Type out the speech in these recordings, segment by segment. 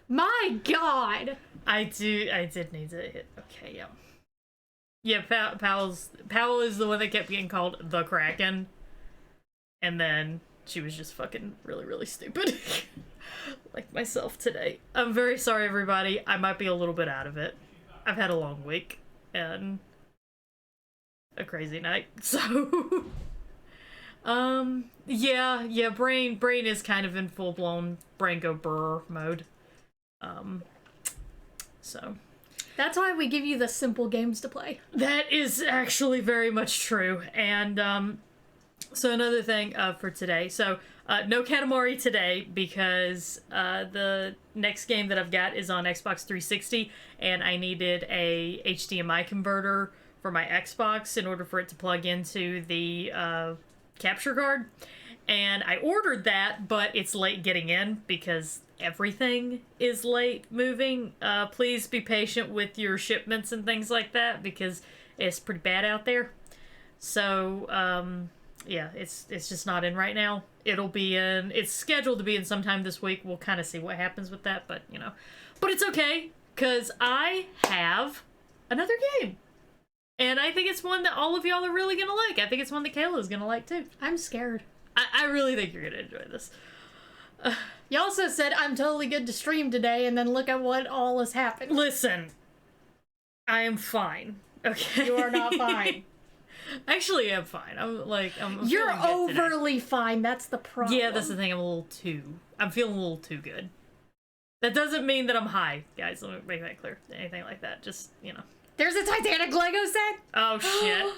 My God. I did need to hit. Okay, yeah. Yeah, Powell is the one that kept getting called the Kraken. And then she was just fucking really, really stupid. Like myself today. I'm very sorry, everybody. I might be a little bit out of it. I've had a long week and a crazy night. So, yeah, brain is kind of in full-blown brain go brr mode. So... That's why we give you the simple games to play. That is actually very much true. And, so another thing, for today. So, no Katamari today because, the next game that I've got is on Xbox 360 and I needed a HDMI converter for my Xbox in order for it to plug into the, capture card. And I ordered that, but it's late getting in because everything is late moving. Please be patient with your shipments and things like that because it's pretty bad out there. So, yeah, it's just not in right now. It'll be in, it's scheduled to be in sometime this week. We'll kind of see what happens with that, but, you know. But it's okay, because I have another game. And I think it's one that all of y'all are really going to like. I think it's one that Kayla's going to like, too. I'm scared. I really think you're going to enjoy this. You also said I'm totally good to stream today, and then look at what all has happened. Listen, I am fine. Okay? You are not fine. Actually, I'm fine. I'm You're feeling good overly today. fine. That's the problem. Yeah, that's the thing. I'm feeling a little too good. That doesn't mean that I'm high, guys. Let me make that clear. Anything like that. Just, you know. There's a Titanic Lego set? Oh, shit.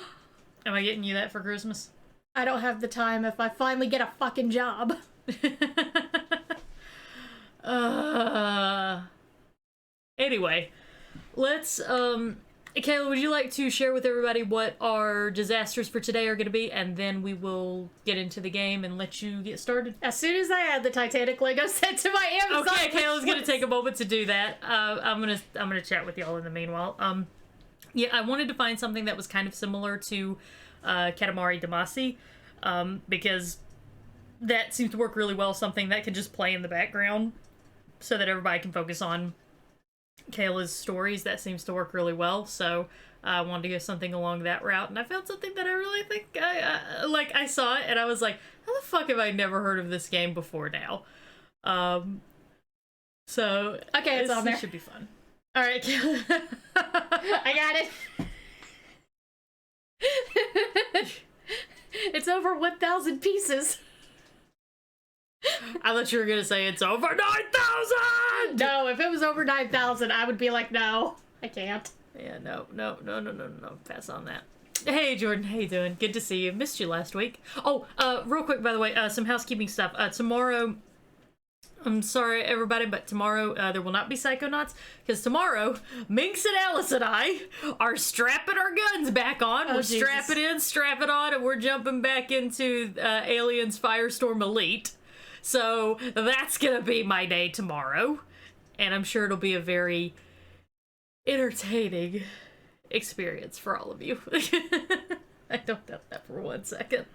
Am I getting you that for Christmas? I don't have the time if I finally get a fucking job. Anyway, let's, Kayla, would you like to share with everybody what our disasters for today are going to be, and then we will get into the game and let you get started? As soon as I add the Titanic Lego set to my Amazon Okay, Kayla's going to take a moment to do that. I'm gonna chat with y'all in the meanwhile. Yeah, I wanted to find something that was kind of similar to Katamari Damacy, because that seems to work really well. Something that can just play in the background so that everybody can focus on Kayla's stories. That seems to work really well. So I wanted to go something along that route, and I found something that I really think I saw it and I was like, how the fuck have I never heard of this game before now? So okay, it's on there. It should be fun. All right, Kayla. I got it. It's over 1,000 pieces. I thought you were gonna say it's over 9,000! No, if it was over 9,000, I would be like, no, I can't. Yeah, no. Pass on that. Hey, Jordan, how you doing? Good to see you. Missed you last week. Oh, real quick, by the way, some housekeeping stuff. Tomorrow, I'm sorry, everybody, but tomorrow, there will not be Psychonauts, because tomorrow, Minx and Alice and I are strapping our guns back on. We're strapping in, strap it on, and we're jumping back into Aliens Firestorm Elite. So that's gonna be my day tomorrow, and I'm sure it'll be a very entertaining experience for all of you. I don't doubt that for 1 second.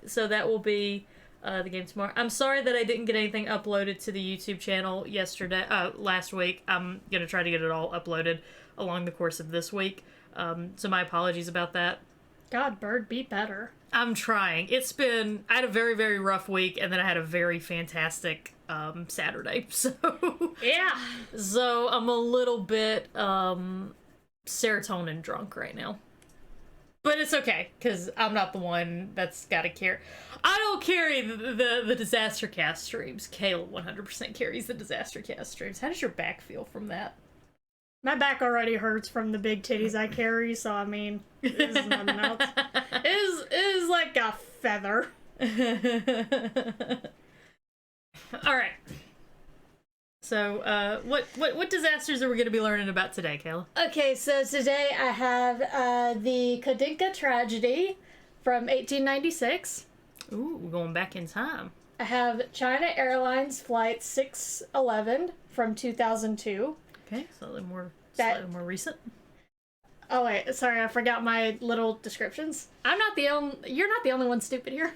So that will be the game tomorrow. I'm sorry that I didn't get anything uploaded to the YouTube channel last week. I'm gonna try to get it all uploaded along the course of this week. So my apologies about that. God, Bird, be better. I'm trying. I had a very, very rough week, and then I had a very fantastic Saturday. So yeah. So I'm a little bit serotonin drunk right now. But it's okay, because I'm not the one that's got to carry. I don't carry the DisasterCast streams. Kayla 100% carries the DisasterCast streams. How does your back feel from that? My back already hurts from the big titties I carry, so I mean, this is nothing else. It is like a feather. Alright. So, what disasters are we going to be learning about today, Kayla? Okay, so today I have the Kadinka tragedy from 1896. Ooh, we're going back in time. I have China Airlines Flight 611 from 2002. Okay, slightly more recent. Oh wait, sorry, I forgot my little descriptions. You're not the only one stupid here.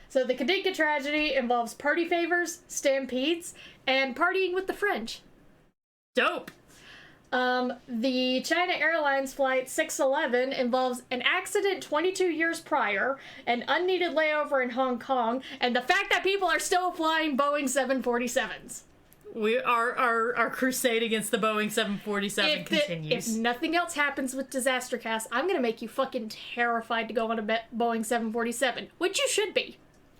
So the Kadinka tragedy involves party favors, stampedes, and partying with the French. Dope. The China Airlines flight 611 involves an accident 22 years prior, an unneeded layover in Hong Kong, and the fact that people are still flying Boeing 747s. Our crusade against the Boeing 747 continues. If nothing else happens with DisasterCast, I'm gonna make you fucking terrified to go on a Boeing 747, which you should be.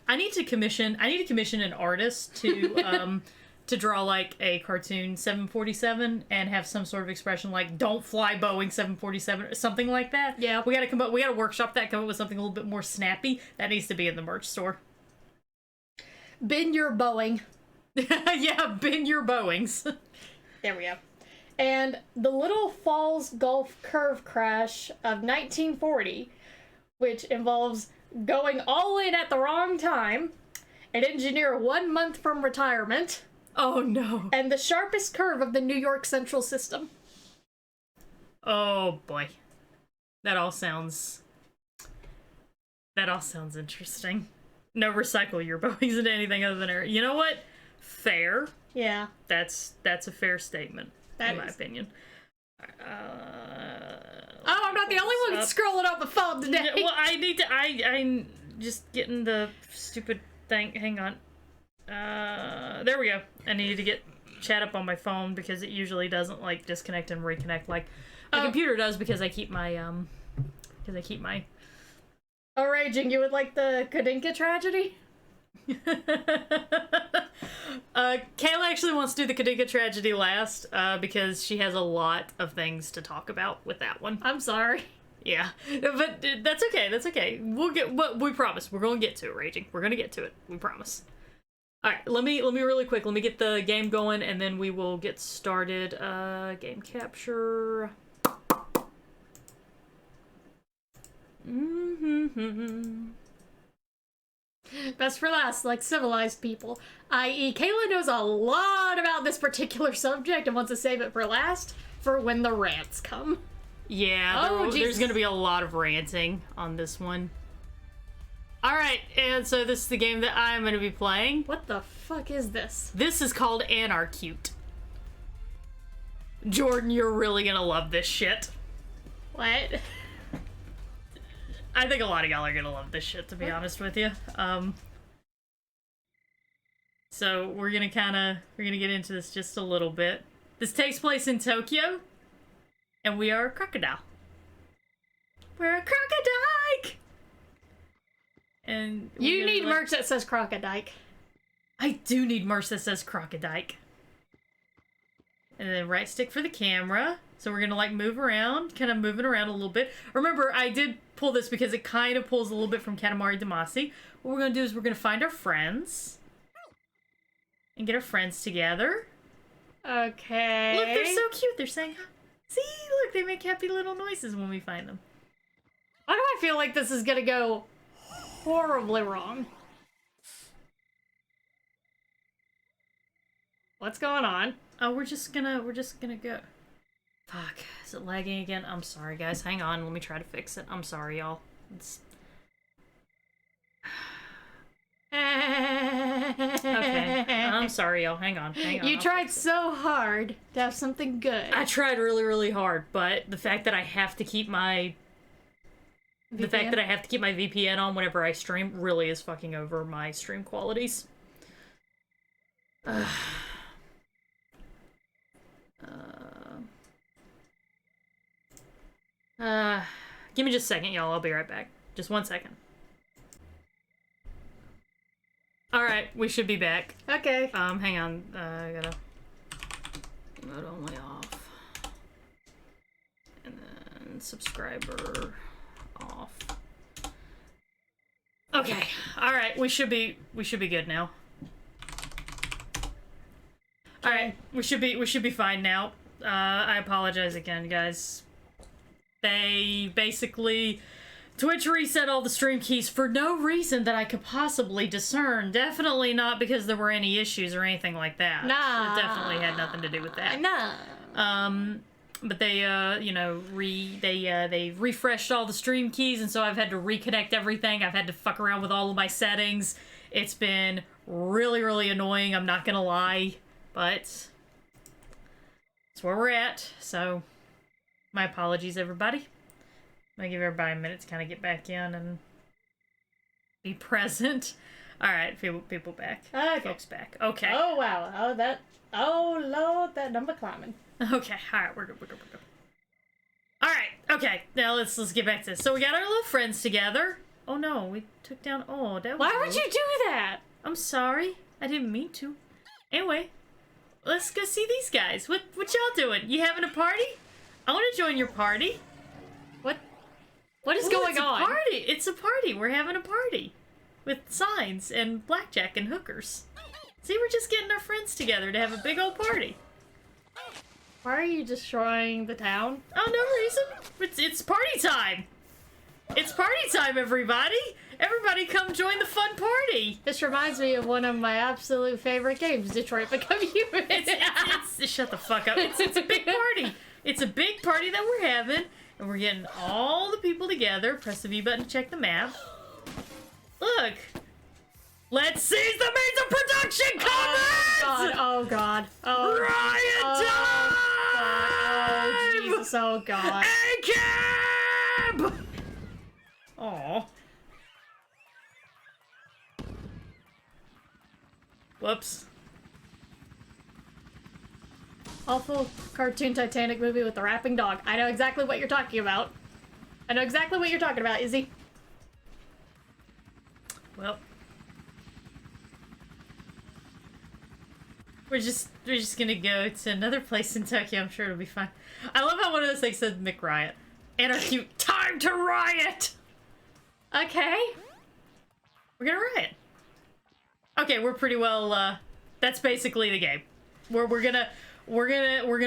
I need to commission an artist to to draw like a cartoon 747 and have some sort of expression like "Don't fly Boeing 747" or something like that. Yeah, we gotta workshop that. Come up with something a little bit more snappy. That needs to be in the merch store. Bin your Boeing. Yeah, bin your Boeings. There we go. And the Little Falls Gulf Curve crash of 1940, which involves going all in at the wrong time, an engineer 1 month from retirement. Oh no. And the sharpest curve of the New York Central System. Oh boy. That all sounds interesting. No, recycle your Boeings into anything other than air. You know what? Fair. Yeah. That's a fair statement, in my opinion. I'm not the only one that's scrolling on the phone today. Well, I'm just getting the stupid thing. Hang on. There we go. I needed to get chat up on my phone because it usually doesn't like disconnect and reconnect like my computer does because I keep my Oh, Raging, you would like the Kadinka tragedy? Kayla actually wants to do the Kadinka tragedy last because she has a lot of things to talk about with that one. I'm sorry. Yeah, but that's okay. That's okay. We'll get what we promise. We're going to get to it, Raging. We're going to get to it. We promise. All right, let me really quick. Let me get the game going, and then we will get started. Game capture. Best for last, like civilized people. I.e., Kayla knows a lot about this particular subject and wants to save it for last, for when the rants come. Yeah, there's going to be a lot of ranting on this one. Alright, and so this is the game that I'm going to be playing. What the fuck is this? This is called Anarcute. Jordan, you're really going to love this shit. What? I think a lot of y'all are going to love this shit, to be honest with you. So we're going to get into this just a little bit. This takes place in Tokyo, and we are a crocodile. We're a crocodile! And you need merch that says crocodile. I do need merch that says crocodile. And then right stick for the camera. So we're gonna move around, kind of moving around a little bit. Remember, I did pull this because it kind of pulls a little bit from Katamari Damacy. What we're gonna do is we're gonna find our friends. And get our friends together. Okay. Look, they're so cute. They're saying, see, look, they make happy little noises when we find them. Why do I feel like this is gonna go horribly wrong? What's going on? Oh, we're just gonna go. Fuck, is it lagging again? I'm sorry, guys. Hang on, let me try to fix it. I'm sorry, y'all. It's... Okay, I'm sorry, y'all. Hang on. You tried so hard to have something good. I tried really, really hard, but the fact that I have to keep my... VPN? The fact that I have to keep my VPN on whenever I stream really is fucking over my stream qualities. Give me just a second, y'all. I'll be right back. Just 1 second. Alright, we should be back. Okay. Hang on. I gotta... Mode only off. And then subscriber off. Okay. Alright, we should be good now. Alright, we should be fine now. I apologize again, guys. They basically... Twitch reset all the stream keys for no reason that I could possibly discern. Definitely not because there were any issues or anything like that. Nah. It definitely had nothing to do with that. Nah. But they, they refreshed all the stream keys, and so I've had to reconnect everything. I've had to fuck around with all of my settings. It's been really, really annoying, I'm not gonna lie. but that's where we're at. So, my apologies, everybody. I'm gonna give everybody a minute to kind of get back in and be present. All right, people back. Okay. Folks back. Okay. Oh, wow. Oh, Lord, that number climbing. Okay. All right, we're good. All right. Okay. Now let's get back to this. So we got our little friends together. Oh no, we took down. Oh, that was. Why would rude. you do that? I'm sorry. I didn't mean to. Anyway, let's go see these guys. What y'all doing? You having a party? I want to join your party. What is going on? It's a party. We're having a party with signs and blackjack and hookers. See, we're just getting our friends together to have a big old party. Why are you destroying the town? Oh, no reason. It's party time. It's party time, everybody. Everybody come join the fun party. This reminds me of one of my absolute favorite games, Detroit Become Human. It's shut the fuck up. It's a big party. It's a big party that we're having, and we're getting all the people together. Press the V button to check the map. Look. Let's seize the means of production, comrades! Oh god. Oh, Riot time! Oh, Jesus. Oh god. A-cab! Aw. Whoops. Awful cartoon Titanic movie with the rapping dog. I know exactly what you're talking about. Izzy. Well. We're just gonna go to another place in Tokyo. I'm sure it'll be fine. I love how one of those things says McRiot. Anarcute. Time to riot! Okay. We're gonna riot. Okay, we're pretty well, that's basically the game. We're gonna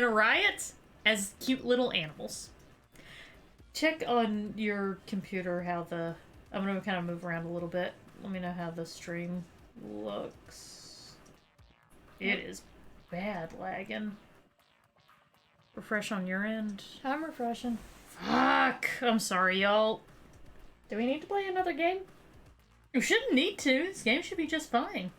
riot as cute little animals. Check on your computer how I'm gonna kind of move around a little bit. Let me know how the stream looks. It is bad lagging. Refresh on your end. I'm refreshing. Fuck! I'm sorry, y'all. Do we need to play another game? You shouldn't need to. This game should be just fine.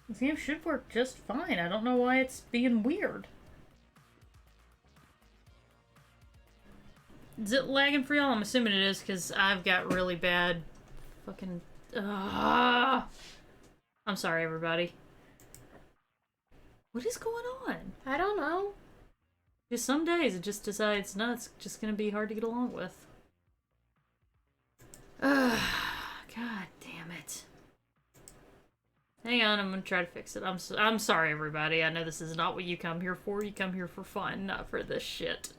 This game should work just fine. I don't know why it's being weird. Is it lagging for y'all? I'm assuming it is because I've got really bad fucking... I'm sorry, everybody. What is going on? I don't know. Because some days it just decides, no, it's just gonna be hard to get along with. God damn it. Hang on, I'm gonna try to fix it. I'm sorry, everybody. I know this is not what you come here for. You come here for fun, not for this shit.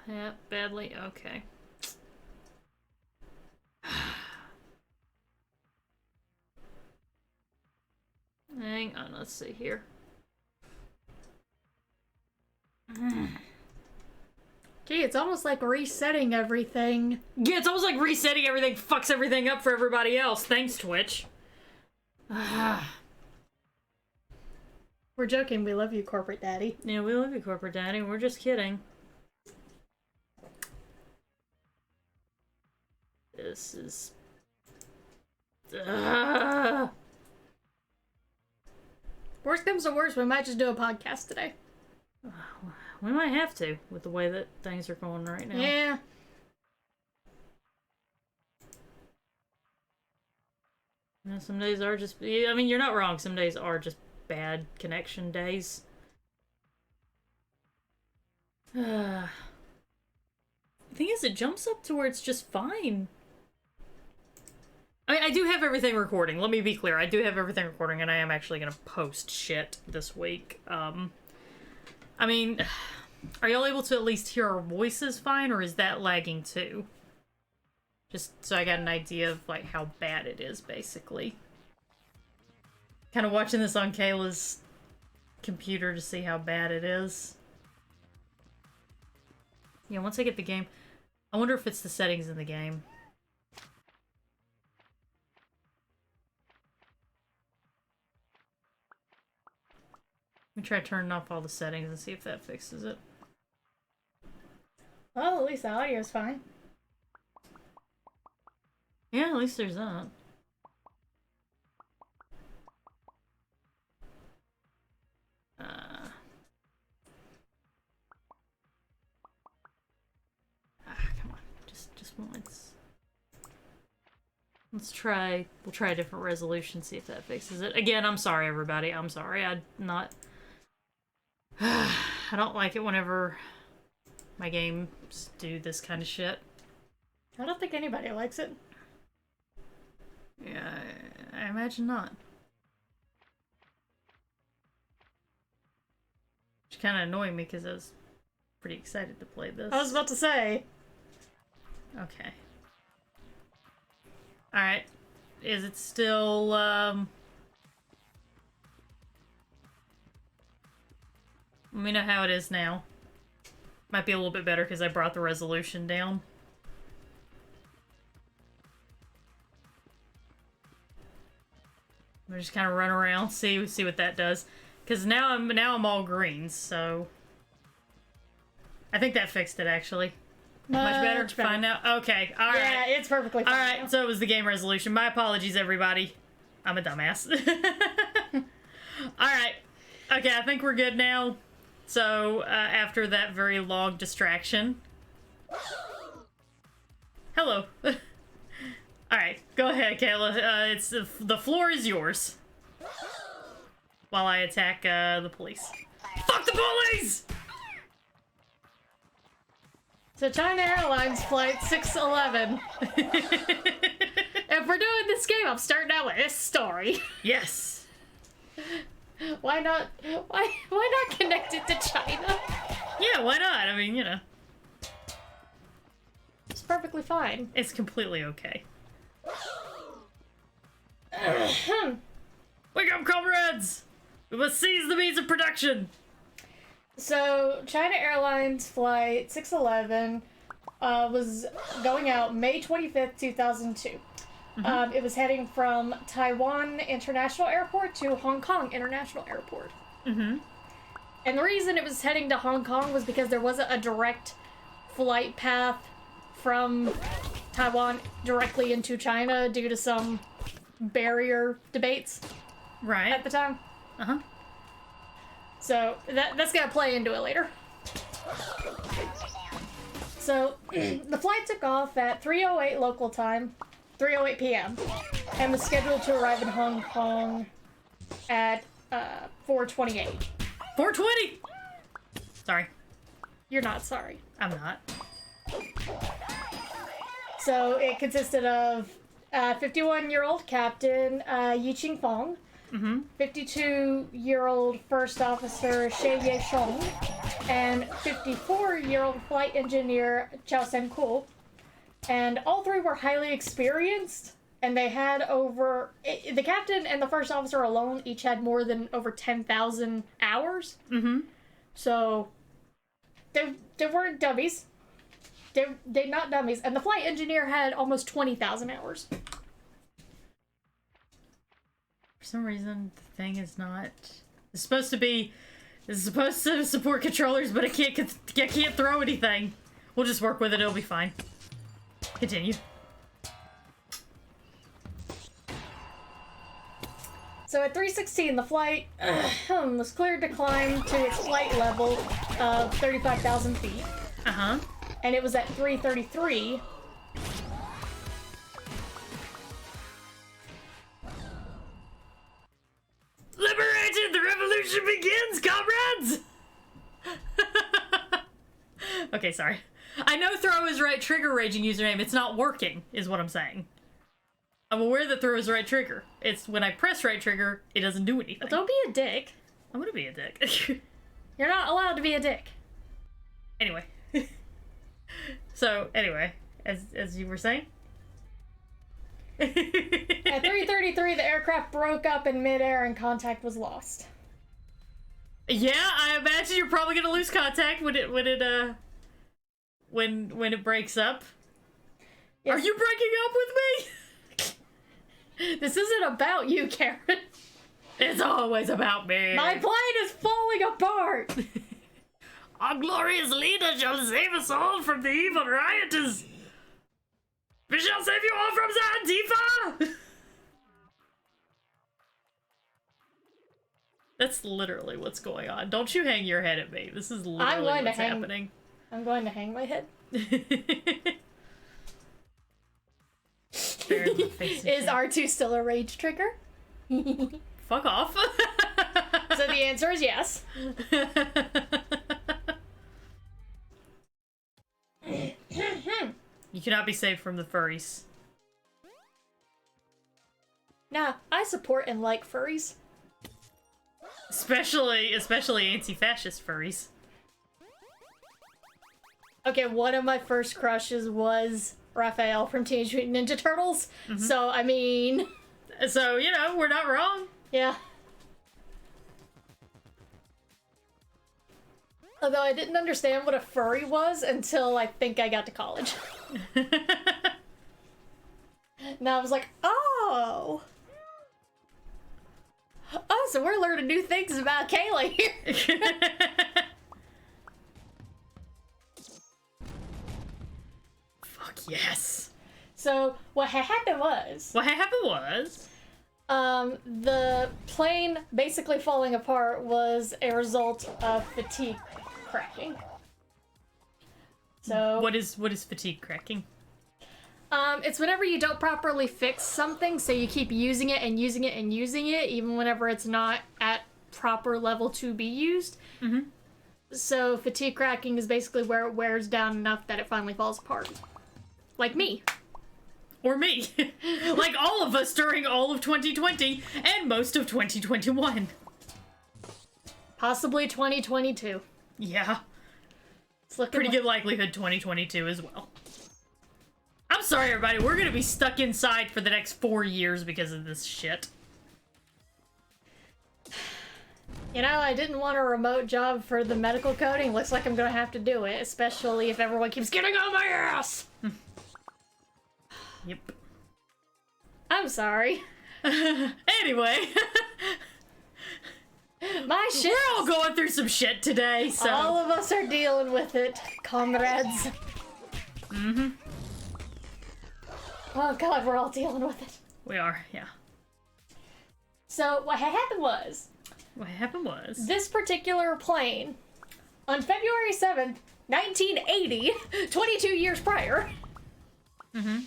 Yeah, badly. Okay. Hang on, let's see here. Gee, it's almost like resetting everything. Yeah, it's almost like resetting everything fucks everything up for everybody else. Thanks, Twitch. We're joking. We love you, Corporate Daddy. Yeah, we love you, Corporate Daddy. We're just kidding. This is... Worst comes to worst, we might just do a podcast today. We might have to, with the way that things are going right now. Yeah. You know, some days are just... I mean, you're not wrong. Some days are just bad connection days. The thing is, it jumps up to where it's just fine. I mean, I do have everything recording. Let me be clear. I do have everything recording, and I am actually going to post shit this week. I mean, are y'all able to at least hear our voices fine, or is that lagging too? Just so I got an idea of, like, how bad it is, basically. Kind of watching this on Kayla's computer to see how bad it is. Yeah, once I get the game... I wonder if it's the settings in the game. Let me try turning off all the settings and see if that fixes it. Well, at least the audio's fine. Yeah, at least there's that. Come on. Just once. We'll try a different resolution, see if that fixes it. Again, I'm sorry, everybody. I'm sorry. I don't like it whenever my games do this kind of shit. I don't think anybody likes it. Yeah, I imagine not. Which kind of annoying me because I was pretty excited to play this. I was about to say. Okay. Alright. Is it still, Let me know how it is now. Might be a little bit better because I brought the resolution down. I'm just kind of run around, see what that does. Because now I'm all greens, so I think that fixed it actually. Much better. Fine now. Okay. All right. Yeah, it's perfectly fine. All right. Now. So it was the game resolution. My apologies, everybody. I'm a dumbass. All right. Okay. I think we're good now. So after that very long distraction. Hello. All right. Go ahead, Kayla. It's the floor is yours. While I attack the police. Fuck the police! So China Airlines Flight 611. If we're doing this game, I'm starting out with this story. Yes. Why not? Why not connect it to China? Yeah, why not? I mean, you know. It's perfectly fine. It's completely okay. Wake up, comrades! We must seize the means of production! So, China Airlines Flight 611 was going out May 25th, 2002. It was heading from Taiwan International Airport to Hong Kong International Airport. And the reason it was heading to Hong Kong was because there wasn't a direct flight path from Taiwan directly into China due to some barrier debates at the time. So that's gonna play into it later. So the flight took off at 3:08 local time, 3:08 p.m. and was scheduled to arrive in Hong Kong at 4:28. 4:20. Sorry. You're not sorry. I'm not. So it consisted of 51-year-old Captain Yi Ching Fong, 52-year-old First Officer Xie Ye Shong, and 54-year-old Flight Engineer Chao Sen Kuo. And all three were highly experienced, and they had the captain and the first officer alone each had more than over 10,000 hours. So they weren't dummies. They're not dummies. And the flight engineer had almost 20,000 hours. For some reason, the thing is not... It's supposed to support controllers, but I can't throw anything. We'll just work with it. It'll be fine. Continue. So at 3:16, the flight was cleared to climb to its flight level of 35,000 feet. And it was at 3:33. Liberated! The revolution begins, comrades! Okay, sorry. I know throw is right trigger raging username. It's not working, is what I'm saying. I'm aware that throw is right trigger. It's when I press right trigger, it doesn't do anything. Well, don't be a dick. I'm gonna be a dick. You're not allowed to be a dick. Anyway. So, anyway, as you were saying? At 3:33, the aircraft broke up in midair and contact was lost. Yeah, I imagine you're probably gonna lose contact when it breaks up. Yes. Are you breaking up with me? This isn't about you, Karen. It's always about me. My plane is falling apart. Our glorious leader shall save us all from the evil rioters. We shall save you all from the Antifa! That's literally what's going on. Don't you hang your head at me. This is literally what's happening. I'm going to hang my head. Is R2 still a rage trigger? Fuck off. So the answer is yes. You cannot be saved from the furries. Nah, I support and like furries. Especially anti-fascist furries. Okay, one of my first crushes was Raphael from Teenage Mutant Ninja Turtles. Mm-hmm. So, I mean... So, you know, we're not wrong. Yeah. Although I didn't understand what a furry was until I think I got to college. And I was like, oh! Oh, so we're learning new things about Kayla here. Fuck yes. So what happened was... the plane basically falling apart was a result of fatigue cracking. So... What is fatigue cracking? It's whenever you don't properly fix something, so you keep using it and using it and using it, even whenever it's not at proper level to be used. Mm-hmm. So fatigue cracking is basically where it wears down enough that it finally falls apart. Like me. Or me. Like all of us during all of 2020 and most of 2021. Possibly 2022. Yeah. It's looking pretty good likelihood 2022 as well. I'm sorry, everybody. We're gonna be stuck inside for the next 4 years because of this shit. You know, I didn't want a remote job for the medical coding. Looks like I'm gonna have to do it, especially if everyone keeps getting on my ass! Yep. I'm sorry. Anyway. My shit. We're all going through some shit today, so... All of us are dealing with it, comrades. Mm-hmm. Oh god, we're all dealing with it. We are, yeah. So, what happened was... This particular plane, on February 7th, 1980, 22 years prior... Mm-hmm.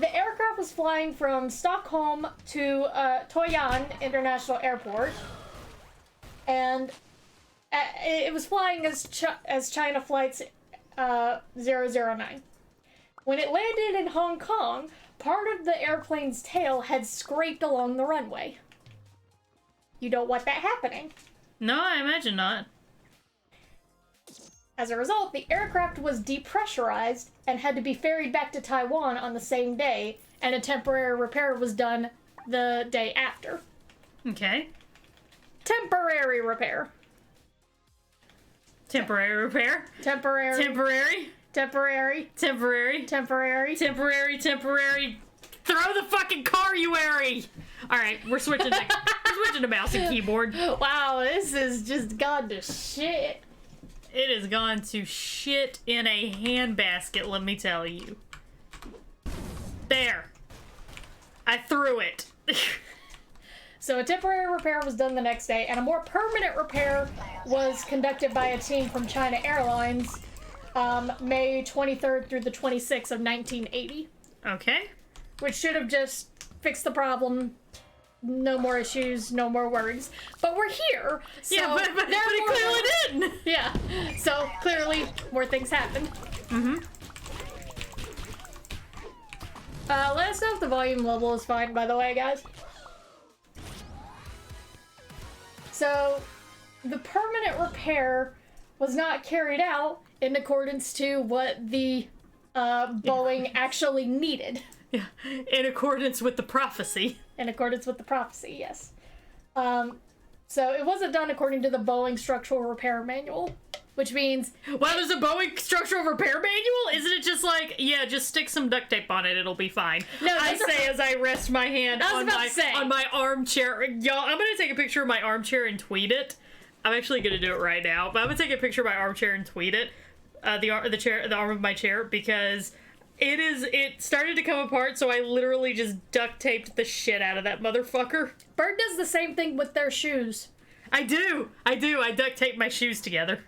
The aircraft was flying from Stockholm to Toyan International Airport, and it was flying as China Flights 009. When it landed in Hong Kong, part of the airplane's tail had scraped along the runway. You don't want that happening. No, I imagine not. As a result, the aircraft was depressurized and had to be ferried back to Taiwan on the same day, and a temporary repair was done the day after. Okay. Temporary repair. Temporary repair? Temporary. Temporary? Temporary. Temporary. Temporary. Temporary, temporary. Throw the fucking car, you airy! Alright, we're switching to mouse and keyboard. Wow, this is just gone to shit. It has gone to shit in a handbasket, let me tell you. There. I threw it. So a temporary repair was done the next day, and a more permanent repair was conducted by a team from China Airlines, May 23rd through the 26th of 1980. Okay. Which should have just fixed the problem. No more issues, no more worries. But we're here, so... Yeah, but it clearly didn't! Yeah, so clearly more things happened. Mm-hmm. Let us know if the volume level is fine, by the way, guys. So, the permanent repair was not carried out in accordance to what the Boeing actually needed. Yeah, in accordance with the prophecy. In accordance with the prophecy, yes. So it wasn't done according to the Boeing Structural Repair Manual, which means... Wow, there's a Boeing Structural Repair Manual? Isn't it just like, yeah, just stick some duct tape on it, it'll be fine. No, I say as I rest my hand on my armchair. Y'all, I'm gonna take a picture of my armchair and tweet it. I'm actually gonna do it right now, but I'm gonna take a picture of my armchair and tweet it. The arm of my chair, because It started to come apart, so I literally just duct taped the shit out of that motherfucker. Bird does the same thing with their shoes. I do. I duct tape my shoes together.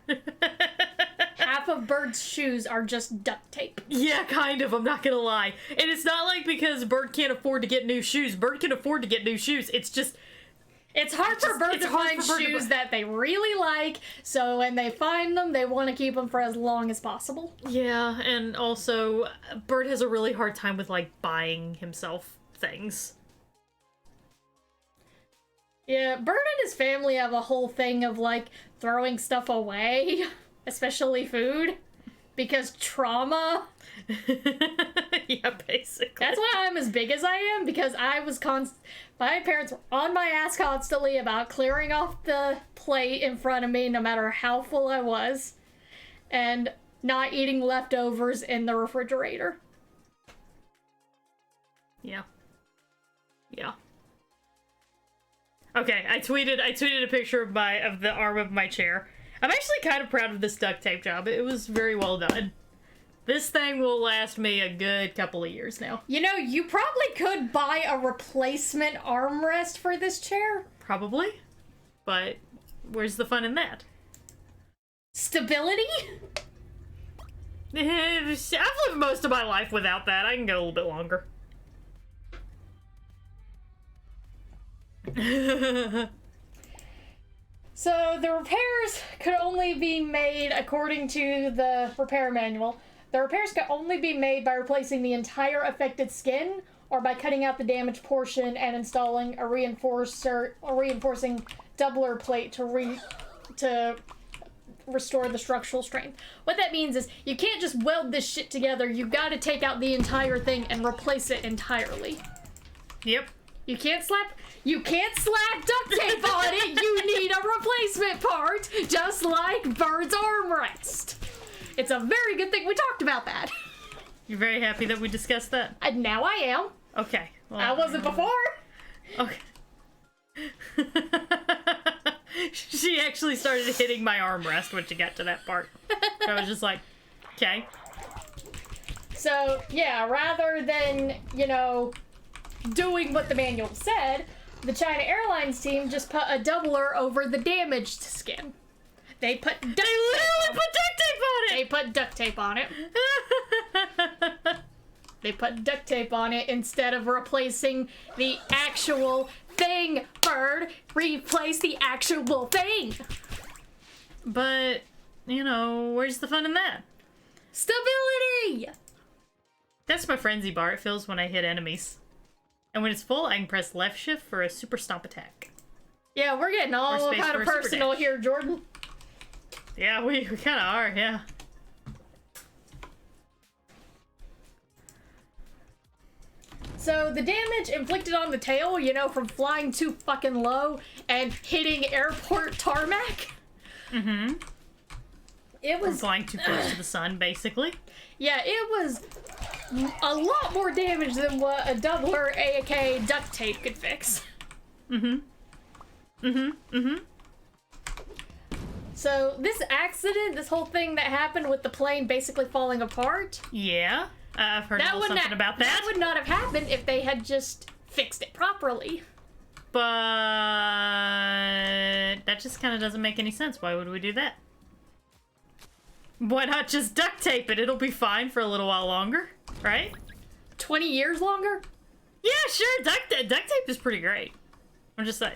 Half of Bird's shoes are just duct tape. Yeah, kind of, I'm not gonna lie. And it's not like because Bird can't afford to get new shoes. Bird can afford to get new shoes. It's just... It's hard for Bird to find shoes that they really like, so when they find them, they want to keep them for as long as possible. Yeah, and also, Bird has a really hard time with, like, buying himself things. Yeah, Bird and his family have a whole thing of, like, throwing stuff away, especially food, because trauma. Yeah, basically. That's why I'm as big as I am, because I was my parents were on my ass constantly about clearing off the plate in front of me, no matter how full I was, and not eating leftovers in the refrigerator. Yeah. Yeah. Okay, I tweeted a picture of the arm of my chair. I'm actually kind of proud of this duct tape job. It was very well done. This thing will last me a good couple of years now. You know, you probably could buy a replacement armrest for this chair. Probably. But where's the fun in that? Stability? I've lived most of my life without that. I can go a little bit longer. So the repairs could only be made according to the repair manual. The repairs could only be made by replacing the entire affected skin or by cutting out the damaged portion and installing a reinforcing doubler plate to restore the structural strength. What that means is you can't just weld this shit together. You gotta take out the entire thing and replace it entirely. Yep. You can't slap duct tape on it. You need a replacement part, just like Bird's armrest. It's a very good thing we talked about that. You're very happy that we discussed that? And now I am. Okay. Well, I wasn't before. Okay. She actually started hitting my armrest when she got to that part. I was just like, okay. So, yeah, rather than, doing what the manual said, the China Airlines team just put a doubler over the damaged skin. They literally put duct tape on it! They put duct tape on it. They put duct tape on it instead of replacing the actual thing, Bird. Replace the actual thing. But, where's the fun in that? Stability! That's my frenzy bar. It fills when I hit enemies. And when it's full, I can press left shift for a super stomp attack. Yeah, we're getting all kind of personal here, Jordan. Yeah, we kind of are, yeah. So the damage inflicted on the tail, from flying too fucking low and hitting airport tarmac. Mm-hmm. It was... From flying too close to the sun, basically. Yeah, it was a lot more damage than what a doubler, aka duct tape, could fix. Mm-hmm. Mm-hmm. Mm-hmm. So this accident, this whole thing that happened with the plane basically falling apart. Yeah, I've heard a little something about that. That would not have happened if they had just fixed it properly. But that just kind of doesn't make any sense. Why would we do that? Why not just duct tape it? It'll be fine for a little while longer, right? 20 years longer? Yeah, sure. Duct tape is pretty great. I'm just saying.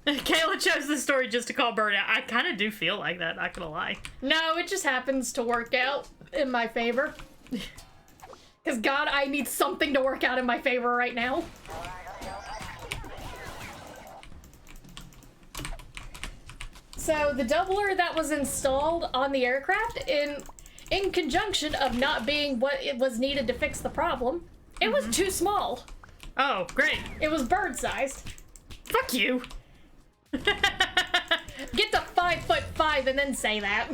Kayla chose this story just to call Bird out. I kind of do feel like that, not gonna lie. No, it just happens to work out in my favor. Because, God, I need something to work out in my favor right now. So, the doubler that was installed on the aircraft, in conjunction of not being what it was needed to fix the problem, it was too small. Oh, great. It was bird-sized. Fuck you. Get to 5'5" and then say that.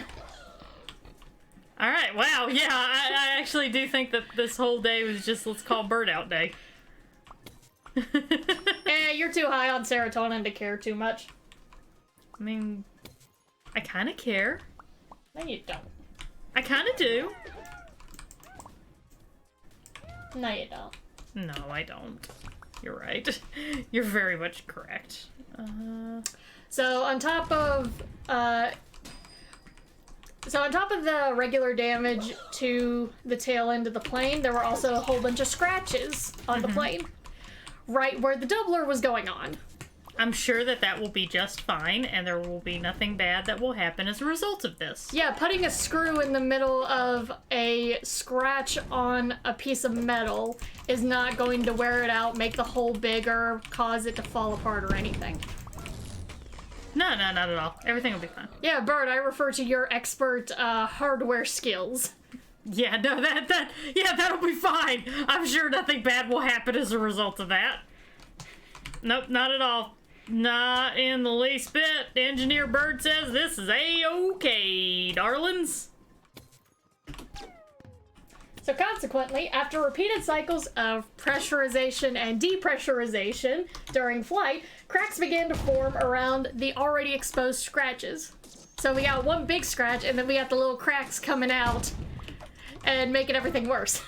Alright, wow, yeah, I actually do think that this whole day was just, let's call Bird out day. You're too high on serotonin to care too much. I mean, I kind of care. No, you don't. I kind of do. No, you don't. No, I don't. You're right. You're very much correct. So on top of the regular damage to the tail end of the plane, there were also a whole bunch of scratches on the plane, right where the doubler was going on. I'm sure that will be just fine, and there will be nothing bad that will happen as a result of this. Yeah, putting a screw in the middle of a scratch on a piece of metal is not going to wear it out, make the hole bigger, cause it to fall apart or anything. No, not at all. Everything will be fine. Yeah, Bird, I refer to your expert hardware skills. Yeah, no, that'll be fine. I'm sure nothing bad will happen as a result of that. Nope, not at all. Not in the least bit. Engineer Bird says this is A-okay, darlings. So consequently, after repeated cycles of pressurization and depressurization during flight, cracks began to form around the already exposed scratches. So we got one big scratch, and then we got the little cracks coming out and making everything worse.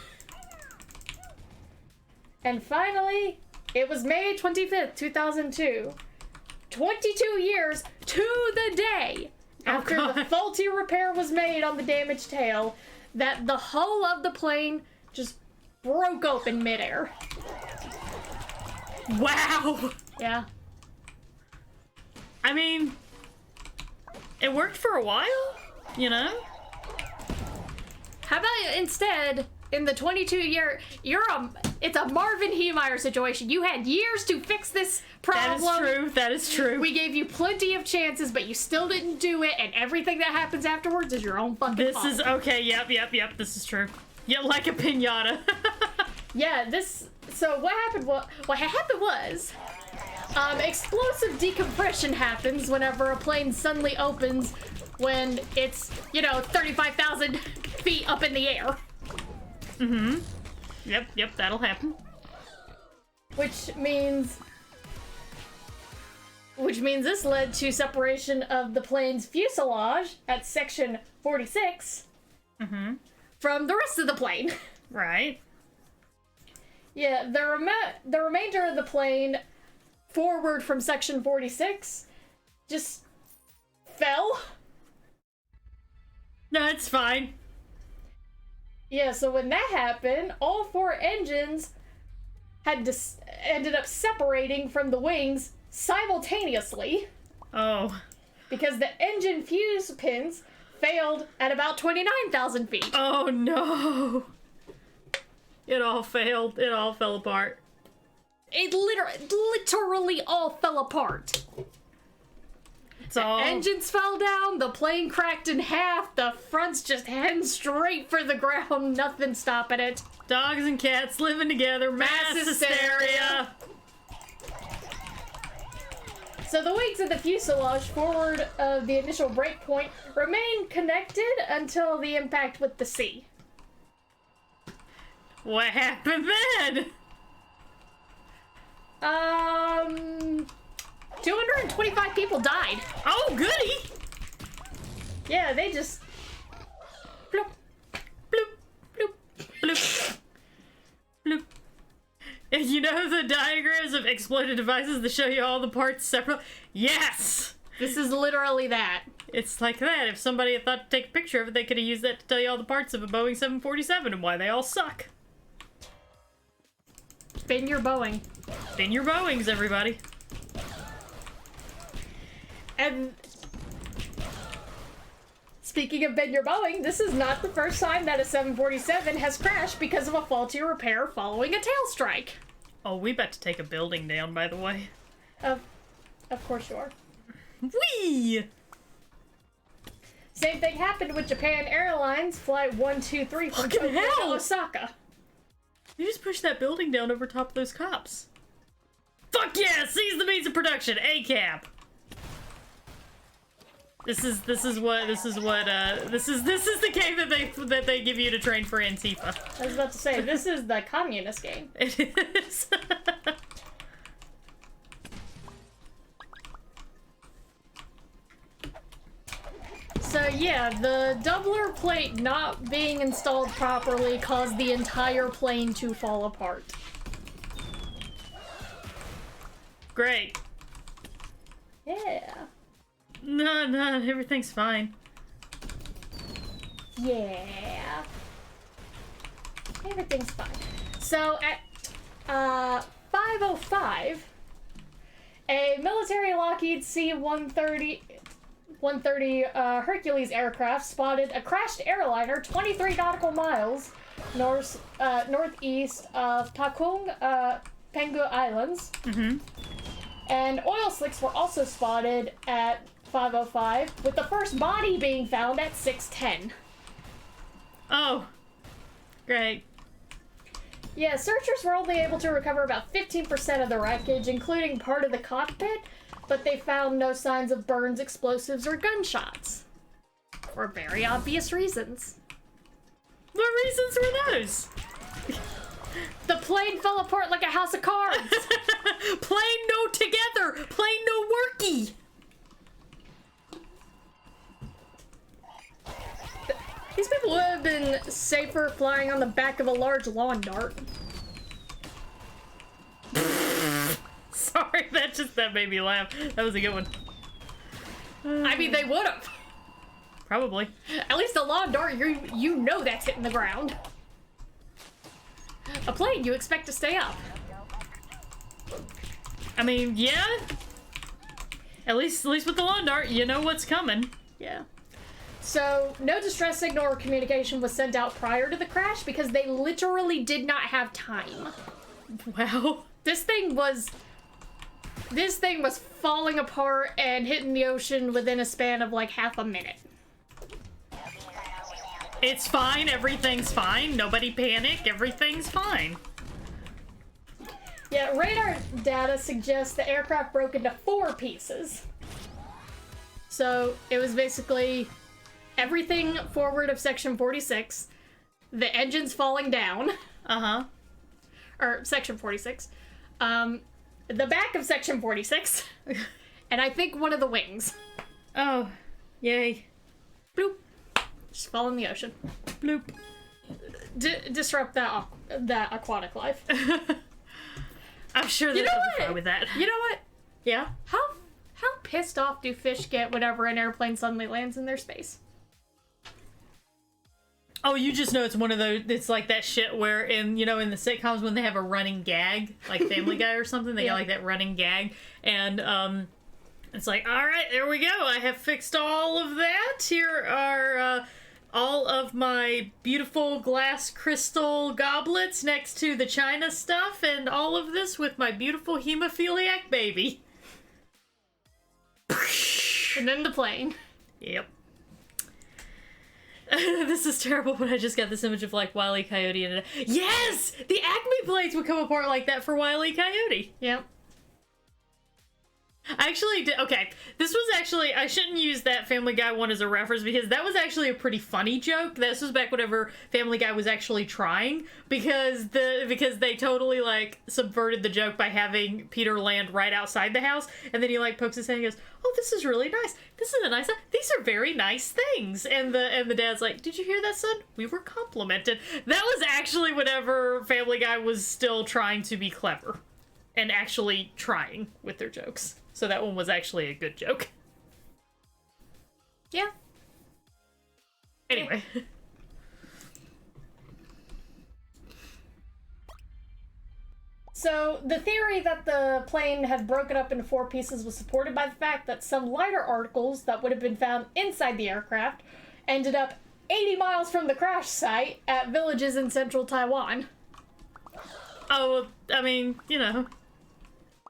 And finally, it was May 25th, 2002. 22 years to the day after the faulty repair was made on the damaged tail that the hull of the plane just broke open midair. Wow! Yeah. I mean, it worked for a while, you know? How about instead, in the 22-year, it's a Marvin Heemeyer situation. You had years to fix this problem. That is true. We gave you plenty of chances, but you still didn't do it, and everything that happens afterwards is your own fucking fault. This is, okay, yep, this is true. Yeah, like a pinata. Yeah, so what happened was, explosive decompression happens whenever a plane suddenly opens when it's, 35,000 feet up in the air. Mm-hmm. Yep, that'll happen. Which means this led to separation of the plane's fuselage at section 46 from the rest of the plane. Right. Yeah, the remainder of the plane forward from section 46 just fell. No, it's fine. Yeah, so when that happened, all four engines ended up separating from the wings simultaneously. Oh. Because the engine fuse pins failed at about 29,000 feet. Oh no. It all failed. It all fell apart. It literally all fell apart. It's all... Engines fell down, the plane cracked in half, the front's just heading straight for the ground, nothing stopping it. Dogs and cats living together, mass hysteria. So the wings of the fuselage forward of the initial breakpoint remained connected until the impact with the sea. What happened then? 225 people died. Oh, goody! Yeah, they just... Bloop, bloop, bloop, bloop, bloop. And you know the diagrams of exploited devices that show you all the parts separate? Yes! This is literally that. It's like that. If somebody had thought to take a picture of it, they could have used that to tell you all the parts of a Boeing 747 and why they all suck. Spin your Boeing. Spin your Boeings, everybody. And speaking of bend your Boeing, this is not the first time that a 747 has crashed because of a faulty repair following a tail strike. Oh, we about to take a building down, by the way. Of course you are. Whee! Same thing happened with Japan Airlines Flight 123 from Tokyo to Osaka. You just pushed that building down over top of those cops. Fuck yeah! Seize the means of production. ACAB. This is the game that they give you to train for Antifa. I was about to say, this is the communist game. It is. So Yeah, the doubler plate not being installed properly caused the entire plane to fall apart. Great. Yeah. No, everything's fine. Yeah. Everything's fine. So at 5:05, a military Lockheed C-130 Hercules aircraft spotted a crashed airliner 23 nautical miles northeast of Takung, Penghu Islands. Mm-hmm. And oil slicks were also spotted at 5:05, with the first body being found at 6:10. Oh, great. Yeah, searchers were only able to recover about 15% of the wreckage, including part of the cockpit, but they found no signs of burns, explosives, or gunshots. For very obvious reasons. What reasons were those? The plane fell apart like a house of cards! Plane no together! Plane no worky! These people would have been safer flying on the back of a large lawn dart. Sorry, that made me laugh. That was a good one. I mean, they would have. Probably. At least a lawn dart, you know that's hitting the ground. A plane, you expect to stay up. I mean, yeah. At least with the lawn dart, you know what's coming. Yeah. So, no distress signal or communication was sent out prior to the crash because they literally did not have time. Wow. This thing was falling apart and hitting the ocean within a span of like half a minute. It's fine, everything's fine. Nobody panic, everything's fine. Yeah, radar data suggests the aircraft broke into 4 pieces. So, it was basically everything forward of Section 46, the engines falling down. Uh-huh. Or Section 46. The back of Section 46. And I think one of the wings. Oh, yay. Bloop. Just fall in the ocean. Bloop. Disrupt that aquatic life. I'm sure they'll be fine with that. You know what? Yeah? How pissed off do fish get whenever an airplane suddenly lands in their space? Oh, you just know it's one of those, it's like that shit where in the sitcoms when they have a running gag, like Family Guy or something, they got like that running gag, and it's like, all right, there we go, I have fixed all of that. Here are all of my beautiful glass crystal goblets next to the china stuff, and all of this with my beautiful hemophiliac baby. And then the plane. Yep. This is terrible, but I just got this image of like Wile E. Coyote and yes! The Acme plates would come apart like that for Wile E. Coyote. Yep. I actually did. Okay, this was actually, I shouldn't use that Family Guy one as a reference because that was actually a pretty funny joke. This was back whenever Family Guy was actually trying because they totally like subverted the joke by having Peter land right outside the house, and then he like pokes his head and goes, "Oh, this is really nice. This is a nice. These are very nice things." And the dad's like, "Did you hear that, son? We were complimented." That was actually whenever Family Guy was still trying to be clever and actually trying with their jokes. So that one was actually a good joke. Yeah. Anyway. So, the theory that the plane had broken up into 4 pieces was supported by the fact that some lighter articles that would have been found inside the aircraft ended up 80 miles from the crash site at villages in central Taiwan. Oh, I mean,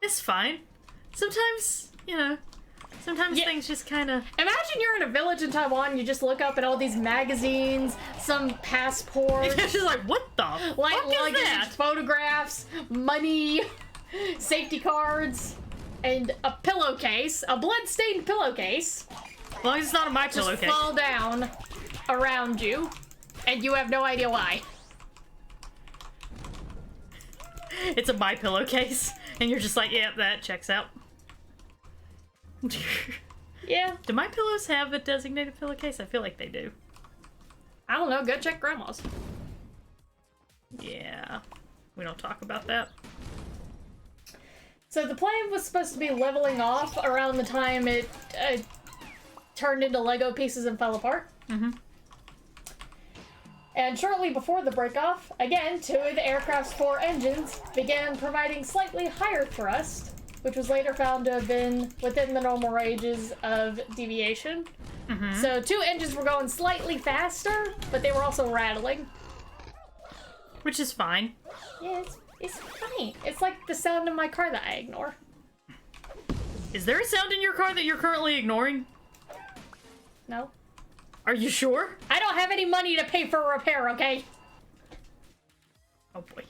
it's fine. Sometimes, things just kind of... Imagine you're in a village in Taiwan, you just look up at all these magazines, some passports. It's just like, what the fuck is that? Photographs, money, safety cards, and a pillowcase, a blood-stained pillowcase. As long as it's not my pillowcase. Just fall down around you, and you have no idea why. It's a my pillowcase, and you're just like, yeah, that checks out. Yeah. Do my pillows have a designated pillowcase? I feel like they do. I don't know. Go check Grandma's. Yeah. We don't talk about that. So the plane was supposed to be leveling off around the time it turned into Lego pieces and fell apart. Mm-hmm. And shortly before the breakoff, again, two of the aircraft's four engines began providing slightly higher thrust, which was later found to have been within the normal ranges of deviation. Mm-hmm. So two engines were going slightly faster, but they were also rattling. Which is fine. Yeah, it's funny. It's like the sound of my car that I ignore. Is there a sound in your car that you're currently ignoring? No. Are you sure? I don't have any money to pay for a repair, okay? Oh boy.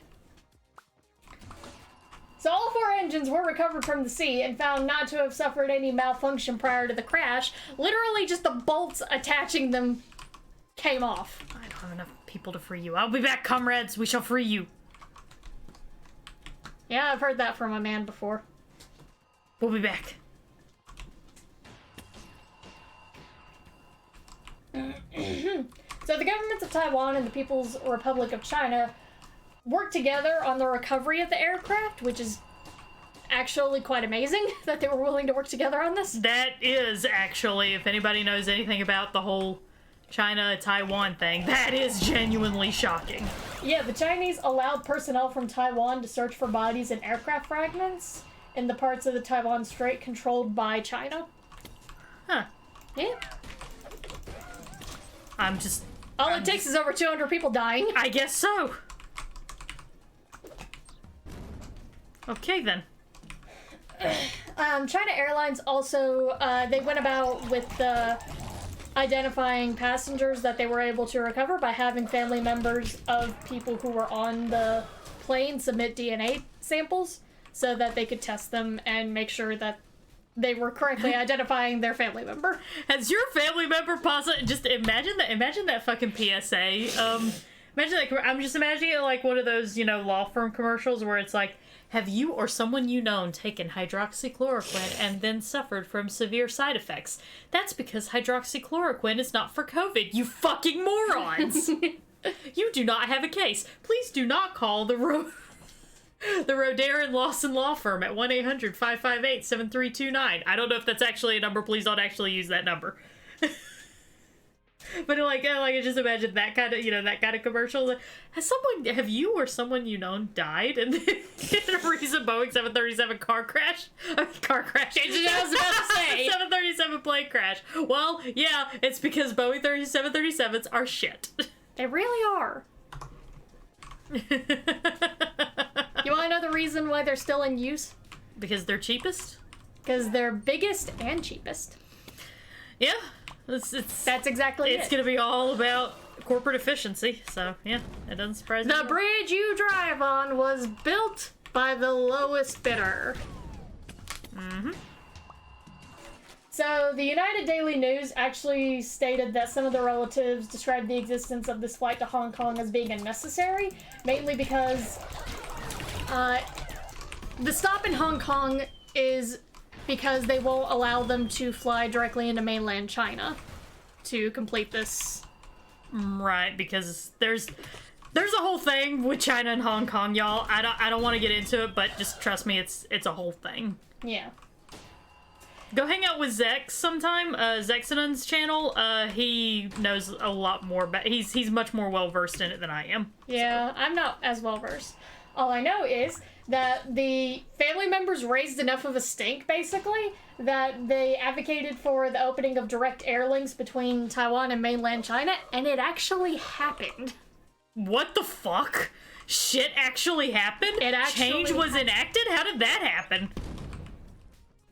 So all four engines were recovered from the sea and found not to have suffered any malfunction prior to the crash. Literally just the bolts attaching them came off. I don't have enough people to free you. I'll be back, comrades. We shall free you. Yeah, I've heard that from a man before. We'll be back. So the governments of Taiwan and the People's Republic of China worked together on the recovery of the aircraft, which is actually quite amazing that they were willing to work together on this. That is actually, if anybody knows anything about the whole China-Taiwan thing, that is genuinely shocking. Yeah, the Chinese allowed personnel from Taiwan to search for bodies and aircraft fragments in the parts of the Taiwan Strait controlled by China. Huh. Yeah. All it takes is over 200 people dying. I guess so. Okay, then. China Airlines also, they went about with the identifying passengers that they were able to recover by having family members of people who were on the plane submit DNA samples so that they could test them and make sure that they were correctly identifying their family member. Has your family member just imagine that fucking PSA. Imagine like, I'm just imagining it like one of those, law firm commercials where it's like, have you or someone you know taken hydroxychloroquine and then suffered from severe side effects? That's because hydroxychloroquine is not for COVID, you fucking morons! You do not have a case. Please do not call the Roder and Lawson Law Firm at 1-800-558-7329. I don't know if that's actually a number. Please don't actually use that number. But I just imagine that kind of commercial. Have you or someone you know died in a recent Boeing 737 car crash? Car crash. I was about to say 737 plane crash. Well, yeah, it's because Boeing 737s are shit. They really are. You want to know the reason why they're still in use? Because they're cheapest? Because they're biggest and cheapest. Yeah. That's exactly it. It's going to be all about corporate efficiency, so yeah, it doesn't surprise me. The bridge you drive on was built by the lowest bidder. Mm-hmm. So the United Daily News actually stated that some of the relatives described the existence of this flight to Hong Kong as being unnecessary, mainly because the stop in Hong Kong is because they won't allow them to fly directly into mainland China to complete this. Right, because there's a whole thing with China and Hong Kong, y'all. I don't want to get into it, but just trust me, it's a whole thing. Yeah. Go hang out with Zex sometime. Zexinon's channel. He knows a lot more about. He's much more well versed in it than I am. Yeah, so. I'm not as well versed. All I know is that the family members raised enough of a stink, basically, that they advocated for the opening of direct air links between Taiwan and mainland China, and it actually happened. What the fuck? Shit actually happened? Change was enacted? How did that happen?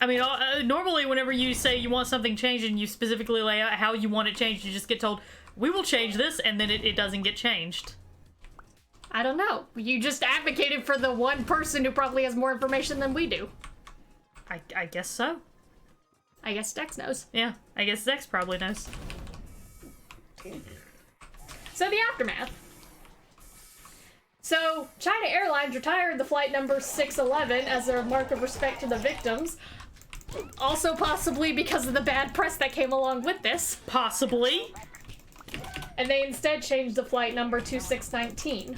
I mean, normally whenever you say you want something changed and you specifically lay out how you want it changed, you just get told, we will change this, and then it doesn't get changed. I don't know. You just advocated for the one person who probably has more information than we do. I guess so. I guess Dex knows. Yeah, I guess Dex probably knows. So the aftermath. So China Airlines retired the flight number 611 as a mark of respect to the victims. Also possibly because of the bad press that came along with this. Possibly. And they instead changed the flight number to 619.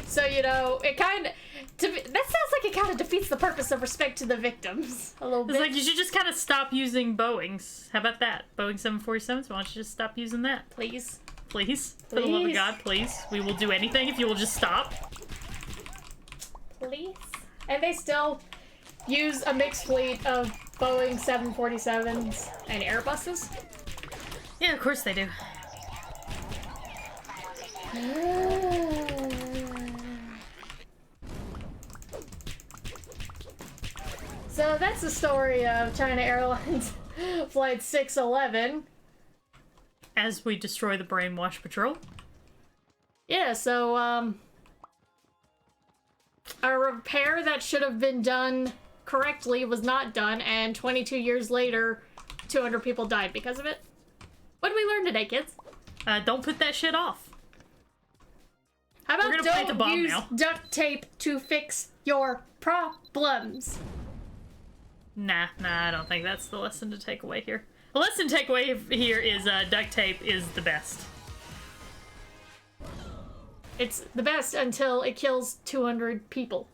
So, you know, it kind of... that sounds like it kind of defeats the purpose of respect to the victims a little bit. It's like you should just kind of stop using Boeings. How about that? Boeing 747s, why don't you just stop using that? Please. Please? For the love of Please. God, please. We will do anything if you will just stop. Please. And they still use a mixed fleet of Boeing 747s and Airbuses. Yeah, of course they do. So that's the story of China Airlines Flight 611. As we destroy the Brainwash Patrol. Yeah, so, a repair that should have been done correctly was not done, and 22 years later, 200 people died because of it. What did we learn today, kids? Don't put that shit off. How about We're gonna plant a don't bomb use now. duct tape to fix your problems? Nah, I don't think that's the lesson to take away here. The lesson to take away here is duct tape is the best. It's the best until it kills 200 people.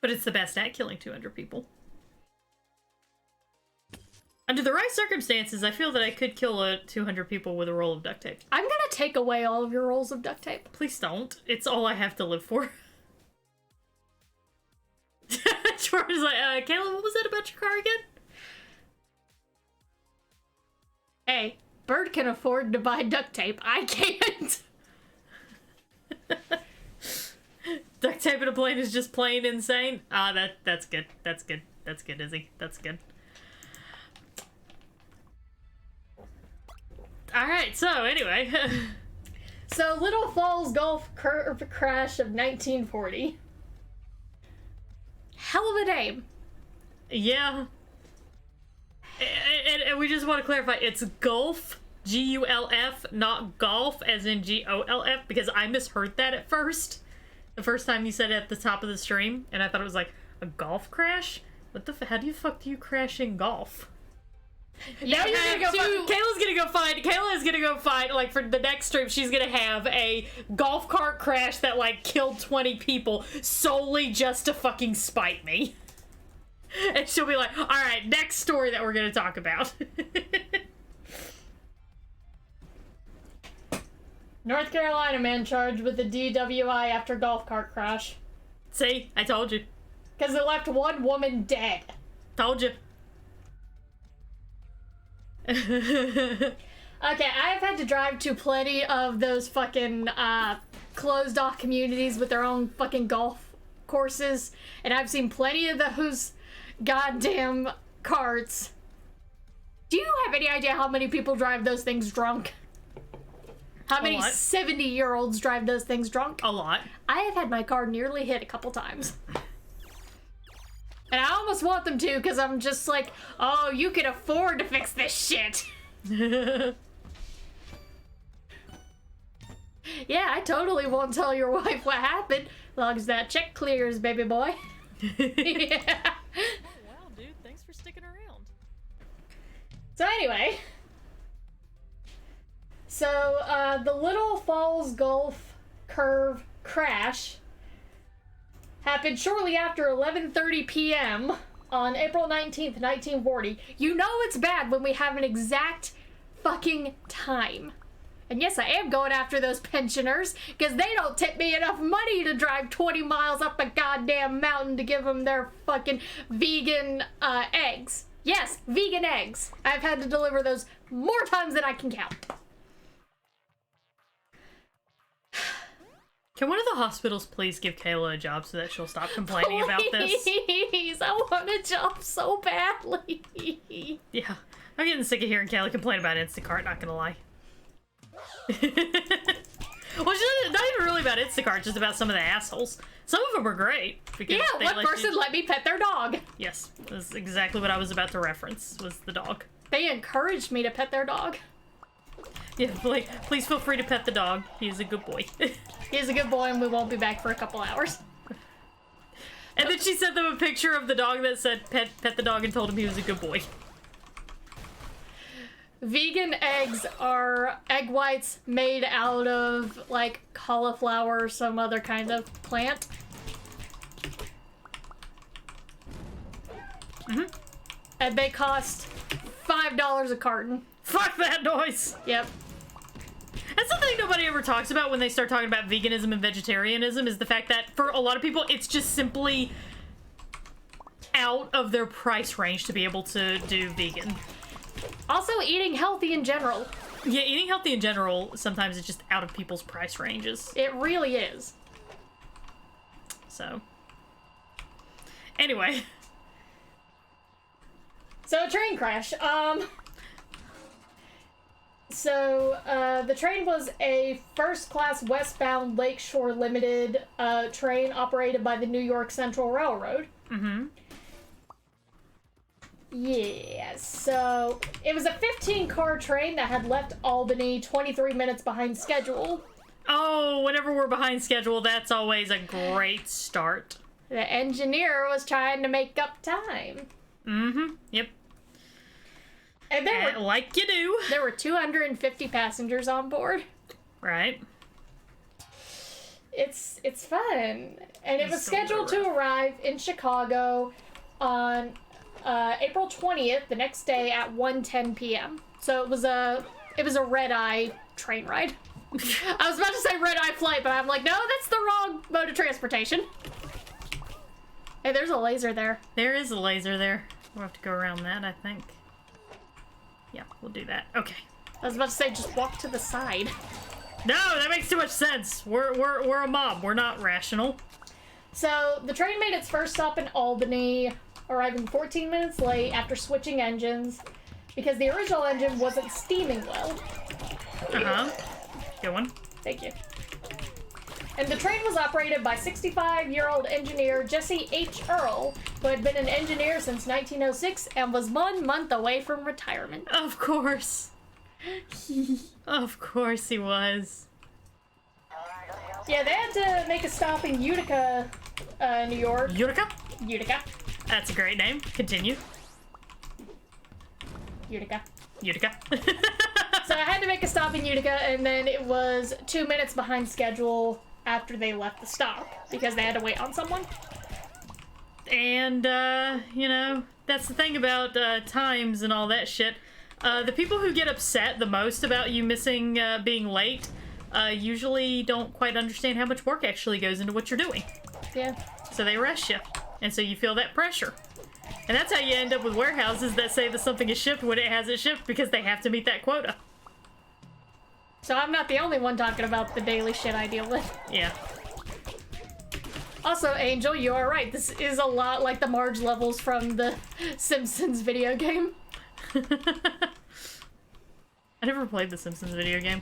But it's the best at killing 200 people. Under the right circumstances, I feel that I could kill 200 people with a roll of duct tape. I'm gonna take away all of your rolls of duct tape. Please don't. It's all I have to live for. George's like, Kayla, what was that about your car again? Hey, Bird can afford to buy duct tape. I can't. Duct tape in a plane is just plain insane. That's good. That's good. That's good, Izzy. That's good. Alright, so anyway. So, Little Falls Gulf Curve Crash of 1940. Hell of a name. Yeah. And we just want to clarify, it's Gulf, G-U-L-F, not golf, as in G-O-L-F, because I misheard that at first. The first time you said it at the top of the stream, and I thought it was like, a golf crash? What the how do you crash in golf? Now you're gonna go Kayla's gonna go find, like, for the next stream, she's gonna have a golf cart crash that, like, killed 20 people solely just to fucking spite me. And she'll be like, alright, next story that we're gonna talk about. North Carolina man charged with a DWI after golf cart crash. See? I told you. Because it left one woman dead. Told you. Okay, I've had to drive to plenty of those fucking closed off communities with their own fucking golf courses, and I've seen plenty of those goddamn carts. Do you have any idea how many people drive those things drunk? How many 70-year-olds drive those things drunk? A lot. I have had my car nearly hit a couple times. And I almost want them to, because I'm just like, oh, you can afford to fix this shit. Yeah, I totally won't tell your wife what happened, as long as that check clears, baby boy. Yeah. Oh, wow, dude. Thanks for sticking around. So anyway. So, the Little Falls Gulf Curve crash happened shortly after 11:30 p.m. on April 19th, 1940. You know it's bad when we have an exact fucking time. And yes, I am going after those pensioners, because they don't tip me enough money to drive 20 miles up a goddamn mountain to give them their fucking vegan eggs. Yes, vegan eggs. I've had to deliver those more times than I can count. Can one of the hospitals please give Kayla a job so that she'll stop complaining about this? Please, I want a job so badly. Yeah. I'm getting sick of hearing Kayla complain about Instacart, not gonna lie. Well, it's not even really about Instacart, just about some of the assholes. Some of them are great. Because Yeah, they one person let me pet their dog. Yes, that's exactly what I was about to reference, was the dog. They encouraged me to pet their dog. Yeah, like, please feel free to pet the dog. He is a good boy. He's a good boy and we won't be back for a couple hours. And then she sent them a picture of the dog that said, pet the dog, and told him he was a good boy. Vegan eggs are egg whites made out of, like, cauliflower or some other kind of plant. Mm-hmm. And they cost $5 a carton. Fuck that noise! Yep. That's something nobody ever talks about when they start talking about veganism and vegetarianism, is the fact that for a lot of people, it's just simply out of their price range to be able to do vegan. Also, eating healthy in general. Yeah, eating healthy in general, sometimes it's just out of people's price ranges. It really is. So. Anyway. So, a train crash. The train was a first-class westbound Lakeshore Limited train operated by the New York Central Railroad. Mm-hmm. Yeah, so it was a 15-car train that had left Albany 23 minutes behind schedule. Oh, whenever we're behind schedule, that's always a great start. The engineer was trying to make up time. Mm-hmm, yep. And like you do. There were 250 passengers on board. Right. It's fun. And it was scheduled to arrive in Chicago on April 20th, the next day at 1:10 p.m. So it was a red-eye train ride. I was about to say red-eye flight, but I'm like, no, that's the wrong mode of transportation. Hey, there's a laser there. There is a laser there. We'll have to go around that, I think. Yeah, we'll do that. Okay. I was about to say, just walk to the side. No, that makes too much sense. We're a mob. We're not rational. So the train made its first stop in Albany, arriving 14 minutes late after switching engines because the original engine wasn't steaming well. Uh-huh. Good one. Thank you. And the train was operated by 65-year-old engineer Jesse H. Earl, who had been an engineer since 1906 and was 1 month away from retirement. Of course. Of course he was. Yeah, they had to make a stop in Utica, New York. Utica? Utica. That's a great name. Continue. Utica. Utica. So I had to make a stop in Utica, and then it was 2 minutes behind schedule after they left the stop because they had to wait on someone. And, you know, that's the thing about times and all that shit. The people who get upset the most about you missing being late usually don't quite understand how much work actually goes into what you're doing. Yeah. So they rush you, and so you feel that pressure. And that's how you end up with warehouses that say that something is shipped when it hasn't shipped because they have to meet that quota. So I'm not the only one talking about the daily shit I deal with. Yeah. Also, Angel, you are right. This is a lot like the Marge levels from the Simpsons video game. I never played the Simpsons video game.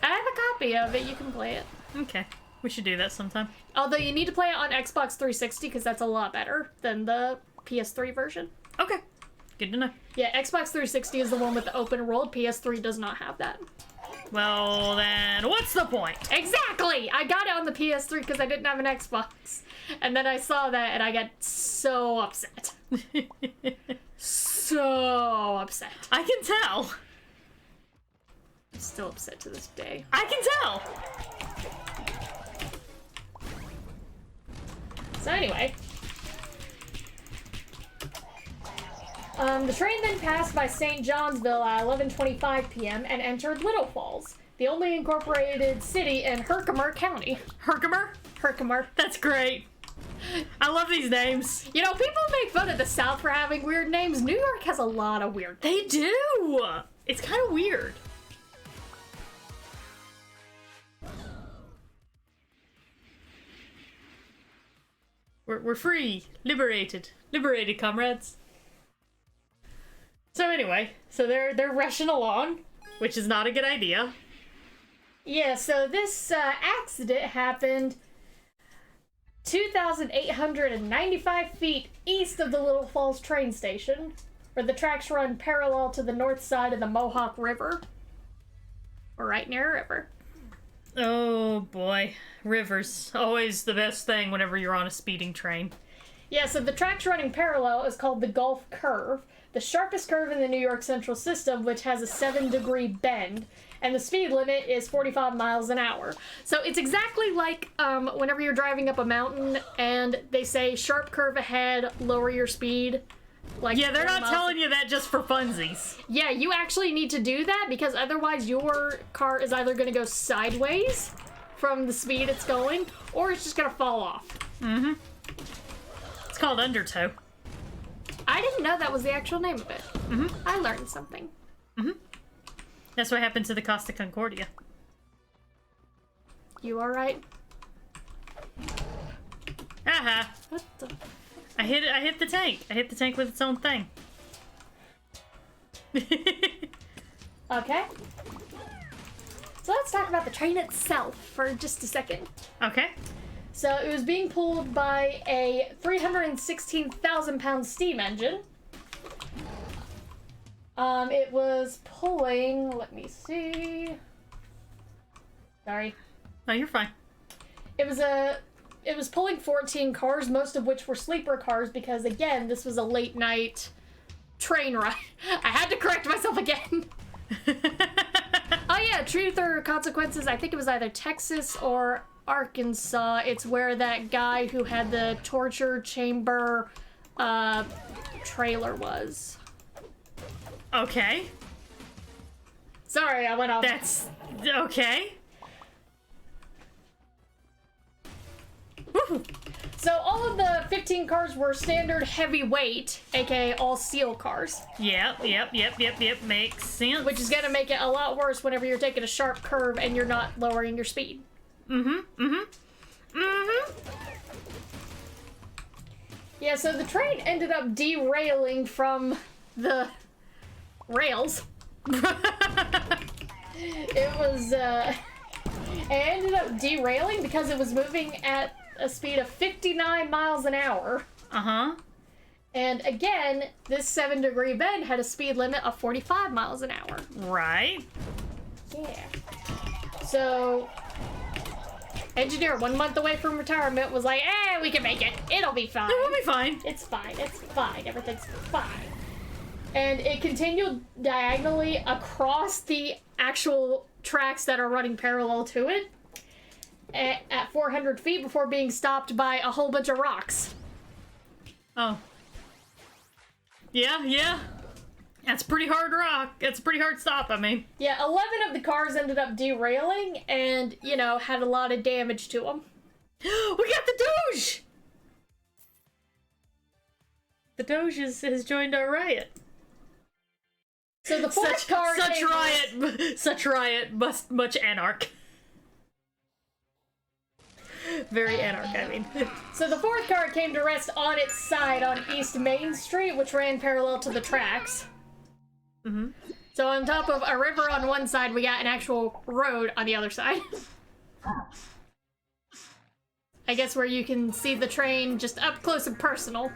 I have a copy of it. You can play it. Okay. We should do that sometime. Although you need to play it on Xbox 360 because that's a lot better than the PS3 version. Okay. Good to know. Yeah, Xbox 360 is the one with the open world. PS3 does not have that. Well, then, what's the point? Exactly! I got it on the PS3 because I didn't have an Xbox. And then I saw that and I got so upset. So upset. I can tell. I'm still upset to this day. I can tell. So anyway. The train then passed by St. Johnsville at 11:25 p.m. and entered Little Falls, the only incorporated city in Herkimer County. Herkimer? Herkimer. That's great. I love these names. You know, people make fun of the South for having weird names. New York has a lot of weird names. They do. It's kind of weird. We're free. Liberated. Liberated, comrades. So anyway, so they're rushing along, which is not a good idea. Yeah, so this accident happened 2,895 feet east of the Little Falls train station, where the tracks run parallel to the north side of the Mohawk River. Or right near a river. Oh boy, rivers. Always the best thing whenever you're on a speeding train. Yeah, so the tracks running parallel is called the Gulf Curve, the sharpest curve in the New York Central System, which has a 7-degree bend, and the speed limit is 45 miles an hour. So it's exactly like whenever you're driving up a mountain and they say sharp curve ahead, lower your speed. Like, yeah, they're not telling you that just for funsies. Yeah, you actually need to do that because otherwise your car is either going to go sideways from the speed it's going, or it's just going to fall off. Mm-hmm. It's called undertow. I didn't know that was the actual name of it. Mm-hmm. I learned something. Mm-hmm. That's what happened to the Costa Concordia. You alright? Aha! What the... I hit the tank. I hit the tank with its own thing. Okay. So let's talk about the train itself for just a second. Okay. So it was being pulled by a 316,000-pound steam engine. It was pulling, let me see. Sorry. Oh, you're fine. It was pulling 14 cars, most of which were sleeper cars because, again, this was a late night train ride. I had to correct myself again. Oh yeah, Truth or Consequences, I think it was either Texas or Arkansas. It's where that guy who had the torture chamber trailer was. Okay. Sorry, I went off. That's okay. Woo. So all of the 15 cars were standard heavyweight, aka all steel cars. Yep. Makes sense. Which is gonna make it a lot worse whenever you're taking a sharp curve and you're not lowering your speed. Yeah, so the train ended up derailing from the rails. It ended up derailing because it was moving at a speed of 59 miles an hour. Uh-huh. And again, this 7-degree bend had a speed limit of 45 miles an hour. Right. Yeah. So, engineer 1 month away from retirement was like, we can make it. It'll be fine. It will be fine. It's fine. It's fine. Everything's fine. And it continued diagonally across the actual tracks that are running parallel to it at 400 feet before being stopped by a whole bunch of rocks. Oh. Yeah. That's pretty hard rock. It's a pretty hard stop, I mean. Yeah, 11 of the cars ended up derailing and, had a lot of damage to them. We got the Doge! The Doge has joined our riot. So the fourth car such riot, much anarch. Very anarch, I mean. So the fourth car came to rest on its side on East Main Street, which ran parallel to the tracks. Mm-hmm. So on top of a river on one side, we got an actual road on the other side. I guess where you can see the train just up close and personal.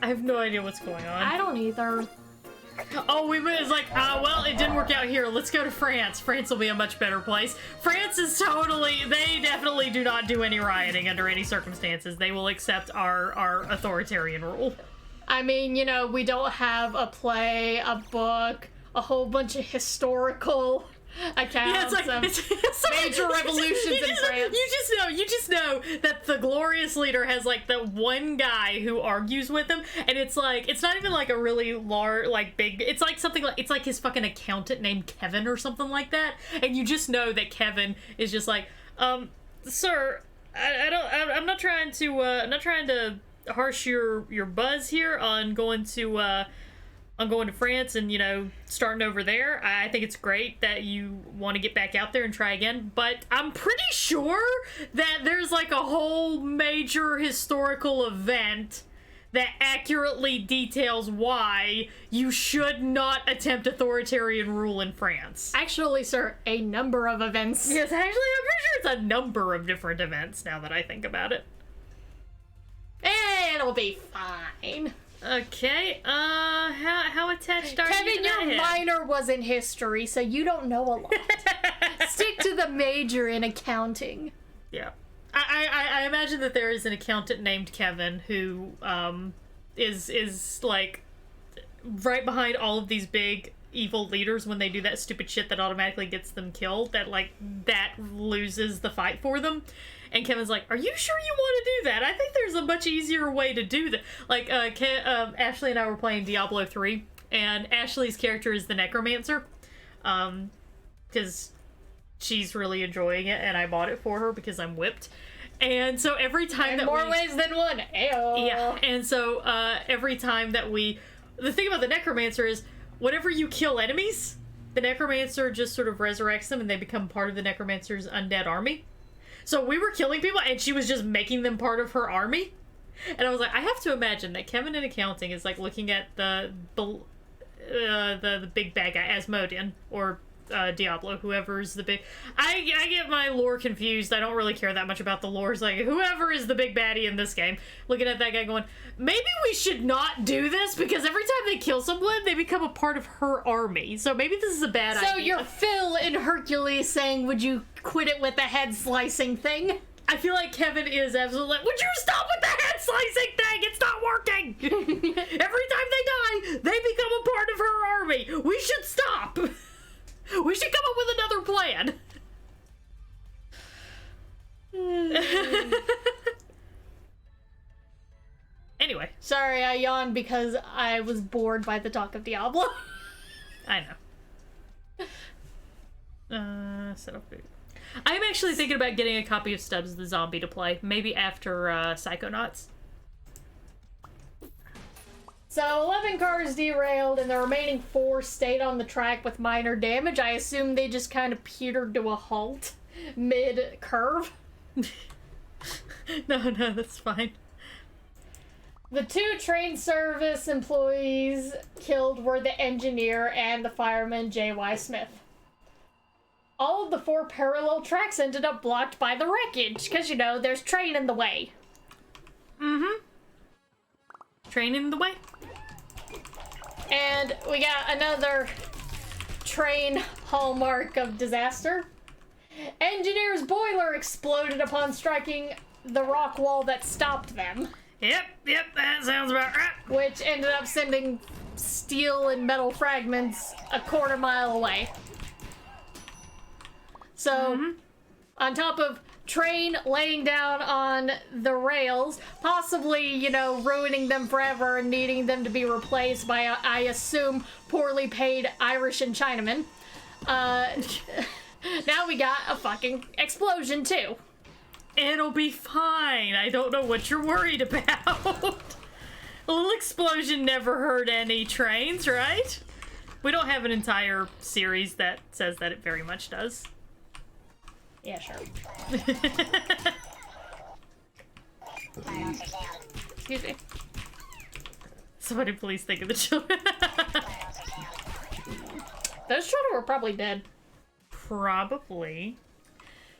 I have no idea what's going on. I don't either. Oh, it's like, well, it didn't work out here. Let's go to France. France will be a much better place. France is they definitely do not do any rioting under any circumstances. They will accept our authoritarian rule. I mean, we don't have a play, a book, a whole bunch of historical accounts of major revolutions in France. You just know that the glorious leader has like the one guy who argues with him, and it's not even like a really large, big. It's like something like, it's like his fucking accountant named Kevin or something like that, and you just know that Kevin is just like, sir, I'm not trying to harsh your buzz here on going to France and, starting over there. I think it's great that you want to get back out there and try again, but I'm pretty sure that there's like a whole major historical event that accurately details why you should not attempt authoritarian rule in France. Actually, sir, a number of events. Yes, actually, I'm pretty sure it's a number of different events now that I think about it. It'll be fine. Okay, how attached are you Kevin, to that your head? minor was in history, so you don't know a lot. Stick to the major in accounting. Yeah. I I imagine that there is an accountant named Kevin who is like right behind all of these big evil leaders when they do that stupid shit that automatically gets them killed, that loses the fight for them. And Kevin's like, are you sure you want to do that? I think there's a much easier way to do that. Like, Ashley and I were playing Diablo 3, and Ashley's character is the Necromancer, because she's really enjoying it, and I bought it for her because I'm whipped. And so every time ways than one. Ayo. Yeah, and so every time that the thing about the Necromancer is, whenever you kill enemies, the Necromancer just sort of resurrects them and they become part of the Necromancer's undead army. So we were killing people and she was just making them part of her army. And I was like, I have to imagine that Kevin in accounting is like looking at the big bad guy, Asmodean, or Diablo, whoever's the big... I get my lore confused. I don't really care that much about the lore. It's like, whoever is the big baddie in this game, looking at that guy going, maybe we should not do this, because every time they kill someone, they become a part of her army. So maybe this is a bad idea. So you're Phil in Hercules saying, would you quit it with the head slicing thing? I feel like Kevin is absolutely like, would you stop with the head slicing thing? It's not working! Every time they die, they become a part of her army. We should stop! We should come up with another plan. Anyway. Sorry, I yawned because I was bored by the talk of Diablo. I know. Set up food. I'm actually thinking about getting a copy of Stubbs the Zombie to play. Maybe after Psychonauts. So 11 cars derailed and the remaining 4 stayed on the track with minor damage. I assume they just kind of petered to a halt mid-curve. No, that's fine. The 2 train service employees killed were the engineer and the fireman J.Y. Smith. All of the 4 parallel tracks ended up blocked by the wreckage, because, you know, there's train in the way. Mm-hmm. Train in the way. And we got another train hallmark of disaster. Engineer's boiler exploded upon striking the rock wall that stopped them. Yep, that sounds about right. Which ended up sending steel and metal fragments a quarter mile away. So, on top of train laying down on the rails, possibly, you know, ruining them forever and needing them to be replaced by, I assume, poorly paid Irish and Chinamen. Now we got a fucking explosion, too. It'll be fine. I don't know what you're worried about. A little explosion never hurt any trains, right? We don't have an entire series that says that it very much does. Yeah, sure. Excuse me. Somebody please think of the children. Those children were probably dead. Probably.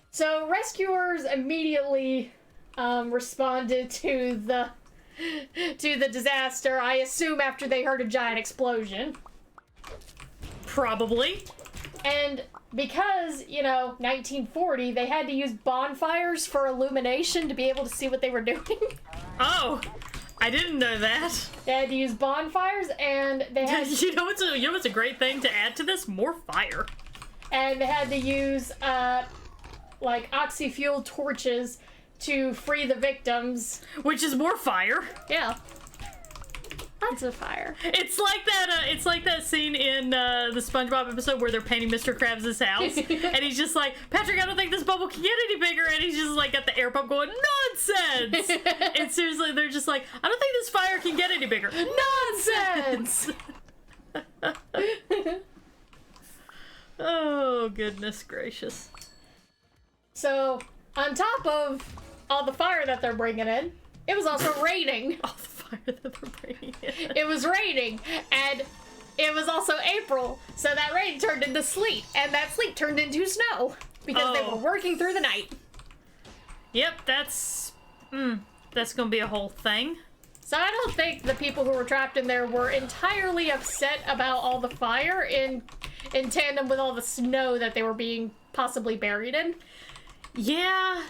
So rescuers immediately responded to the disaster, I assume after they heard a giant explosion. Probably. And because, you know, 1940, they had to use bonfires for illumination to be able to see what they were doing. Oh, I didn't know that. They had to use bonfires, and they had... You know what's a great thing to add to this? More fire. And they had to use, like, oxy-fuel torches to free the victims. Which is more fire. Yeah. Lots of fire. It's like that scene in the SpongeBob episode where they're painting Mr. Krabs' house, and he's just like, Patrick, I don't think this bubble can get any bigger, and he's just like at the air pump going, nonsense! And seriously, they're just like, I don't think this fire can get any bigger. Nonsense! Oh, goodness gracious. So, on top of all the fire that they're bringing in, it was also raining. All the fire that they're bringing in. It was raining, and it was also April, so that rain turned into sleet, and that sleet turned into snow, because they were working through the night. Yep, that's gonna be a whole thing. So I don't think the people who were trapped in there were entirely upset about all the fire in tandem with all the snow that they were being possibly buried in. Yeah,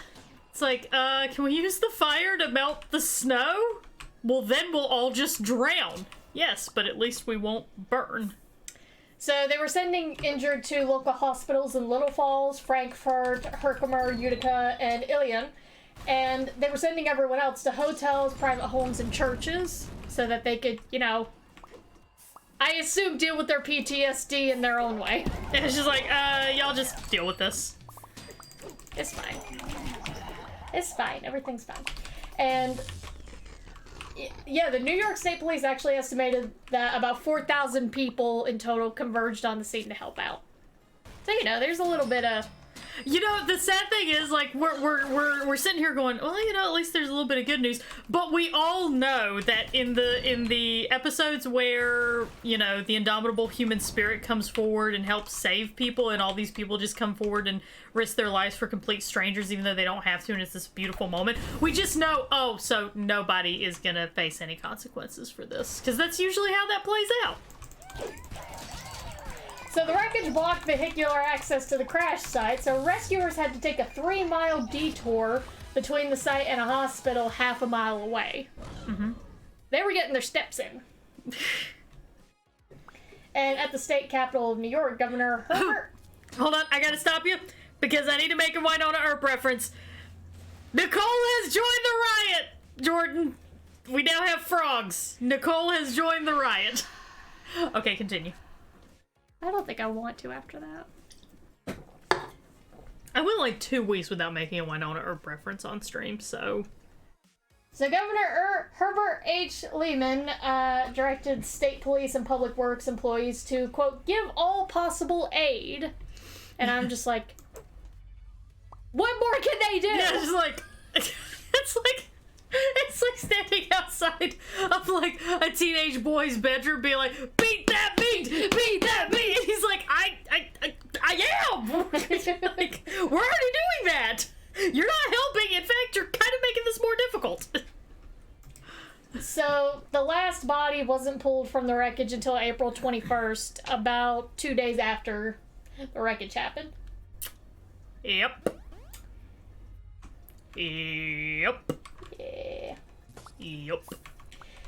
It's like, can we use the fire to melt the snow? Well, then we'll all just drown. Yes, but at least we won't burn. So they were sending injured to local hospitals in Little Falls, Frankfurt, Herkimer, Utica, and Ilion. And they were sending everyone else to hotels, private homes, and churches so that they could, you know, I assume deal with their PTSD in their own way. And it's just like, y'all just deal with this. It's fine. It's fine. Everything's fine. And yeah, the New York State Police actually estimated that about 4,000 people in total converged on the scene to help out. So, you know, there's a little bit of... You know, the sad thing is, like, we're sitting here going, well, you know, at least there's a little bit of good news. But we all know that in the episodes where, you know, the indomitable human spirit comes forward and helps save people, and all these people just come forward and risk their lives for complete strangers, even though they don't have to, and it's this beautiful moment. We just know, oh, so nobody is gonna face any consequences for this, because that's usually how that plays out. So the wreckage blocked vehicular access to the crash site, so rescuers had to take a 3-mile detour between the site and a hospital half a mile away. Mm-hmm. They were getting their steps in. And at the state capitol of New York, Governor Herbert... Hold on, I gotta stop you, because I need to make a Winona Earp reference. Nicole has joined the riot, Jordan. We now have frogs. Nicole has joined the riot. Okay, continue. I don't think I want to after that. I went like 2 weeks without making a Winona Earp reference on stream, so... So Governor Herbert H. Lehman directed state police and public works employees to, quote, give all possible aid. And I'm just like, what more can they do? Yeah, just like, it's like standing outside of like a teenage boy's bedroom being like, beat that beat, beat that beat. And he's like, I am. Like, we're already doing that. You're not helping. In fact, you're kind of making this more difficult. So the last body wasn't pulled from the wreckage until April 21st, about 2 days after the wreckage happened. Yep. Yep. Yeah. Yep.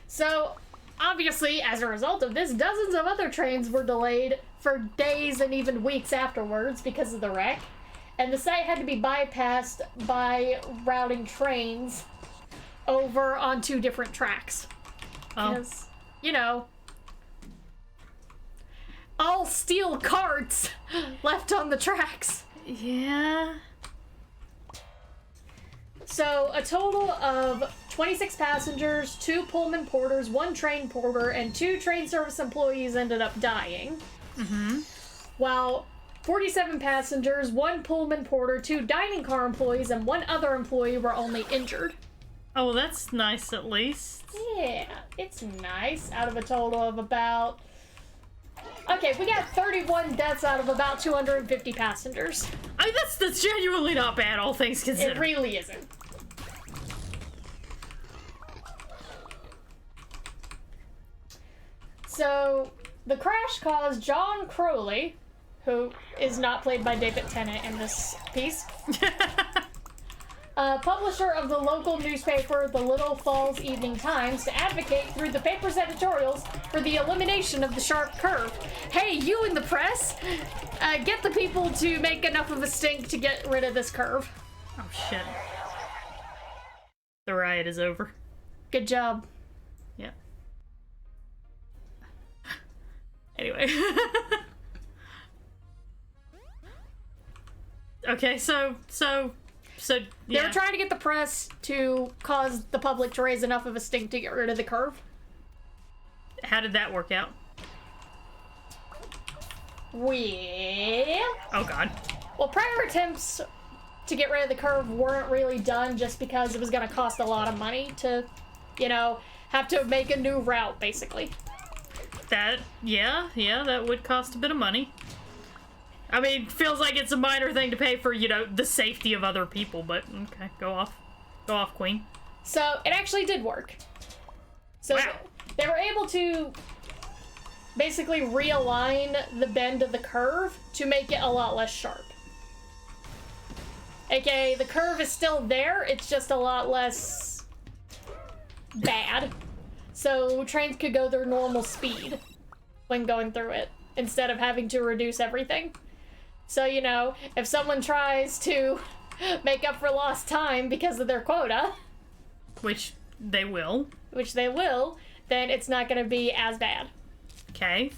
So, obviously, as a result of this, dozens of other trains were delayed for days and even weeks afterwards because of the wreck. And the site had to be bypassed by routing trains over on 2 different tracks. Because, you know, all steel carts left on the tracks. Yeah. So, a total of 26 passengers, 2 Pullman porters, 1 train porter, and 2 train service employees ended up dying. Mm-hmm. While 47 passengers, 1 Pullman porter, 2 dining car employees, and 1 other employee were only injured. Oh, well, that's nice at least. Yeah, it's nice. Out of a total of about... Okay, we got 31 deaths out of about 250 passengers. I mean, that's genuinely not bad, all things considered. It really isn't. So, the crash caused John Crowley, who is not played by David Tennant in this piece, publisher of the local newspaper, the Little Falls Evening Times, to advocate through the paper's editorials for the elimination of the sharp curve. Hey, you in the press, get the people to make enough of a stink to get rid of this curve. Oh, shit. The riot is over. Good job. Yeah. Anyway. Okay, so yeah. They were trying to get the press to cause the public to raise enough of a stink to get rid of the curve. How did that work out? Well... Oh, God. Well, prior attempts to get rid of the curve weren't really done just because it was going to cost a lot of money to, you know, have to make a new route, basically. Yeah, that would cost a bit of money. I mean, feels like it's a minor thing to pay for, you know, the safety of other people, but okay, go off. Go off, Queen. So, it actually did work. So, wow. They were able to basically realign the bend of the curve to make it a lot less sharp. AKA, the curve is still there, it's just a lot less bad. So trains could go their normal speed when going through it, instead of having to reduce everything. So, you know, if someone tries to make up for lost time because of their quota, which they will, then it's not going to be as bad. Okay.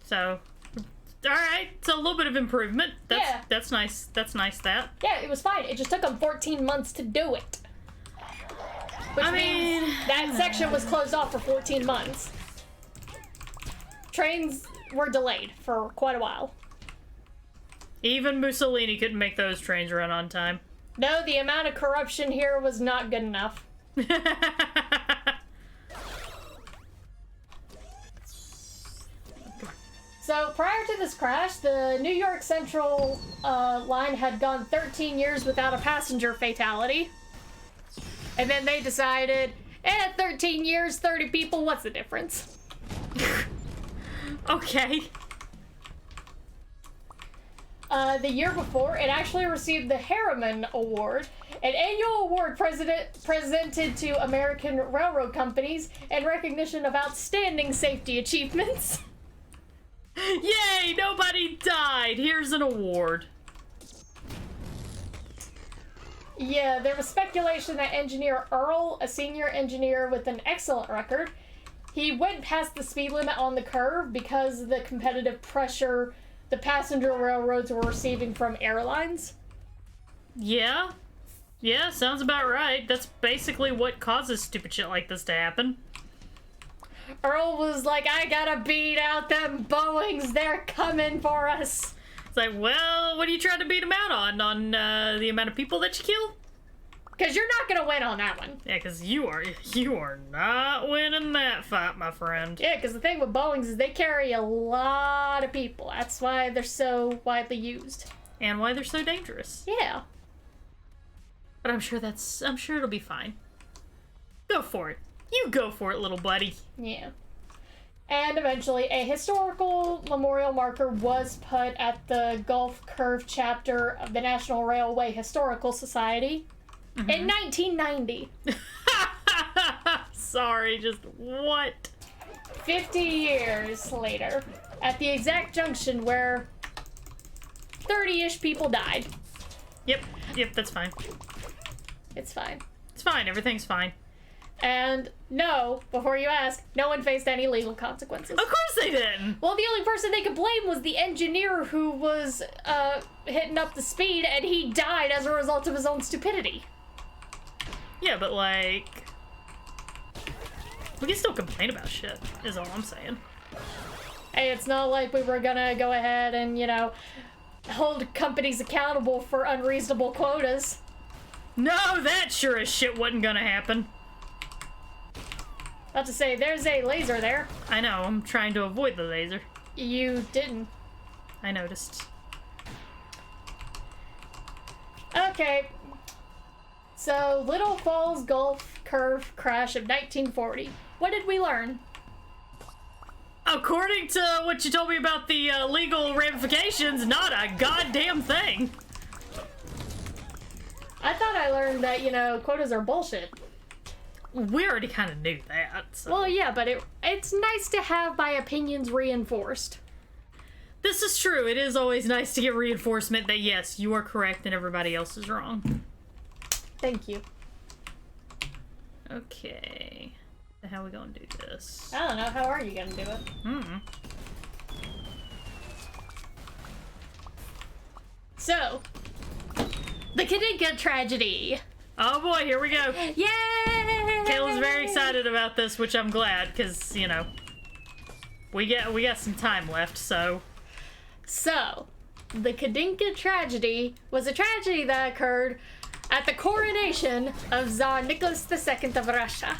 So, alright, so a little bit of improvement. That's nice. That's nice, that. Yeah, it was fine. It just took them 14 months to do it. Which means that section was closed off for 14 months. Trains were delayed for quite a while. Even Mussolini couldn't make those trains run on time. No, the amount of corruption here was not good enough. So, prior to this crash, the New York Central line had gone 13 years without a passenger fatality. And then they decided, 13 years, 30 people, what's the difference? Okay. The year before, it actually received the Harriman Award, an annual award presented to American railroad companies in recognition of outstanding safety achievements. Yay! Nobody died! Here's an award. Yeah, there was speculation that engineer Earl, a senior engineer with an excellent record, he went past the speed limit on the curve because of the competitive pressure the passenger railroads were receiving from airlines. Yeah. Yeah, sounds about right. That's basically what causes stupid shit like this to happen. Earl was like, I gotta beat out them Boeings, they're coming for us. It's like, well, what are you trying to beat them out on? On the amount of people that you kill? Because you're not gonna win on that one. Yeah, because you are not winning that fight, my friend. Yeah, because the thing with Boeings is they carry a lot of people. That's why they're so widely used. And why they're so dangerous. Yeah. But I'm sure it'll be fine. Go for it. You go for it, little buddy. Yeah. And eventually, a historical memorial marker was put at the Gulf Curve chapter of the National Railway Historical Society in 1990. Sorry, just what? 50 years later, at the exact junction where 30-ish people died. Yep, that's fine. It's fine. It's fine, everything's fine. And no, before you ask, no one faced any legal consequences. Of course they didn't! Well, the only person they could blame was the engineer who was hitting up the speed, and he died as a result of his own stupidity. Yeah, but like... we can still complain about shit, is all I'm saying. Hey, it's not like we were gonna go ahead and, you know, hold companies accountable for unreasonable quotas. No, that sure as shit wasn't gonna happen. Not to say, there's a laser there. I know, I'm trying to avoid the laser. You didn't. I noticed. Okay. So, Little Falls Gulf Curve crash of 1940. What did we learn? According to what you told me about the legal ramifications, not a goddamn thing. I thought I learned that, you know, quotas are bullshit. We already kind of knew that, so. Well, yeah, but it's nice to have my opinions reinforced. This is true. It is always nice to get reinforcement that, yes, you are correct and everybody else is wrong. Thank you. Okay. How are we gonna do this? I don't know. How are you gonna do it? So, the Kadinka tragedy. Oh boy, here we go. Yay! Kayla's very excited about this, which I'm glad, because, you know, we got some time left, so... So, the Kadinka tragedy was a tragedy that occurred at the coronation of Czar Nickolas II of Russia.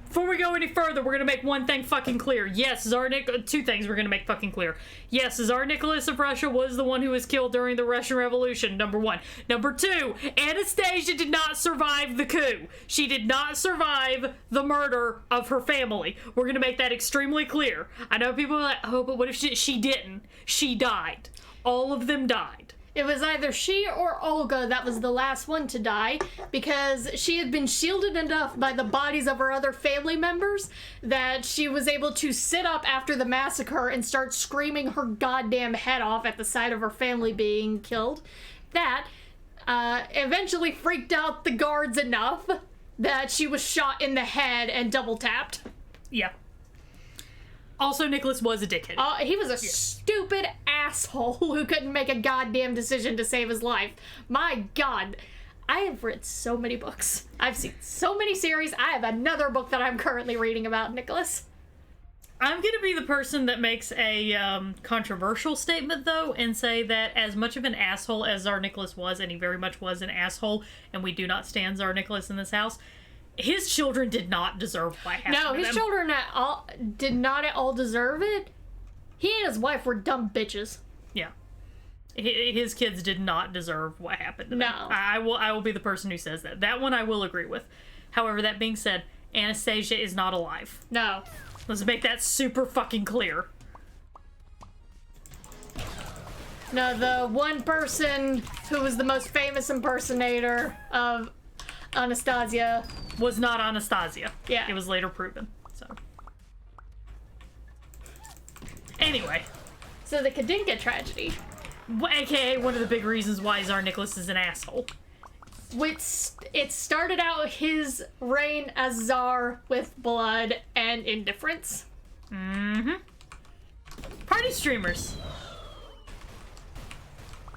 Before we go any further, we're gonna make one thing fucking clear. Yes, two things we're gonna make fucking clear. Yes, Tsar Nicholas of Russia was the one who was killed during the Russian Revolution, number one. Number two, Anastasia did not survive the coup. She did not survive the murder of her family. We're gonna make that extremely clear. I know people are like, oh, but what if she didn't? She died. All of them died. It was either she or Olga that was the last one to die, because she had been shielded enough by the bodies of her other family members that she was able to sit up after the massacre and start screaming her goddamn head off at the sight of her family being killed. That eventually freaked out the guards enough that she was shot in the head and double tapped. Yeah. Also, Nickolas was a dickhead. He was a stupid asshole who couldn't make a goddamn decision to save his life. My God. I have read so many books. I've seen so many series. I have another book that I'm currently reading about Nickolas. I'm gonna be the person that makes a controversial statement, though, and say that as much of an asshole as Czar Nickolas was, and he very much was an asshole, and we do not stand Czar Nickolas in this house, his children did not deserve what happened to them. No, his children did not at all deserve it. He and his wife were dumb bitches. Yeah. His kids did not deserve what happened to them. No. I will be the person who says that. That one I will agree with. However, that being said, Anastasia is not alive. No. Let's make that super fucking clear. No, the one person who was the most famous impersonator of Anastasia was not Anastasia. Yeah. It was later proven. So. Anyway. So the Kadinka tragedy. AKA one of the big reasons why Czar Nickolas is an asshole. Which, it started out his reign as Tsar with blood and indifference. Mm-hmm. Party streamers.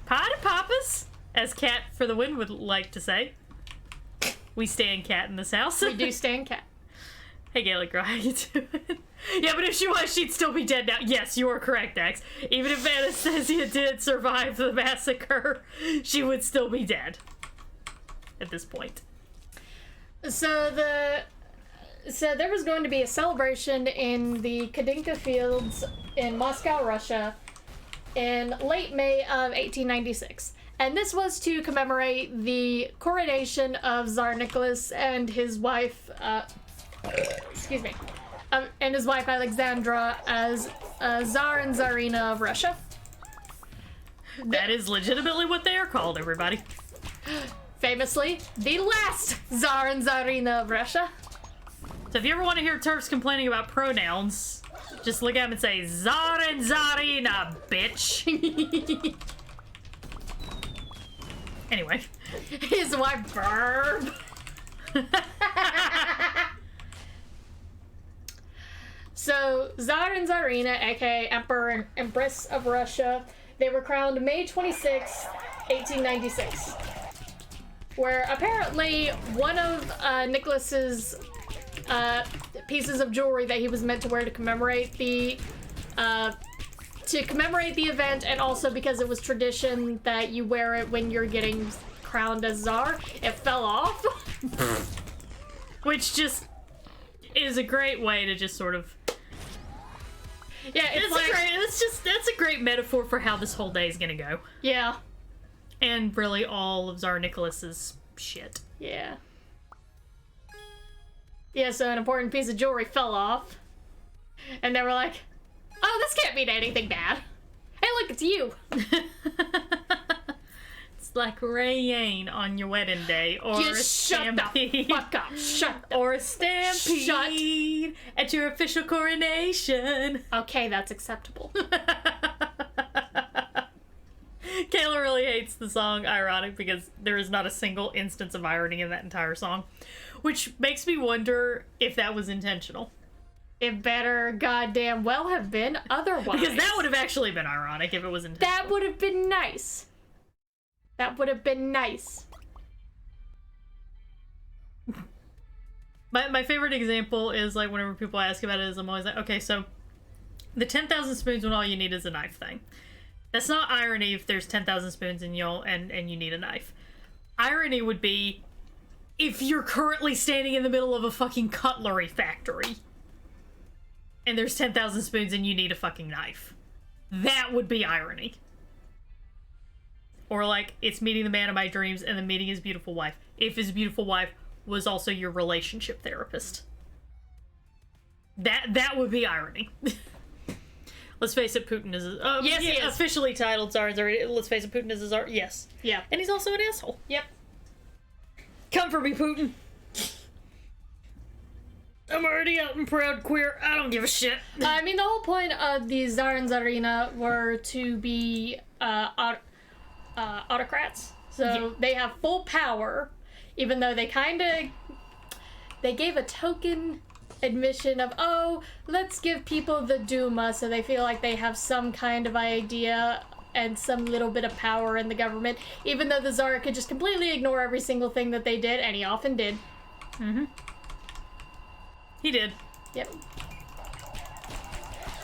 Party poppers, as Cat for the win would like to say. We stand Cat in this house. We do stand Cat. Hey, Gaelic girl, how you doing? Yeah, but if she was, she'd still be dead now. Yes, you are correct, Dax. Even if Anastasia did survive the massacre, she would still be dead at this point. So there was going to be a celebration in the Kadinka fields in Moscow, Russia, in late May of 1896. And this was to commemorate the coronation of Tsar Nicholas and his wife, and his wife Alexandra as Tsar and Tsarina of Russia. That is legitimately what they are called, everybody. Famously, the last Tsar and Tsarina of Russia. So if you ever want to hear TERFs complaining about pronouns, just look at him and say, Tsar and Tsarina, bitch. Anyway. His wife, Verb. So, Tsar and Tsarina, aka Emperor and Empress of Russia, they were crowned May 26, 1896. Where apparently one of Nicholas's pieces of jewelry that he was meant to wear to commemorate the event, and also because it was tradition that you wear it when you're getting crowned as Tsar, it fell off. Which just is a great way to just sort of... Yeah, that's a great metaphor for how this whole day is gonna go. Yeah. And really all of Tsar Nicholas's shit. Yeah. Yeah, so an important piece of jewelry fell off. And they were like, oh, this can't mean anything bad. Hey, look, it's you. It's like rain on your wedding day, or just a stampede. Shut the fuck up. Shut the Or a stampede at your official coronation. Okay, that's acceptable. Kayla really hates the song Ironic because there is not a single instance of irony in that entire song, which makes me wonder if that was intentional. It better goddamn well have been otherwise. Because that would have actually been ironic if it was intentional. That would have been nice. That would have been nice. My favorite example is, like, whenever people ask about it, is I'm always like, okay, so the 10,000 spoons when all you need is a knife thing. That's not irony if there's 10,000 spoons and you need a knife. Irony would be if you're currently standing in the middle of a fucking cutlery factory and there's 10,000 spoons and you need a fucking knife. That would be irony. Or like, it's meeting the man of my dreams and then meeting his beautiful wife. If his beautiful wife was also your relationship therapist. That would be irony. let's face it, Putin is Yes, he is. officially titled Tsar. Let's face it, Putin is a czar. Yes. Yeah. And he's also an asshole. Yep. Come for me, Putin. I'm already out and proud queer. I don't give a shit. I mean, the whole point of the Tsar and Tsarina were to be autocrats. So they have full power, even though they gave a token admission of, oh, let's give people the Duma so they feel like they have some kind of idea and some little bit of power in the government, even though the Tsar could just completely ignore every single thing that they did, and he often did. Mm-hmm. He did. Yep.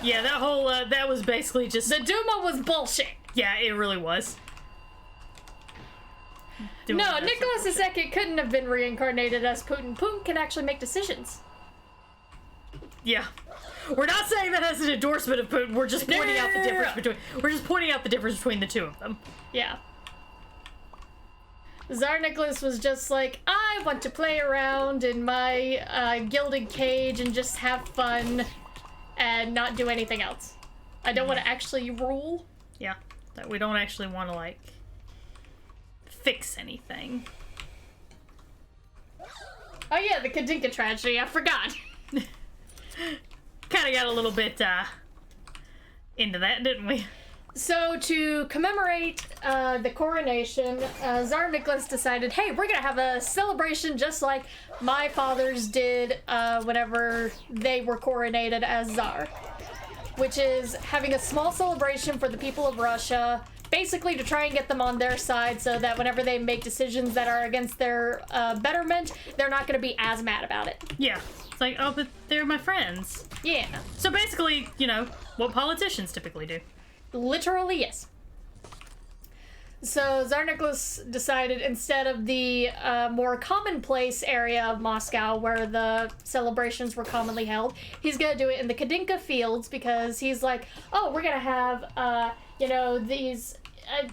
Yeah, that whole, that was basically just... The Duma was bullshit! Yeah, it really was. No, Nicholas II couldn't have been reincarnated as Putin. Putin can actually make decisions. Yeah. We're not saying that as an endorsement of Putin, we're just pointing out the difference between... We're just pointing out the difference between the two of them. Yeah. Tsar Nicholas was just like, I want to play around in my gilded cage and just have fun and not do anything else. I don't want to actually rule. Yeah. That we don't actually want to, like, fix anything. Oh yeah, the Kadinka tragedy, I forgot. Kind of got a little bit, into that, didn't we? So, to commemorate the coronation, Tsar Nicholas decided, hey, we're gonna have a celebration just like my fathers did whenever they were coronated as Tsar. Which is having a small celebration for the people of Russia, basically to try and get them on their side so that whenever they make decisions that are against their betterment, they're not gonna be as mad about it. Yeah. It's like, oh, but they're my friends. Yeah. So basically, you know, what politicians typically do. Literally, yes. So Tsar Nicholas decided instead of the more commonplace area of Moscow where the celebrations were commonly held, he's gonna do it in the Kadinka fields because he's like, oh, we're gonna have, these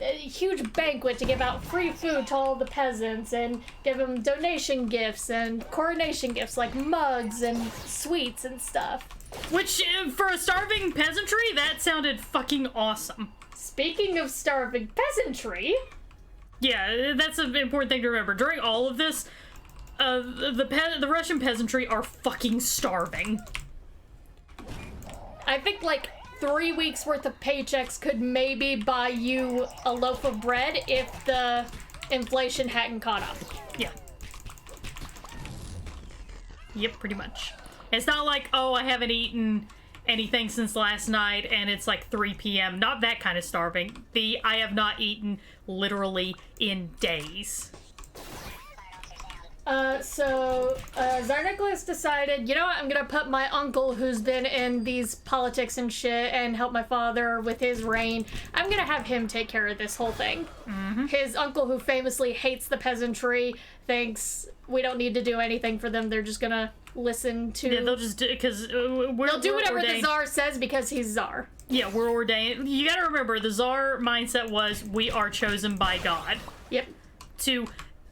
a huge banquet to give out free food to all the peasants and give them donation gifts and coronation gifts like mugs and sweets and stuff. Which, for a starving peasantry, that sounded fucking awesome. Speaking of starving peasantry... Yeah, that's an important thing to remember. During all of this, the Russian peasantry are fucking starving. I think, like, 3 weeks worth of paychecks could maybe buy you a loaf of bread if the inflation hadn't caught up. Yeah. Yep, pretty much. It's not like, oh, I haven't eaten anything since last night and it's like 3 p.m. Not that kind of starving. I have not eaten literally in days. So Tsar Nicholas decided, you know what, I'm gonna put my uncle who's been in these politics and shit and help my father with his reign, I'm gonna have him take care of this whole thing. Mm-hmm. His uncle, who famously hates the peasantry, thinks we don't need to do anything for them, they're just gonna listen to... Yeah, they'll just do, because they'll do whatever ordained. the Tsar says because he's Tsar. Yeah, we're ordained. You gotta remember, the Tsar mindset was, we are chosen by God. Yep.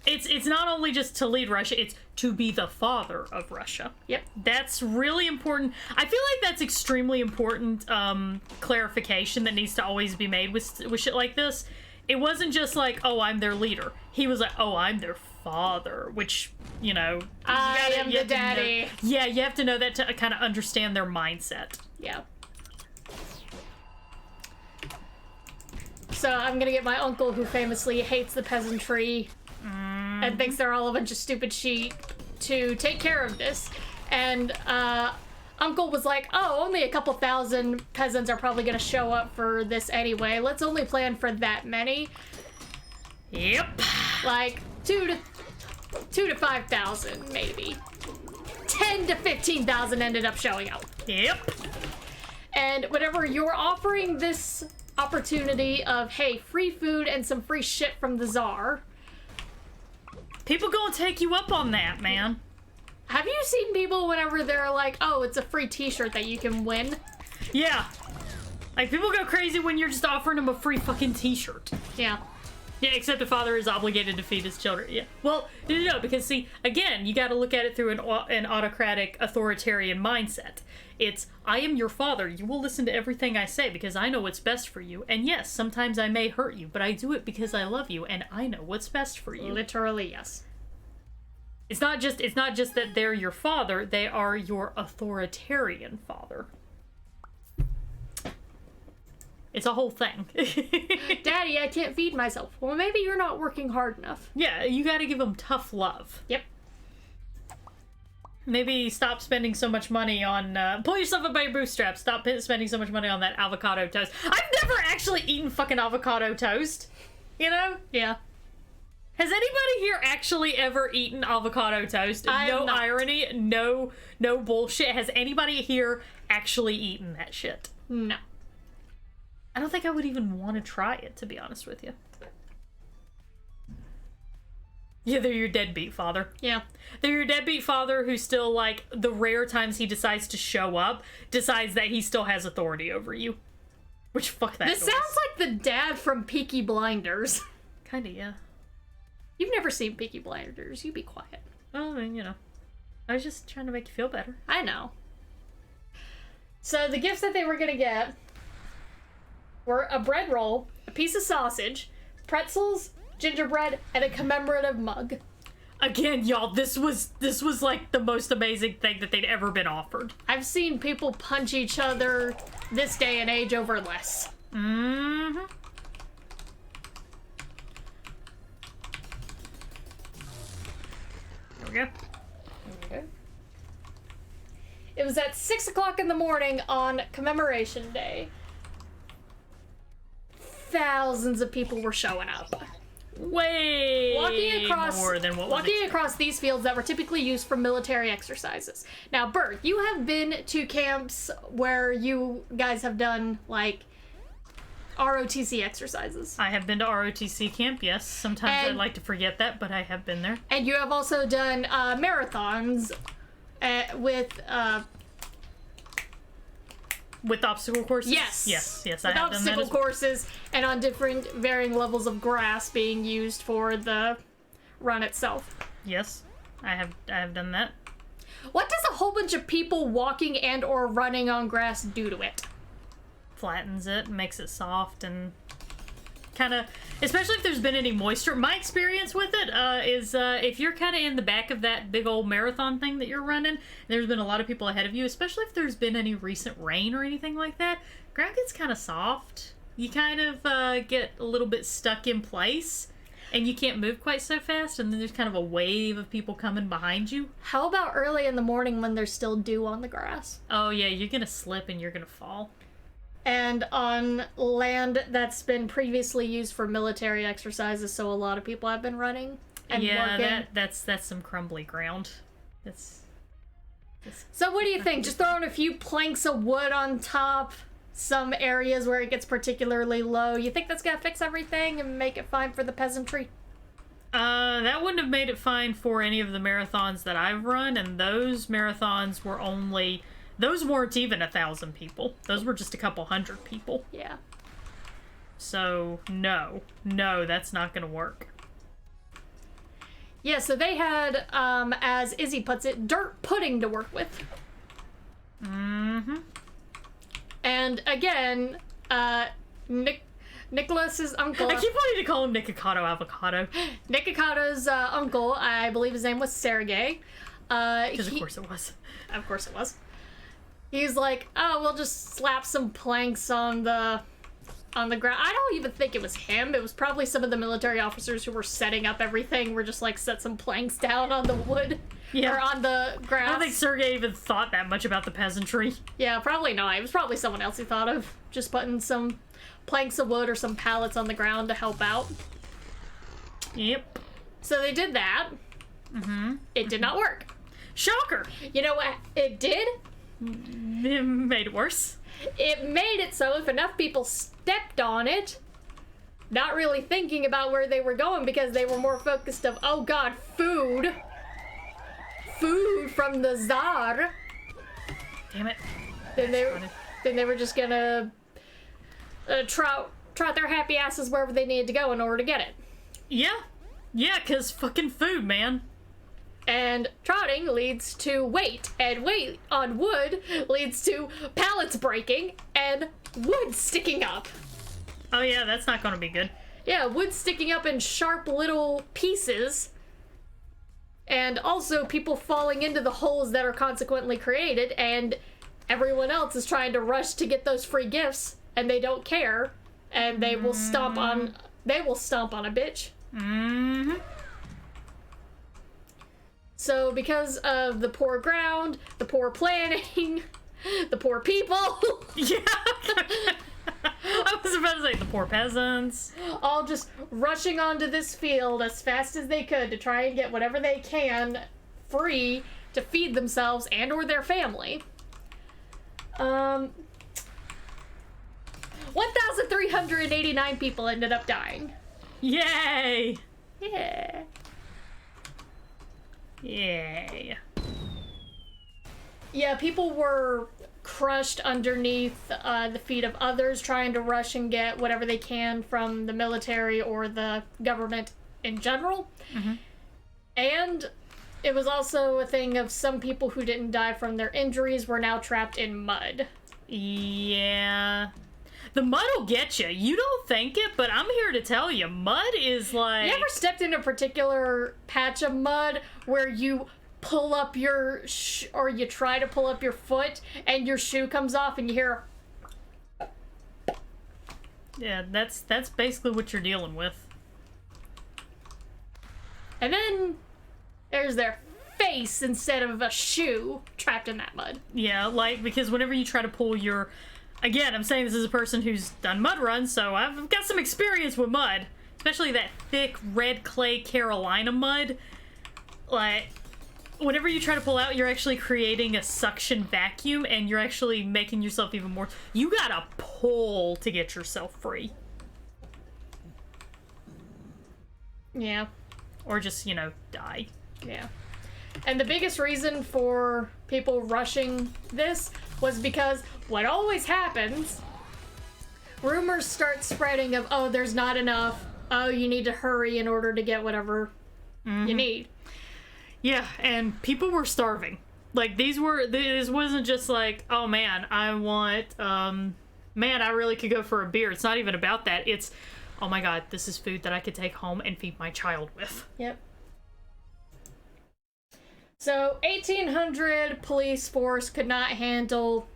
It's not only just to lead Russia, it's to be the father of Russia. Yep. That's really important. I feel like that's extremely important clarification that needs to always be made with shit like this. It wasn't just like, oh, I'm their leader. He was like, oh, I'm their father, which, you know... I am the daddy. Yeah, you have to know that to kind of understand their mindset. Yeah. So I'm gonna get my uncle, who famously hates the peasantry and thinks they're all a bunch of stupid sheep, to take care of this. And Uncle was like, oh, only a couple thousand peasants are probably gonna show up for this anyway. Let's only plan for that many. Yep. Like 2 to 5,000 maybe. 10 to 15,000 ended up showing up. Yep. And whenever you're offering this opportunity of, hey, free food and some free shit from the Tsar, people gonna take you up on that, man. Have you seen people whenever they're like, oh, it's a free t-shirt that you can win? Yeah. Like, people go crazy when you're just offering them a free fucking t-shirt. Yeah. Yeah, except a father is obligated to feed his children. Yeah. Well, no, because see, again, you got to look at it through an autocratic, authoritarian mindset. It's, I am your father. You will listen to everything I say because I know what's best for you. And yes, sometimes I may hurt you, but I do it because I love you and I know what's best for you. Literally, yes. It's not just that they're your father, they are your authoritarian father. It's a whole thing. Daddy, I can't feed myself. Well, maybe you're not working hard enough. Yeah, you gotta give them tough love. Yep. Maybe stop spending so much money on, pull yourself up by your bootstraps. Stop spending so much money on that avocado toast. I've never actually eaten fucking avocado toast. You know? Yeah. Has anybody here actually ever eaten avocado toast? No irony, no bullshit. Has anybody here actually eaten that shit? No. I don't think I would even want to try it, to be honest with you. Yeah, they're your deadbeat father. Yeah. They're your deadbeat father who still, like, the rare times he decides to show up, decides that he still has authority over you. Which, fuck that This noise. sounds like the dad from Peaky Blinders. Kinda, yeah. You've never seen Peaky Blinders. You be quiet. Well, I mean, you know. I was just trying to make you feel better. I know. So the gifts that they were gonna get were a bread roll, a piece of sausage, pretzels, gingerbread, and a commemorative mug. Again, y'all, this was like the most amazing thing that they'd ever been offered. I've seen people punch each other this day and age over less. Mm-hmm. There we go. Okay. It was at 6 o'clock in the morning on Commemoration Day. Thousands of people were showing up. Way more than what was expected. Across these fields that were typically used for military exercises. Now, Bert, you have been to camps where you guys have done, like, ROTC exercises. I have been to ROTC camp, yes. Sometimes I'd like to forget that, but I have been there. And you have also done marathons with obstacle courses? Yes. Yes, I have done that. With obstacle courses and on different varying levels of grass being used for the run itself. Yes, I have done that. What does a whole bunch of people walking and or running on grass do to it? Flattens it, makes it soft, and kind of, especially if there's been any moisture. My experience with it is if you're kind of in the back of that big old marathon thing that you're running, there's been a lot of people ahead of you, especially if there's been any recent rain or anything like that, ground gets kind of soft. You kind of get a little bit stuck in place, and you can't move quite so fast, and then there's kind of a wave of people coming behind you. How about early in the morning when there's still dew on the grass? Oh yeah, you're gonna slip and you're gonna fall. And on land that's been previously used for military exercises, so a lot of people have been running and working. That's some crumbly ground. So what do you think? Just throwing a few planks of wood on top, some areas where it gets particularly low, you think that's gonna fix everything and make it fine for the peasantry? That wouldn't have made it fine for any of the marathons that I've run, and those marathons were only... Those weren't even 1,000 people. Those were just a couple hundred people. Yeah. So, no, that's not gonna work. Yeah, so they had, as Izzy puts it, dirt pudding to work with. Mm-hmm. And again, Nicholas's uncle... I keep wanting to call him Nikocado Avocado. Nikocado's uncle, I believe his name was Sergei. Because of course it was. Of course it was. He's like, oh, we'll just slap some planks on the ground. I don't even think it was him. It was probably some of the military officers who were setting up everything. Were just like, set some planks down on the wood. Yeah. Or on the grass. I don't think Sergei even thought that much about the peasantry. Yeah, probably not. It was probably someone else who thought of just putting some planks of wood or some pallets on the ground to help out. Yep. So they did that. Mm-hmm. It did not work. Shocker! You know what it did? It made it worse. It made it so if enough people stepped on it, not really thinking about where they were going because they were more focused of, oh god, food from the Tsar. Damn it. Then they were just gonna trot their happy asses wherever they needed to go in order to get it. Yeah. Yeah, because fucking food, man. And trotting leads to weight, and weight on wood leads to pallets breaking and wood sticking up. Oh yeah, that's not gonna be good. Yeah, wood sticking up in sharp little pieces. And also people falling into the holes that are consequently created, and everyone else is trying to rush to get those free gifts, and they don't care, and they will stomp on a bitch. Mm-hmm. So because of the poor ground, the poor planning, the poor people, Yeah. I was about to say the poor peasants. all just rushing onto this field as fast as they could to try and get whatever they can free to feed themselves and or their family. 1,389 people ended up dying. Yay! Yeah. Yay. Yeah, people were crushed underneath the feet of others trying to rush and get whatever they can from the military or the government in general. Mm-hmm. And it was also a thing of some people who didn't die from their injuries were now trapped in mud. Yeah. The mud will get you. You don't think it, but I'm here to tell you, mud is like... You ever stepped in a particular patch of mud where you pull up your or you try to pull up your foot and your shoe comes off and you hear... Yeah, that's basically what you're dealing with. And then there's their face instead of a shoe trapped in that mud. Yeah, like, because whenever you try to pull your... Again, I'm saying this as a person who's done mud runs, so I've got some experience with mud. Especially that thick red clay Carolina mud. Like, whenever you try to pull out, you're actually creating a suction vacuum, and you're actually making yourself even more... You gotta pull to get yourself free. Yeah. Or just, you know, die. Yeah. And the biggest reason for people rushing this was because what always happens, rumors start spreading of, oh, there's not enough. Oh, you need to hurry in order to get whatever you need. Yeah, and people were starving. Like, this wasn't just like, oh man, I want, man, I really could go for a beer. It's not even about that. It's, oh my god, this is food that I could take home and feed my child with. Yep. So, 1,800 police force could not handle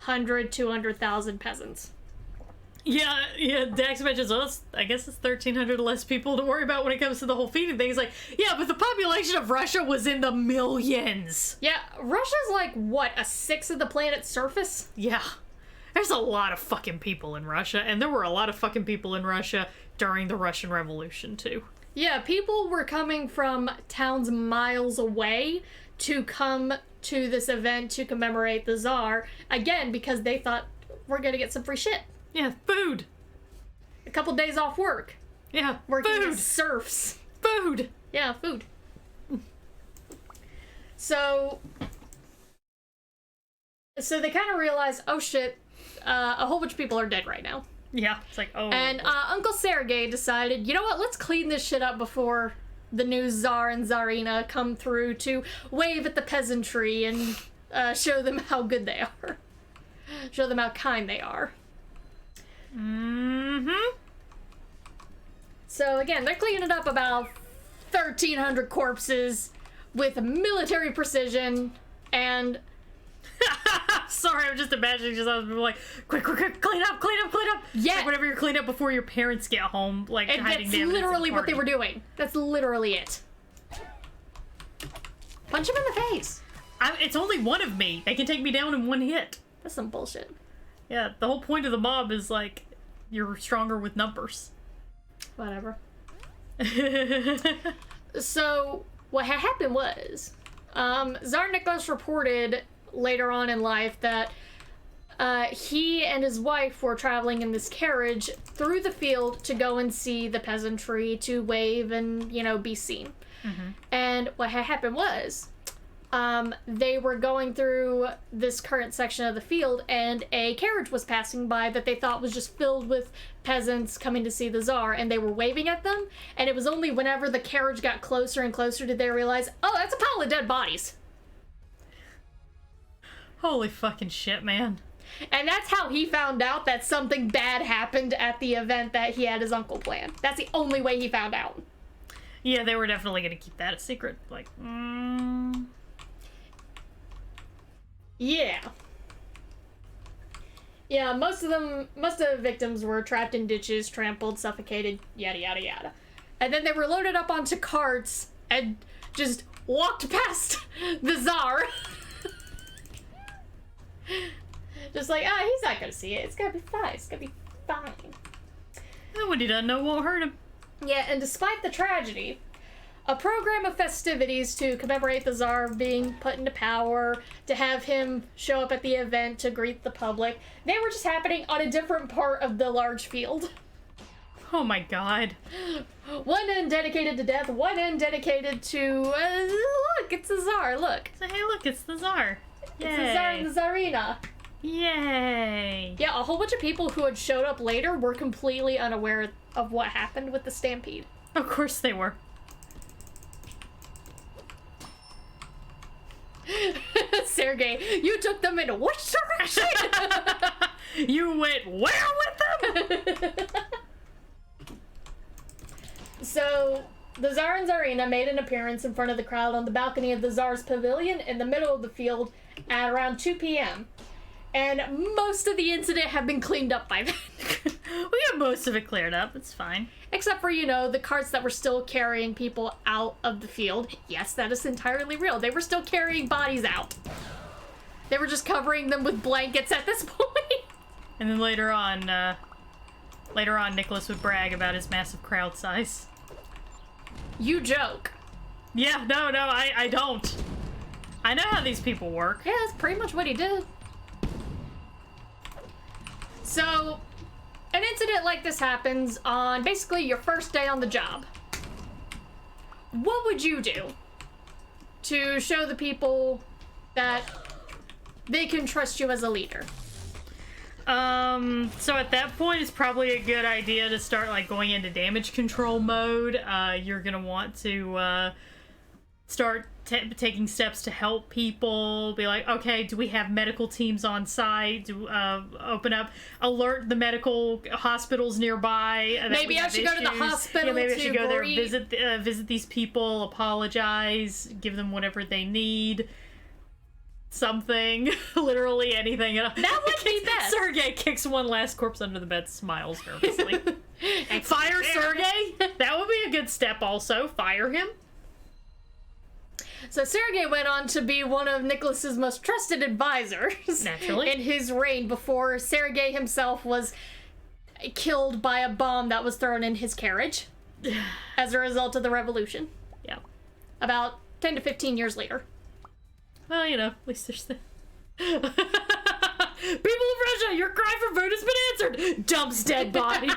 200,000 peasants. Yeah, Dax mentions, oh, I guess it's 1,300 less people to worry about when it comes to the whole feeding thing. He's like, yeah, but the population of Russia was in the millions. Yeah, Russia's like, what, a sixth of the planet's surface? Yeah. There's a lot of fucking people in Russia, and there were a lot of fucking people in Russia during the Russian Revolution, too. Yeah, people were coming from towns miles away to come to this event to commemorate the Tsar, again, because they thought, we're gonna get some free shit. Yeah, food. A couple days off work. Yeah, Working food. as serfs. Food. Yeah, food. So they kind of realized, oh shit, a whole bunch of people are dead right now. Yeah, it's like, oh. And Uncle Sergei decided, you know what, let's clean this shit up before the new Tsar and Tsarina come through to wave at the peasantry and show them how good they are. Show them how kind they are. Mm-hmm. So again, they're cleaning up about 1,300 corpses with military precision and... Sorry, I'm just imagining just I was like, quick, clean up. Yeah. Like whenever you're cleaning up before your parents get home, like And hiding that's the evidence literally of the what they party. were doing. That's literally it. Punch him in the face. It's only one of me. They can take me down in one hit. That's some bullshit. Yeah, the whole point of the mob is like, you're stronger with numbers. Whatever. So, what had happened was, Tsar Nicholas reported later on in life that he and his wife were traveling in this carriage through the field to go and see the peasantry, to wave and, you know, be seen. Mm-hmm. And what had happened was, they were going through this current section of the field, and a carriage was passing by that they thought was just filled with peasants coming to see the Tsar, and they were waving at them, and it was only whenever the carriage got closer and closer did they realize, oh, that's a pile of dead bodies. Holy fucking shit, man. And that's how he found out that something bad happened at the event that he had his uncle plan. That's the only way he found out. Yeah, they were definitely going to keep that a secret. Like, Yeah. Yeah, most of the victims were trapped in ditches, trampled, suffocated, yada yada yada. And then they were loaded up onto carts and just walked past the Tsar. Just like, he's not gonna see it. It's gonna be fine. It's gonna be fine. And what he doesn't know won't hurt him. Yeah, and despite the tragedy, a program of festivities to commemorate the Tsar being put into power, to have him show up at the event to greet the public, they were just happening on a different part of the large field. Oh my god. One end dedicated to death, one end dedicated to, look, it's the Tsar, look. So, hey, look, it's the Tsar. Yay. It's the Tsar and the Tsarina. Yay. Yeah, a whole bunch of people who had showed up later were completely unaware of what happened with the stampede. Of course they were. Sergey, you took them in which direction? You went where with them? So, the Tsar and Tsarina made an appearance in front of the crowd on the balcony of the Tsar's pavilion in the middle of the field at around 2 p.m. And most of the incident had been cleaned up by then. We got most of it cleared up. It's fine. Except for, the carts that were still carrying people out of the field. Yes, that is entirely real. They were still carrying bodies out. They were just covering them with blankets at this point. And then later on, Nicholas would brag about his massive crowd size. You joke. Yeah, no, I don't. I know how these people work. Yeah, that's pretty much what he did. So, an incident like this happens on basically your first day on the job. What would you do to show the people that they can trust you as a leader? So at that point, it's probably a good idea to start, going into damage control mode. You're gonna want to, start taking steps to help people. Be like, okay, do we have medical teams on site? Do open up, alert the medical hospitals nearby. Maybe I should go to the hospital. Yeah, maybe I to should go there, visit these people, apologize, give them whatever they need. Something, literally anything. That would be best. Sergey kicks one last corpse under the bed, smiles nervously. Fire Sergey? That would be a good step also. Fire him. So Sergey went on to be one of Nicholas's most trusted advisors. Naturally. In his reign before Sergey himself was killed by a bomb that was thrown in his carriage as a result of the revolution. Yeah. About 10 to 15 years later. Well, at least there's the... People of Russia, your cry for vote has been answered! Dumps dead bodies.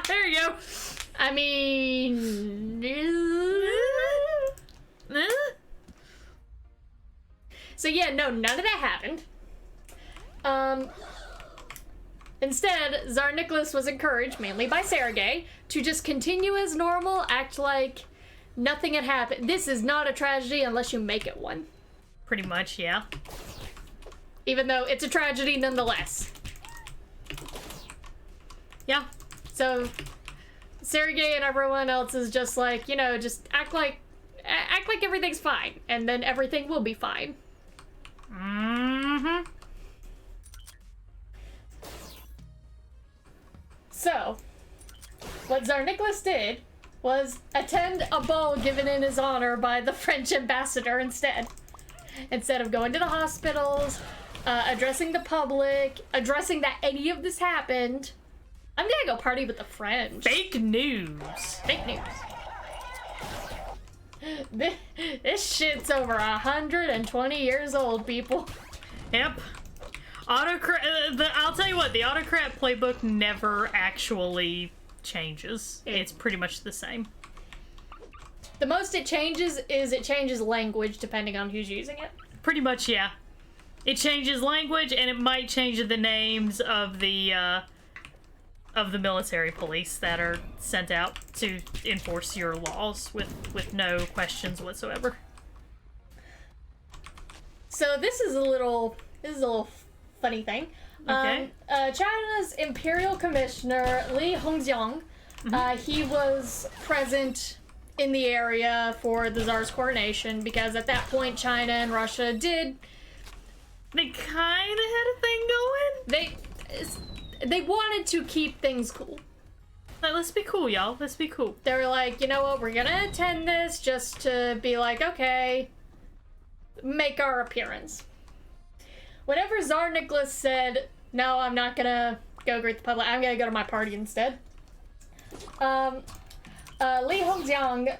There you go. I mean... So yeah, no, none of that happened. Instead, Tsar Nicholas was encouraged, mainly by Sergei, to just continue as normal, act like nothing had happened. This is not a tragedy unless you make it one. Pretty much, yeah. Even though it's a tragedy nonetheless. Yeah. So, Sergei and everyone else is just like, just act like everything's fine, and then everything will be fine. Mm-hmm. So, what Tsar Nicholas did was attend a ball given in his honor by the French ambassador instead. Instead of going to the hospitals, addressing the public, addressing that any of this happened, I'm gonna go party with the French. Fake news. Fake news. This shit's over 120 years old, people. Yep. I'll tell you what, the autocrat playbook never actually changes. It's pretty much the same. The most it changes is it changes language depending on who's using it. Pretty much, yeah. It changes language, and it might change the names of the military police that are sent out to enforce your laws with no questions whatsoever. So this is a little funny thing. Okay. China's Imperial Commissioner Li Hongjiang, he was present in the area for the Tsar's coronation because at that point China and Russia did. They kind of had a thing going. They wanted to keep things cool. Like, let's be cool, y'all. Let's be cool. They were like, you know what, we're gonna attend this just to be like, okay, make our appearance. Whenever Tsar Nicholas said, no, I'm not gonna go greet the public, I'm gonna go to my party instead. Li Hongjiang,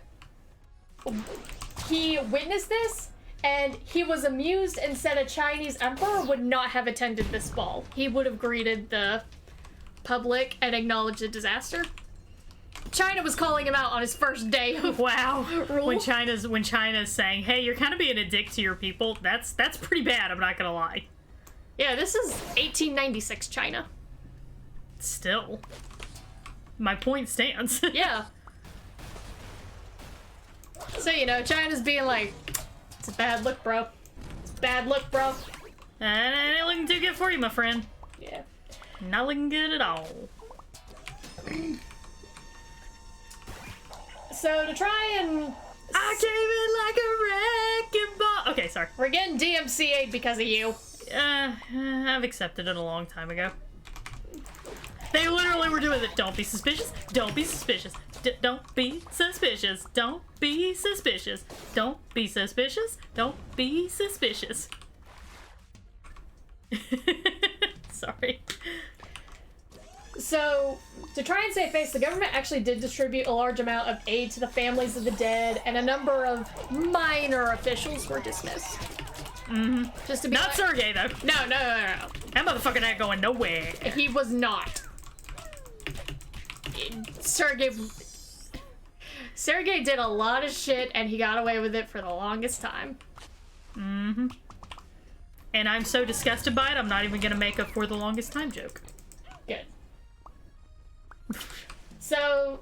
he witnessed this, and he was amused and said a Chinese emperor would not have attended this ball. He would have greeted the public and acknowledged the disaster. China was calling him out on his first day of Wow. rule. When China's saying, hey, you're kind of being a dick to your people, that's pretty bad, I'm not gonna lie. Yeah, this is 1896 China. Still. My point stands. Yeah. So, you know, China's being like, it's a bad look, bro. It's a bad look, bro. And it ain't looking too good for you, my friend. Yeah. Not looking good at all. So, to try and... I came in like a wrecking ball. Okay, sorry. We're getting DMCA'd because of you. I've accepted it a long time ago. They literally were doing it. Don't be suspicious. Don't be suspicious. Don't be suspicious. Don't be suspicious. Don't be suspicious. Don't be suspicious. Sorry. So, to try and save face, the government actually did distribute a large amount of aid to the families of the dead, and a number of minor officials were dismissed. Mm-hmm. Just to be Not like, Sergey, though. No. That motherfucker ain't going nowhere. He was not. Sergey did a lot of shit, and he got away with it for the longest time. Mm-hmm. And I'm so disgusted by it, I'm not even gonna make a for the longest time joke. Good. So,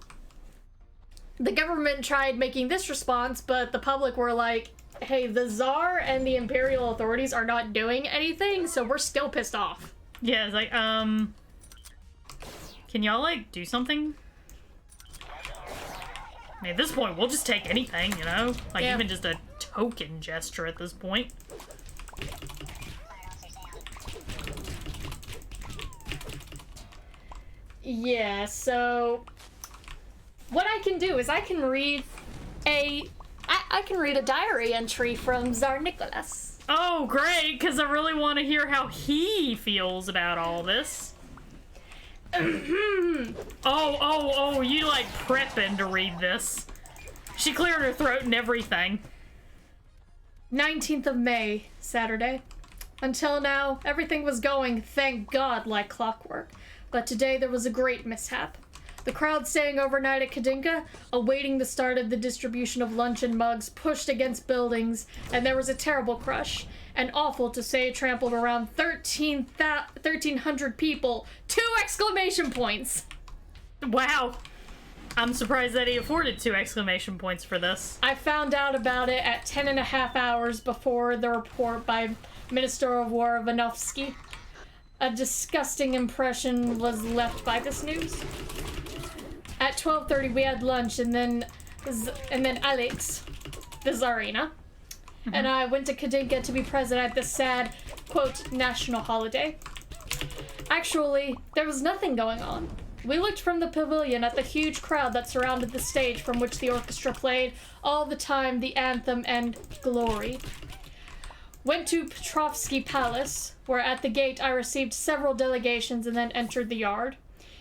the government tried making this response, but the public were like, hey, the Tsar and the Imperial authorities are not doing anything, so we're still pissed off. Yeah, it's like, can y'all, like, do something? I mean, at this point, we'll just take anything, you know? Like, Yeah. even just a token gesture at this point. Yeah, so what I can do is I can read a diary entry from Tsar Nicholas. Oh, great, because I really want to hear how he feels about all this. Oh, you like prepping to read this. She cleared her throat and everything. 19th of May, Saturday. Until now, everything was going, thank God, like clockwork. But today there was a great mishap. The crowd staying overnight at Kadinka, awaiting the start of the distribution of lunch and mugs, pushed against buildings, and there was a terrible crush. And awful to say, trampled around 1,300 people. 2 exclamation points! Wow. I'm surprised that he afforded 2 exclamation points for this. I found out about it at 10.5 hours before the report by Minister of War Vanovsky. A disgusting impression was left by this news. At 12:30 we had lunch, and then Alex, the Tsarina, and I went to Kadinka to be present at the sad, quote, national holiday. Actually, there was nothing going on. We looked from the pavilion at the huge crowd that surrounded the stage from which the orchestra played all the time the anthem and Glory. Went to Petrovsky Palace, where at the gate I received several delegations and then entered the yard.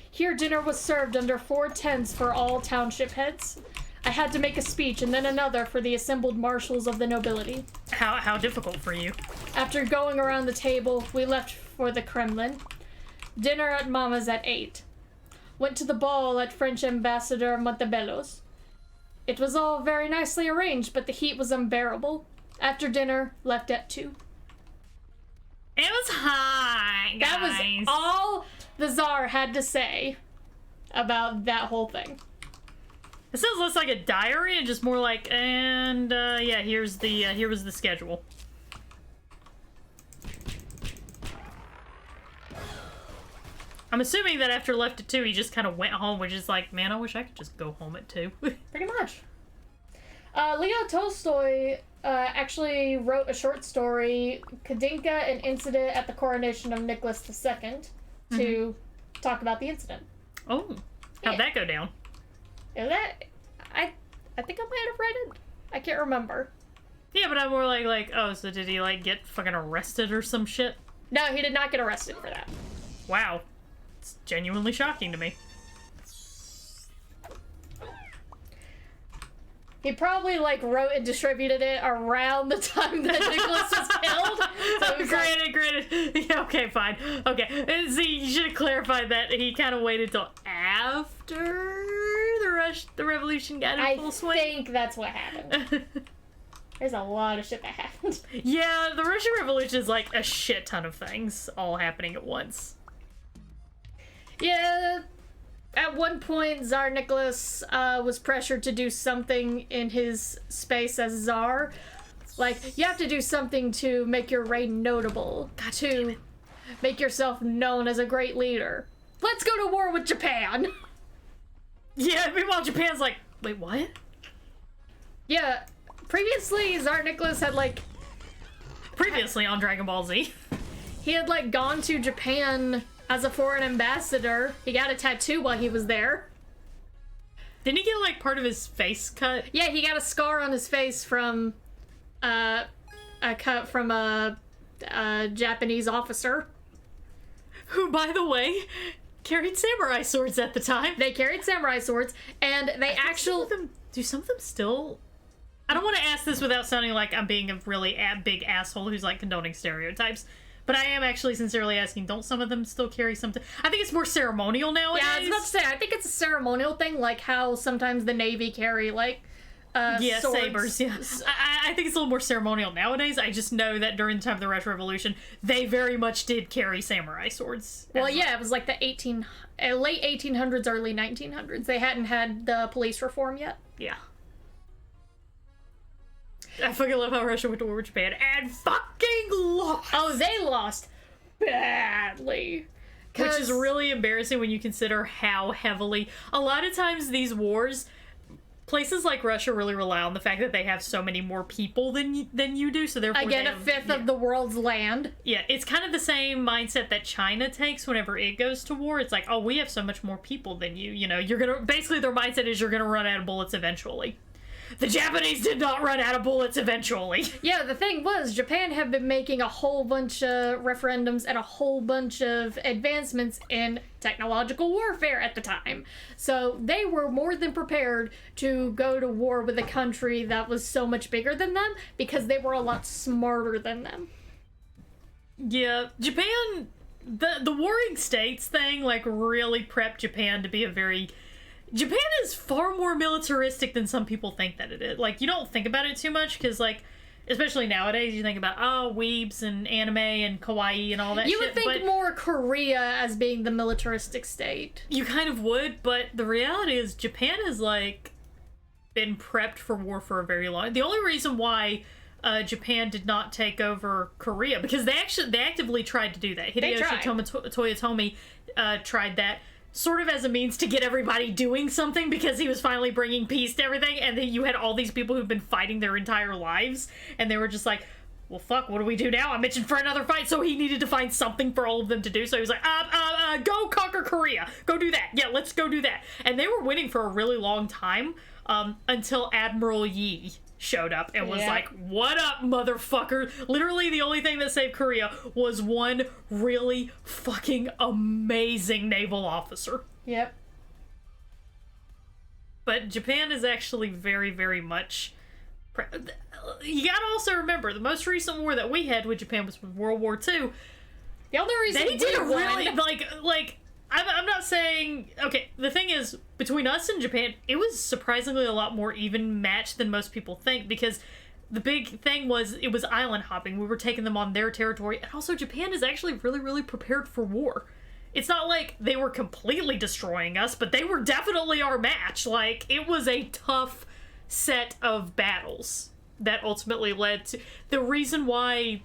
Here dinner was served under 4 tents for all township heads. I had to make a speech and then another for the assembled marshals of the nobility. How difficult for you? After going around the table, we left for the Kremlin. Dinner at Mama's at 8. Went to the ball at French Ambassador Montebello's. It was all very nicely arranged, but the heat was unbearable. After dinner, left at 2. It was hot, guys. That was all the Tsar had to say about that whole thing. It sounds less like a diary and just more like, and yeah, here was the schedule. I'm assuming that after left at 2, he just kind of went home, which is like, man, I wish I could just go home at 2. Pretty much. Leo Tolstoy actually wrote a short story, Kadinka, an incident at the coronation of Nicholas II, to talk about the incident. Oh, how'd that go down? Is that... I think I might have read it. I can't remember. Yeah, but I'm more like, oh, so did he, like, get fucking arrested or some shit? No, he did not get arrested for that. Wow. It's genuinely shocking to me. He probably, like, wrote and distributed it around the time that Nicholas was killed. So it was granted. Yeah, okay, fine. Okay. See, you should have clarified that he kind of waited till after the revolution got in full swing. I think that's what happened. There's a lot of shit that happened. Yeah, the Russian Revolution is like a shit ton of things all happening at once. Yeah, at one point, Tsar Nicholas was pressured to do something in his space as Tsar. Like, you have to do something to make your reign notable, to make yourself known as a great leader. Let's go to war with Japan! Yeah, meanwhile Japan's like, wait, what? Yeah, previously, Tsar Nicholas had, like... Previously on Dragon Ball Z. He had, like, gone to Japan as a foreign ambassador. He got a tattoo while he was there. Didn't he get, like, part of his face cut? Yeah, he got a scar on his face from, a cut from a Japanese officer. Who, by the way, carried samurai swords at the time. They carried samurai swords, and they actually... Do some of them still... I don't want to ask this without sounding like I'm being a really big asshole who's, like, condoning stereotypes. But I am actually sincerely asking, don't some of them still carry something? I think it's more ceremonial nowadays. Yeah, I was about to say, I think it's a ceremonial thing, like how sometimes the Navy carry, like, yeah, swords. sabers, yeah. I think it's a little more ceremonial nowadays. I just know that during the time of the Russian Revolution, they very much did carry samurai swords. Well, yeah, it was like the late 1800s, early 1900s. They hadn't had the police reform yet. Yeah. I fucking love how Russia went to war with Japan and fucking lost! Oh, they lost badly. Which is really embarrassing when you consider how heavily... A lot of times these wars... Places like Russia really rely on the fact that they have so many more people than you do, so therefore again, a fifth of the world's land. Yeah, it's kind of the same mindset that China takes whenever it goes to war. It's like, oh, we have so much more people than you. You know, you're gonna... Basically, their mindset is you're gonna run out of bullets eventually. The Japanese did not run out of bullets eventually. Yeah, the thing was, Japan had been making a whole bunch of referendums and a whole bunch of advancements in technological warfare at the time. So they were more than prepared to go to war with a country that was so much bigger than them because they were a lot smarter than them. Yeah, Japan, the warring states thing, like, really prepped Japan to be a very... Japan is far more militaristic than some people think that it is. Like, you don't think about it too much, because, like, especially nowadays, you think about, oh, weebs and anime and kawaii and all that shit. You would think more Korea as being the militaristic state. You kind of would, but the reality is Japan has, like, been prepped for war for a very long... The only reason why Japan did not take over Korea, because they actively tried to do that. Hideyoshi Toyotomi tried that. Sort of as a means to get everybody doing something because he was finally bringing peace to everything, and then you had all these people who've been fighting their entire lives, and they were just like, well, fuck, what do we do now? I'm itching for another fight, so he needed to find something for all of them to do, so he was like, go conquer Korea! Go do that! Yeah, let's go do that! And they were winning for a really long time, until Admiral Yi showed up and was like, what up, motherfucker? Literally the only thing that saved Korea was one really fucking amazing naval officer. Yep. But Japan is actually very, very much... You gotta also remember, the most recent war that we had with Japan was World War II. The only reason they did a really... Like, I'm not saying... Okay, the thing is, between us and Japan, it was surprisingly a lot more even matched than most people think, because the big thing was, it was island hopping. We were taking them on their territory, and also Japan is actually really, really prepared for war. It's not like they were completely destroying us, but they were definitely our match. Like, it was a tough set of battles that ultimately led to... The reason why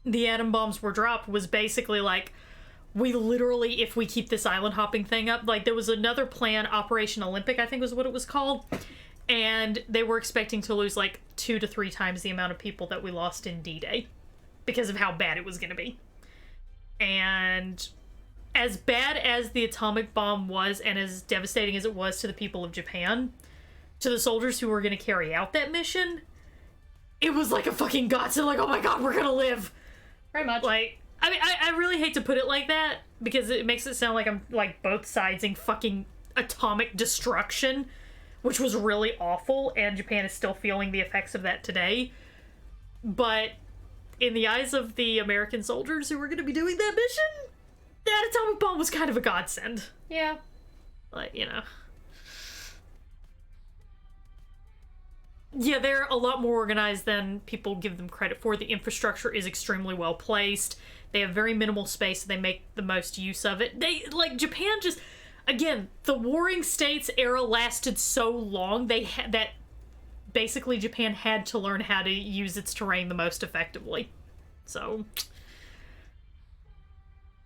the atom bombs were dropped was basically like, we literally, if we keep this island hopping thing up, like, there was another plan, Operation Olympic, I think was what it was called, and they were expecting to lose like 2 to 3 times the amount of people that we lost in D-Day because of how bad it was going to be. And as bad as the atomic bomb was, and as devastating as it was to the people of Japan, to the soldiers who were going to carry out that mission, it was like a fucking godsend. Like, oh my god, we're going to live. Very much. Like, I mean, I really hate to put it like that, because it makes it sound like I'm, like, both sidesing fucking atomic destruction, which was really awful, and Japan is still feeling the effects of that today. But in the eyes of the American soldiers who were going to be doing that mission, that atomic bomb was kind of a godsend. Yeah. Like, you know. Yeah, they're a lot more organized than people give them credit for. The infrastructure is extremely well placed. They have very minimal space, so they make the most use of it. They, like, Japan just... Again, the Warring States era lasted so long, that basically Japan had to learn how to use its terrain the most effectively. So...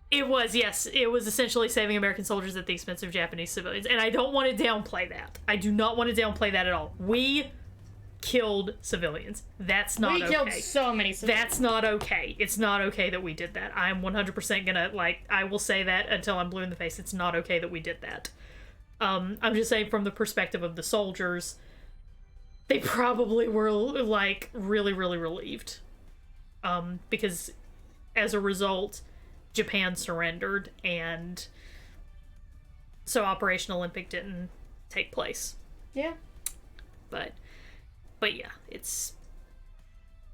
It was essentially saving American soldiers at the expense of Japanese civilians. And I don't want to downplay that. I do not want to downplay that at all. We killed civilians. That's not okay. We killed so many civilians. That's not okay. It's not okay that we did that. I'm 100% gonna, like, I will say that until I'm blue in the face. It's not okay that we did that. I'm just saying from the perspective of the soldiers, they probably were, like, really, really relieved. Because as a result... Japan surrendered, and so Operation Olympic didn't take place. Yeah. But yeah, it's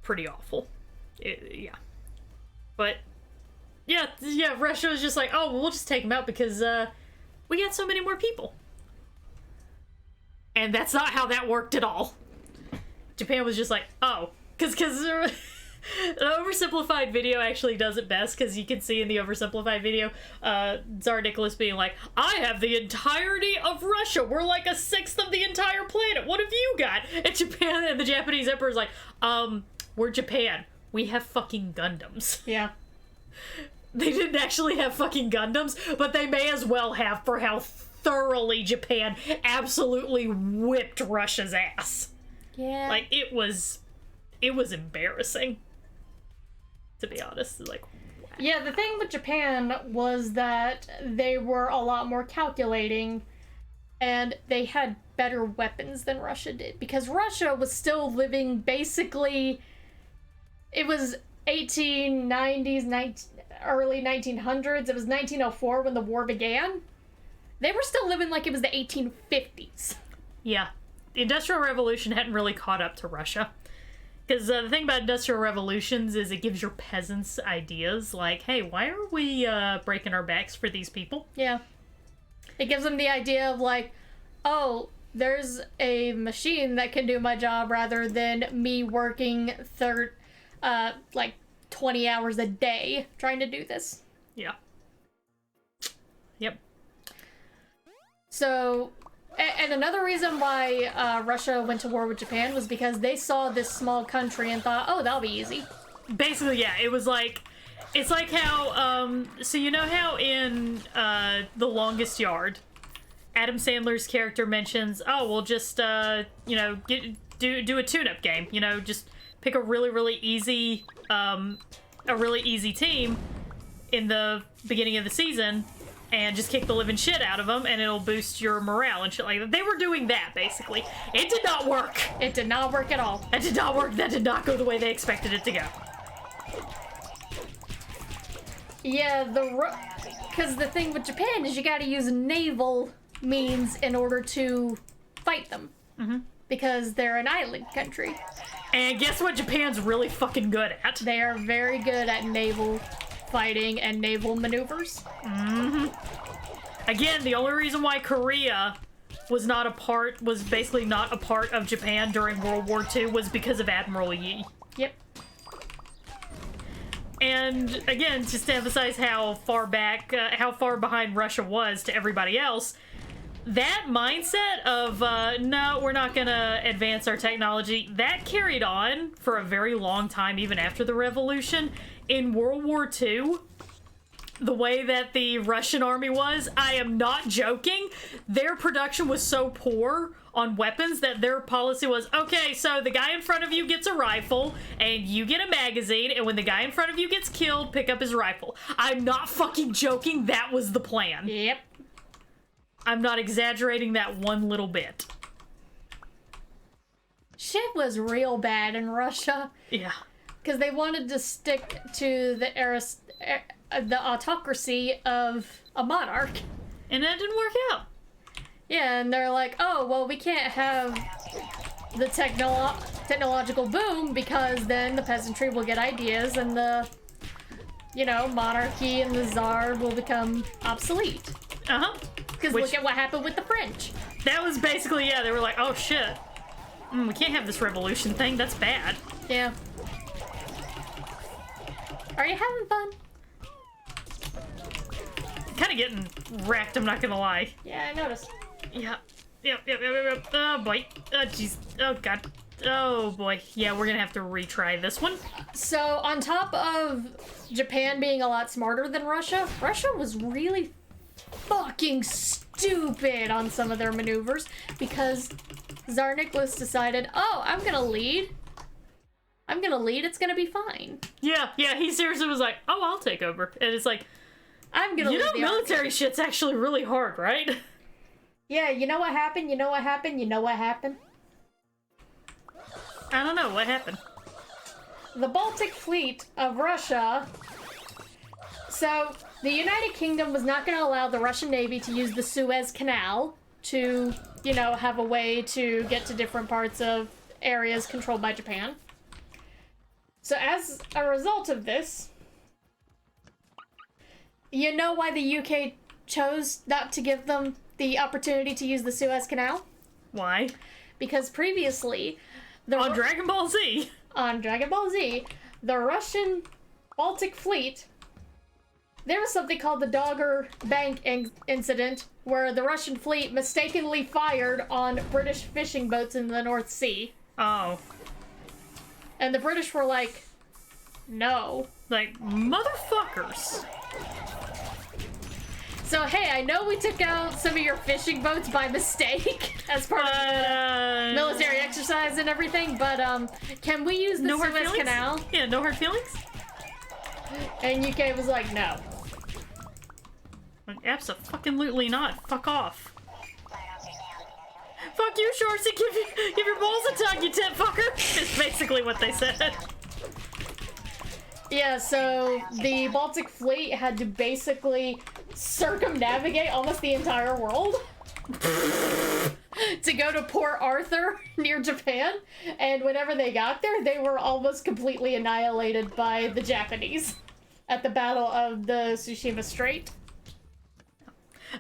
pretty awful. Yeah. But, yeah, Russia was just like, oh, well, we'll just take them out because, we got so many more people. And that's not how that worked at all. Japan was just like, oh, because an oversimplified video actually does it best, because you can see in the oversimplified video, Czar Nickolas being like, I have the entirety of Russia. We're like 1/6 of the entire planet. What have you got? And Japan and the Japanese emperor's like, we're Japan. We have fucking Gundams. Yeah. They didn't actually have fucking Gundams, but they may as well have for how thoroughly Japan absolutely whipped Russia's ass. Yeah. Like, it was embarrassing. To be honest, like, wow. Yeah, the thing with Japan was that they were a lot more calculating, and they had better weapons than Russia did, because Russia was still living basically, it was 1890s, early 1900s, it was 1904 when the war began. They were still living like it was the 1850s. Yeah. The Industrial Revolution hadn't really caught up to Russia. Because the thing about industrial revolutions is it gives your peasants ideas, like, hey, why are we breaking our backs for these people? Yeah. It gives them the idea of, like, oh, there's a machine that can do my job rather than me working 20 hours a day trying to do this. Yeah. Yep. So... And another reason why Russia went to war with Japan was because they saw this small country and thought, oh, that'll be easy. Basically, yeah, it was like, it's like how, so you know how in The Longest Yard, Adam Sandler's character mentions, oh, we'll just, you know, do a tune-up game, you know, just pick a really, really easy team in the beginning of the season, and just kick the living shit out of them, and it'll boost your morale and shit like that. They were doing that, basically. It did not work. It did not work at all. That did not work. That did not go the way they expected it to go. Yeah, because the thing with Japan is you gotta use naval means in order to fight them. Mm-hmm. Because they're an island country. And guess what Japan's really fucking good at? They are very good at naval fighting and naval maneuvers. Mm-hmm. Again, the only reason why Korea was basically not a part of Japan during World War II was because of Admiral Yi. Yep. And again, just to emphasize how far behind Russia was to everybody else, that mindset of, no, we're not gonna advance our technology, that carried on for a very long time, even after the revolution. In World War II, the way that the Russian army was, I am not joking, their production was so poor on weapons that their policy was, okay, so the guy in front of you gets a rifle, and you get a magazine, and when the guy in front of you gets killed, pick up his rifle. I'm not fucking joking, that was the plan. Yep. I'm not exaggerating that one little bit. Shit was real bad in Russia. Yeah. Because they wanted to stick to the autocracy of a monarch. And that didn't work out. Yeah, and they're like, oh, well, we can't have the technological boom because then the peasantry will get ideas and the, monarchy and the czar will become obsolete. Uh-huh. Because look at what happened with the French. That was basically, yeah, they were like, oh, shit. We can't have this revolution thing, that's bad. Yeah. Are you having fun? Kind of getting wrecked, I'm not gonna lie. Yeah, I noticed. Yeah. Yep. Oh, boy. Oh, jeez. Oh, God. Oh, boy. Yeah, we're gonna have to retry this one. So, on top of Japan being a lot smarter than Russia, Russia was really fucking stupid on some of their maneuvers because Tsar Nicholas decided, oh, I'm gonna lead, it's gonna be fine. Yeah, he seriously was like, oh, I'll take over. And it's like, I'm gonna lead the military shit's actually really hard, right? Yeah, you know what happened? I don't know, what happened? The Baltic Fleet of Russia. So, the United Kingdom was not going to allow the Russian Navy to use the Suez Canal to, have a way to get to different parts of areas controlled by Japan. So, as a result of this, you know why the UK chose not to give them the opportunity to use the Suez Canal? Why? Because previously... On Dragon Ball Z, the Russian Baltic Fleet, there was something called the Dogger Bank incident, where the Russian fleet mistakenly fired on British fishing boats in the North Sea. Oh. And the British were like, no. Like, motherfuckers. So, hey, I know we took out some of your fishing boats by mistake as part of the military exercise and everything, but, can we use the Suez Canal? Yeah, no hard feelings? And UK was like, no. Like, abso-fucking-lutely not. Fuck off. Fuck you, Shorzy, give your balls a tug, you tit fucker! Is basically what they said. Yeah, so the Baltic Fleet had to basically circumnavigate almost the entire world to go to Port Arthur near Japan, and whenever they got there, they were almost completely annihilated by the Japanese at the Battle of the Tsushima Strait.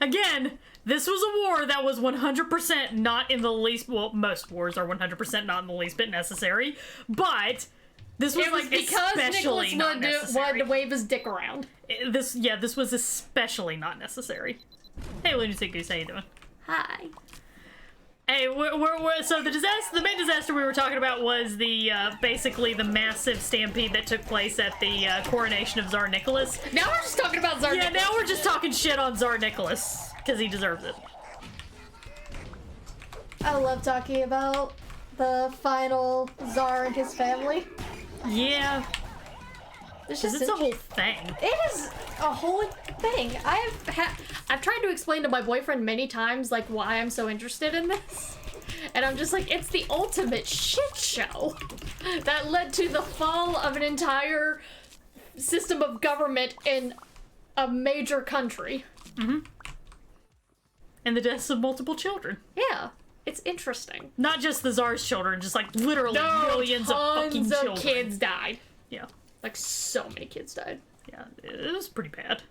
Again, this was a war that was 100% not in the least, well, most wars are 100% not in the least bit necessary, but this was, like, especially not necessary. Wanted to wave his dick around. This was especially not necessary. Hey, Lunatic Goose, how you doing? Hi. Hey, so the main disaster we were talking about was the, basically the massive stampede that took place at the, coronation of Tsar Nickolas. Now we're just talking about Tsar Nickolas. Yeah, now we're just talking shit on Tsar Nickolas, because he deserves it. I love talking about the final Tsar and his family. Yeah. It's a whole thing. It is a whole thing. I've tried to explain to my boyfriend many times, like, why I'm so interested in this. And I'm just like, it's the ultimate shit show that led to the fall of an entire system of government in a major country. Mm-hmm. And the deaths of multiple children. Yeah. It's interesting. Not just the Tsar's children, just like literally millions of fucking children. Tons of kids died. Yeah. Like so many kids died. Yeah, it was pretty bad.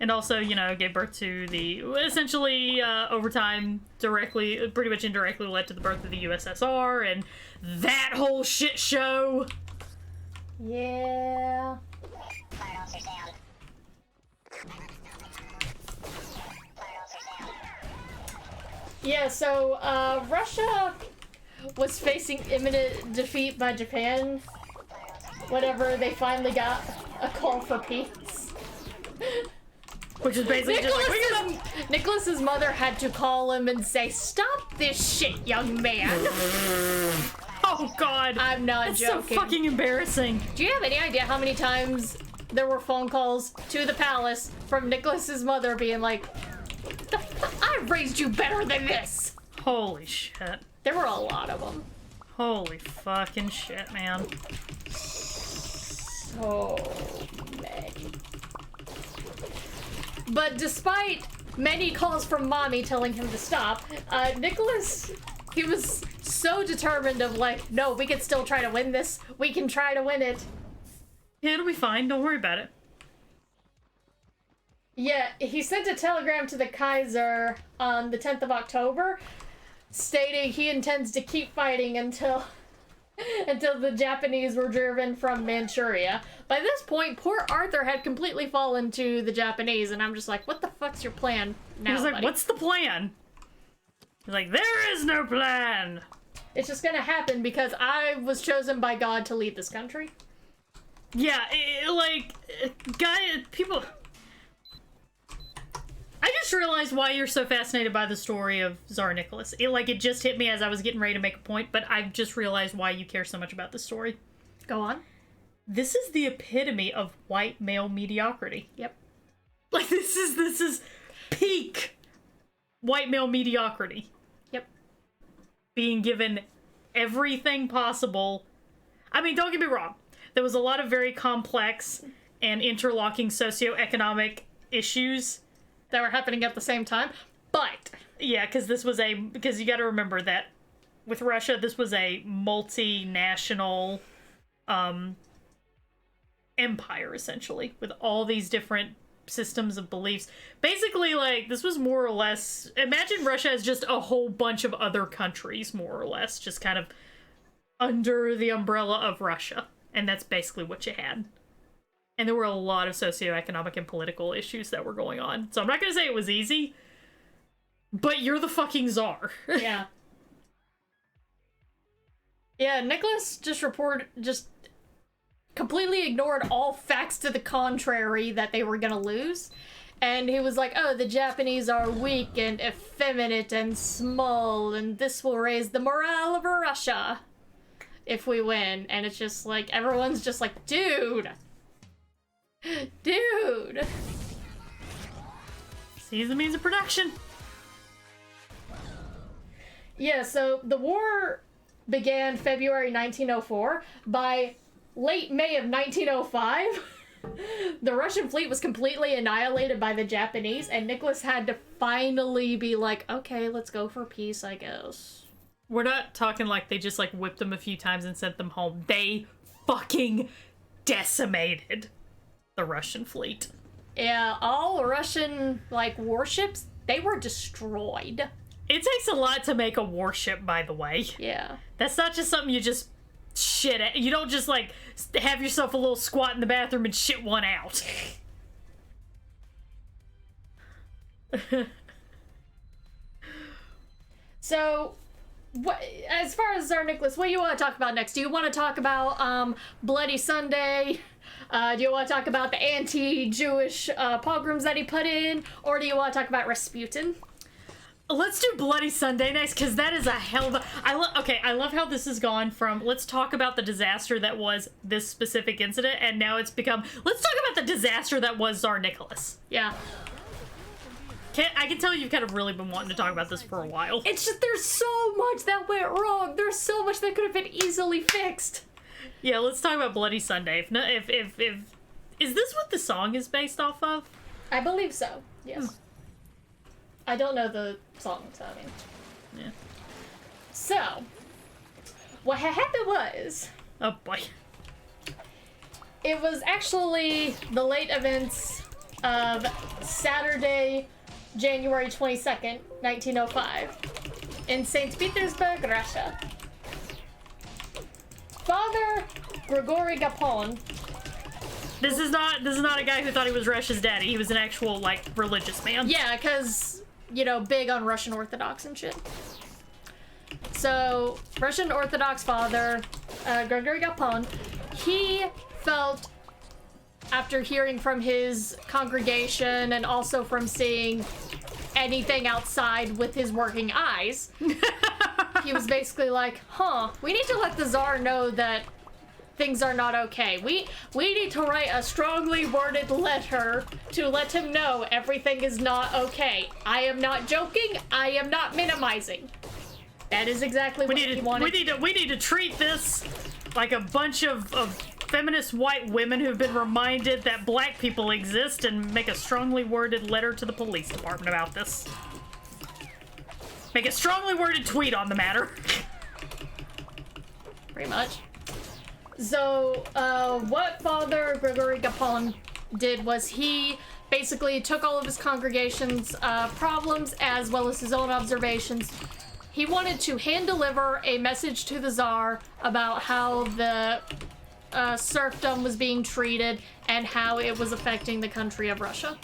And also, you know, gave birth to the, essentially, over time, pretty much indirectly led to the birth of the USSR and that whole shit show. Yeah. Yeah, so, Russia was facing imminent defeat by Japan whenever they finally got a call for peace. Which is basically just like, Nicholas's mother had to call him and say, "Stop this shit, young man." oh god. I'm not That's joking. so fucking embarrassing. Do you have any idea how many times there were phone calls to the palace from Nicholas's mother being like, "I raised you better than this"? Holy shit. There were a lot of them. Holy fucking shit, man. So many. But despite many calls from mommy telling him to stop, Nicholas, he was so determined of like, no, we can still try to win this. We can try to win it. Yeah, it'll be fine. Don't worry about it. Yeah, he sent a telegram to the Kaiser on the 10th of October stating he intends to keep fighting until the Japanese were driven from Manchuria. By this point, poor Arthur had completely fallen to the Japanese, and I'm just like, what the fuck's your plan now, He was like, buddy? what's the plan? He's like, there is no plan! It's just gonna happen because I was chosen by God to lead this country. Yeah, people... I just realized why you're so fascinated by the story of Tsar Nicholas. It just hit me as I was getting ready to make a point, but I've just realized why you care so much about this story. Go on. This is the epitome of white male mediocrity. Yep. Like, this is peak white male mediocrity. Yep. Being given everything possible. I mean, don't get me wrong. There was a lot of very complex and interlocking socioeconomic issues That were happening at the same time, but... Yeah, because you gotta remember that with Russia, this was a multinational, empire, essentially, with all these different systems of beliefs. Basically, like, this was more or less... Imagine Russia as just a whole bunch of other countries, more or less, just kind of under the umbrella of Russia. And that's basically what you had. And there were a lot of socioeconomic and political issues that were going on. So I'm not going to say it was easy, but you're the fucking czar. Yeah. Yeah, Nicholas just completely ignored all facts to the contrary that they were gonna lose. And he was like, oh, the Japanese are weak and effeminate and small, and this will raise the morale of Russia if we win. And it's just like, everyone's just like, dude! Dude! Seize the means of production. Yeah, so the war began February 1904. By late May of 1905, the Russian fleet was completely annihilated by the Japanese, and Nicholas had to finally be like, okay, let's go for peace, I guess. We're not talking like they just, like, whipped them a few times and sent them home. They fucking decimated the Russian fleet. Yeah, all Russian, like, warships, they were destroyed. It takes a lot to make a warship, by the way. Yeah. That's not just something you just shit at. You don't just, like, have yourself a little squat in the bathroom and shit one out. So, as far as Tsar Nicholas, what do you want to talk about next? Do you want to talk about Bloody Sunday? Do you want to talk about the anti-Jewish pogroms that he put in? Or do you want to talk about Rasputin? Let's do Bloody Sunday next, because that is a hell of a... I love how this has gone from, let's talk about the disaster that was this specific incident, and now it's become, let's talk about the disaster that was Tsar Nicholas. Yeah. I can tell you've kind of really been wanting to talk about this for a while. It's just, there's so much that went wrong. There's so much that could have been easily fixed. Yeah, let's talk about Bloody Sunday. Is this what the song is based off of? I believe so, yes. I don't know the song, so I mean. Yeah. So, what had happened was... Oh boy. It was actually the late events of Saturday, January 22nd, 1905, in St. Petersburg, Russia. Father Grigory Gapon. This is not a guy who thought he was Russia's daddy. He was an actual, like, religious man. Yeah, because, you know, big on Russian Orthodox and shit. So, Russian Orthodox father, Grigory Gapon, he felt, after hearing from his congregation and also from seeing anything outside with his working eyes, he was basically like, we need to let the Tsar know that things are not okay. We need to write a strongly worded letter to let him know everything is not okay. I am not joking. I am not minimizing. That is exactly what he wanted. We need to treat this like a bunch of feminist white women who've been reminded that black people exist, and make a strongly worded letter to the police department about this. Make a strongly worded tweet on the matter. Pretty much. So, what Father Grigory Gapon did was he basically took all of his congregation's problems as well as his own observations. He wanted to hand-deliver a message to the Tsar about how the serfdom was being treated and how it was affecting the country of Russia.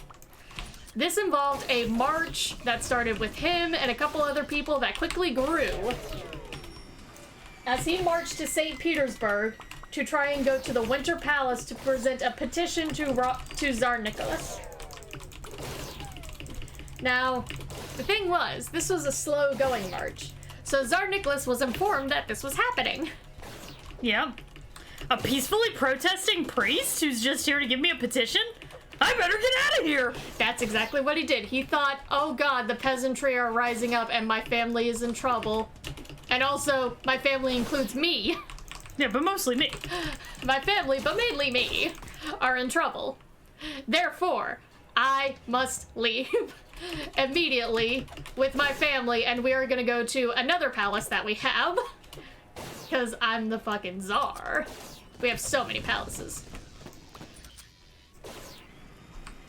This involved a march that started with him and a couple other people that quickly grew as he marched to St. Petersburg to try and go to the Winter Palace to present a petition to Czar Nickolas. Now, the thing was, this was a slow-going march, so Tsar Nickolas was informed that this was happening. Yeah. A peacefully protesting priest who's just here to give me a petition? I better get out of here! That's exactly what he did. He thought, oh god, the peasantry are rising up and my family is in trouble. And also, my family includes me. Yeah, but mostly me. My family, but mainly me, are in trouble. Therefore, I must leave immediately with my family, and we are gonna go to another palace that we have. Because I'm the fucking Tsar. We have so many palaces.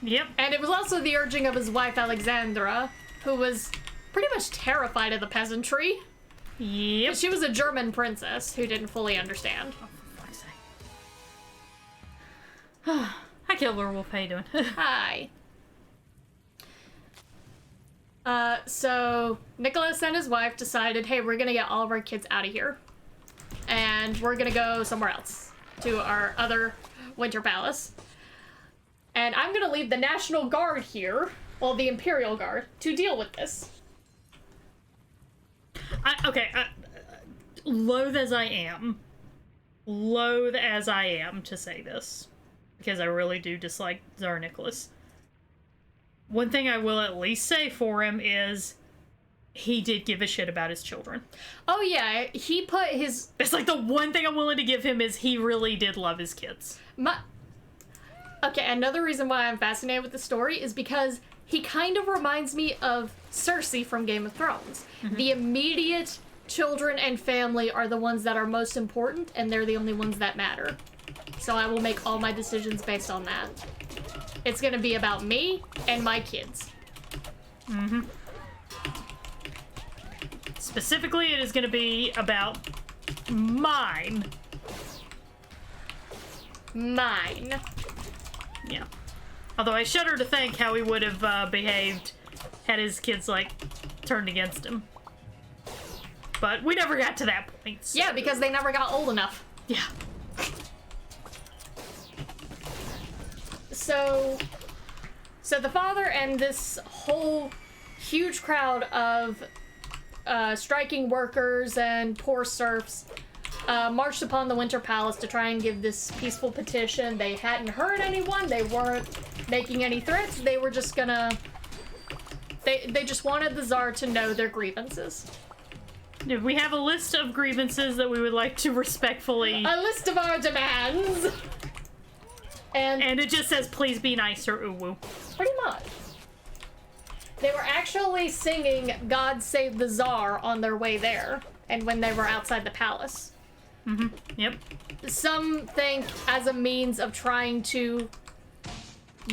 Yep. And it was also the urging of his wife, Alexandra, who was pretty much terrified of the peasantry. Yep. She was a German princess who didn't fully understand. Oh, for fuck's sake. Hi, Kill Werewolf. How you doing? Hi. So Nicholas and his wife decided, hey, we're gonna get all of our kids out of here. And we're gonna go somewhere else. To our other winter palace. And I'm gonna leave the National Guard here, well, the Imperial Guard, to deal with this. Loath as I am to say this, because I really do dislike Tsar Nickolas. One thing I will at least say for him is he did give a shit about his children. Oh yeah, he put his... It's like the one thing I'm willing to give him is he really did love his kids. Okay, another reason why I'm fascinated with the story is because he kind of reminds me of Cersei from Game of Thrones. Mm-hmm. The immediate children and family are the ones that are most important, and they're the only ones that matter. So I will make all my decisions based on that. It's gonna be about me and my kids. Mm-hmm. Specifically, it is gonna be about mine. Mine. Yeah. Although I shudder to think how he would have behaved had his kids, like, turned against him. But we never got to that point. So. Yeah, because they never got old enough. Yeah. So the father and this whole huge crowd of striking workers and poor serfs marched upon the Winter Palace to try and give this peaceful petition. They hadn't heard anyone. They weren't making any threats. They were just gonna... They just wanted the Tsar to know their grievances. We have a list of grievances that we would like to respectfully... A list of our demands! And it just says, please be nicer, uwu. Pretty much. They were actually singing God Save the Tsar on their way there, and when they were outside the palace. Mm-hmm. Yep. Some think as a means of trying to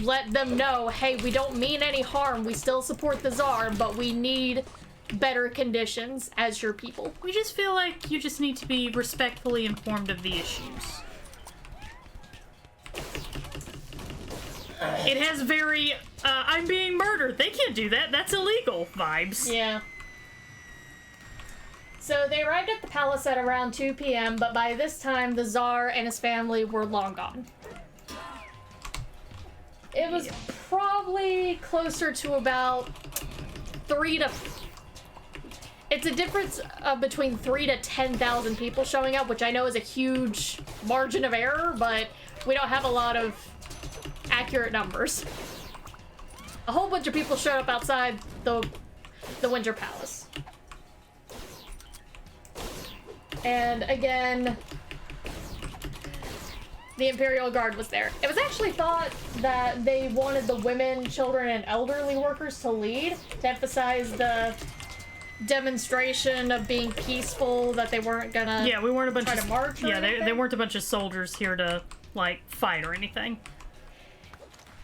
let them know, hey, we don't mean any harm. We still support the Tsar, but we need better conditions as your people. We just feel like you just need to be respectfully informed of the issues. It has very, I'm being murdered. They can't do that. That's illegal vibes. Yeah. So they arrived at the palace at around 2 p.m., but by this time, the Tsar and his family were long gone. It was probably closer to about 3 to... It's a difference of between 3 to 10,000 people showing up, which I know is a huge margin of error, but we don't have a lot of accurate numbers. A whole bunch of people showed up outside the Winter Palace. And again, the Imperial Guard was there. It was actually thought that they wanted the women, children, and elderly workers to lead, to emphasize the demonstration of being peaceful, that they weren't gonna we weren't a bunch try of to march or anything. they weren't a bunch of soldiers here to like fight or anything.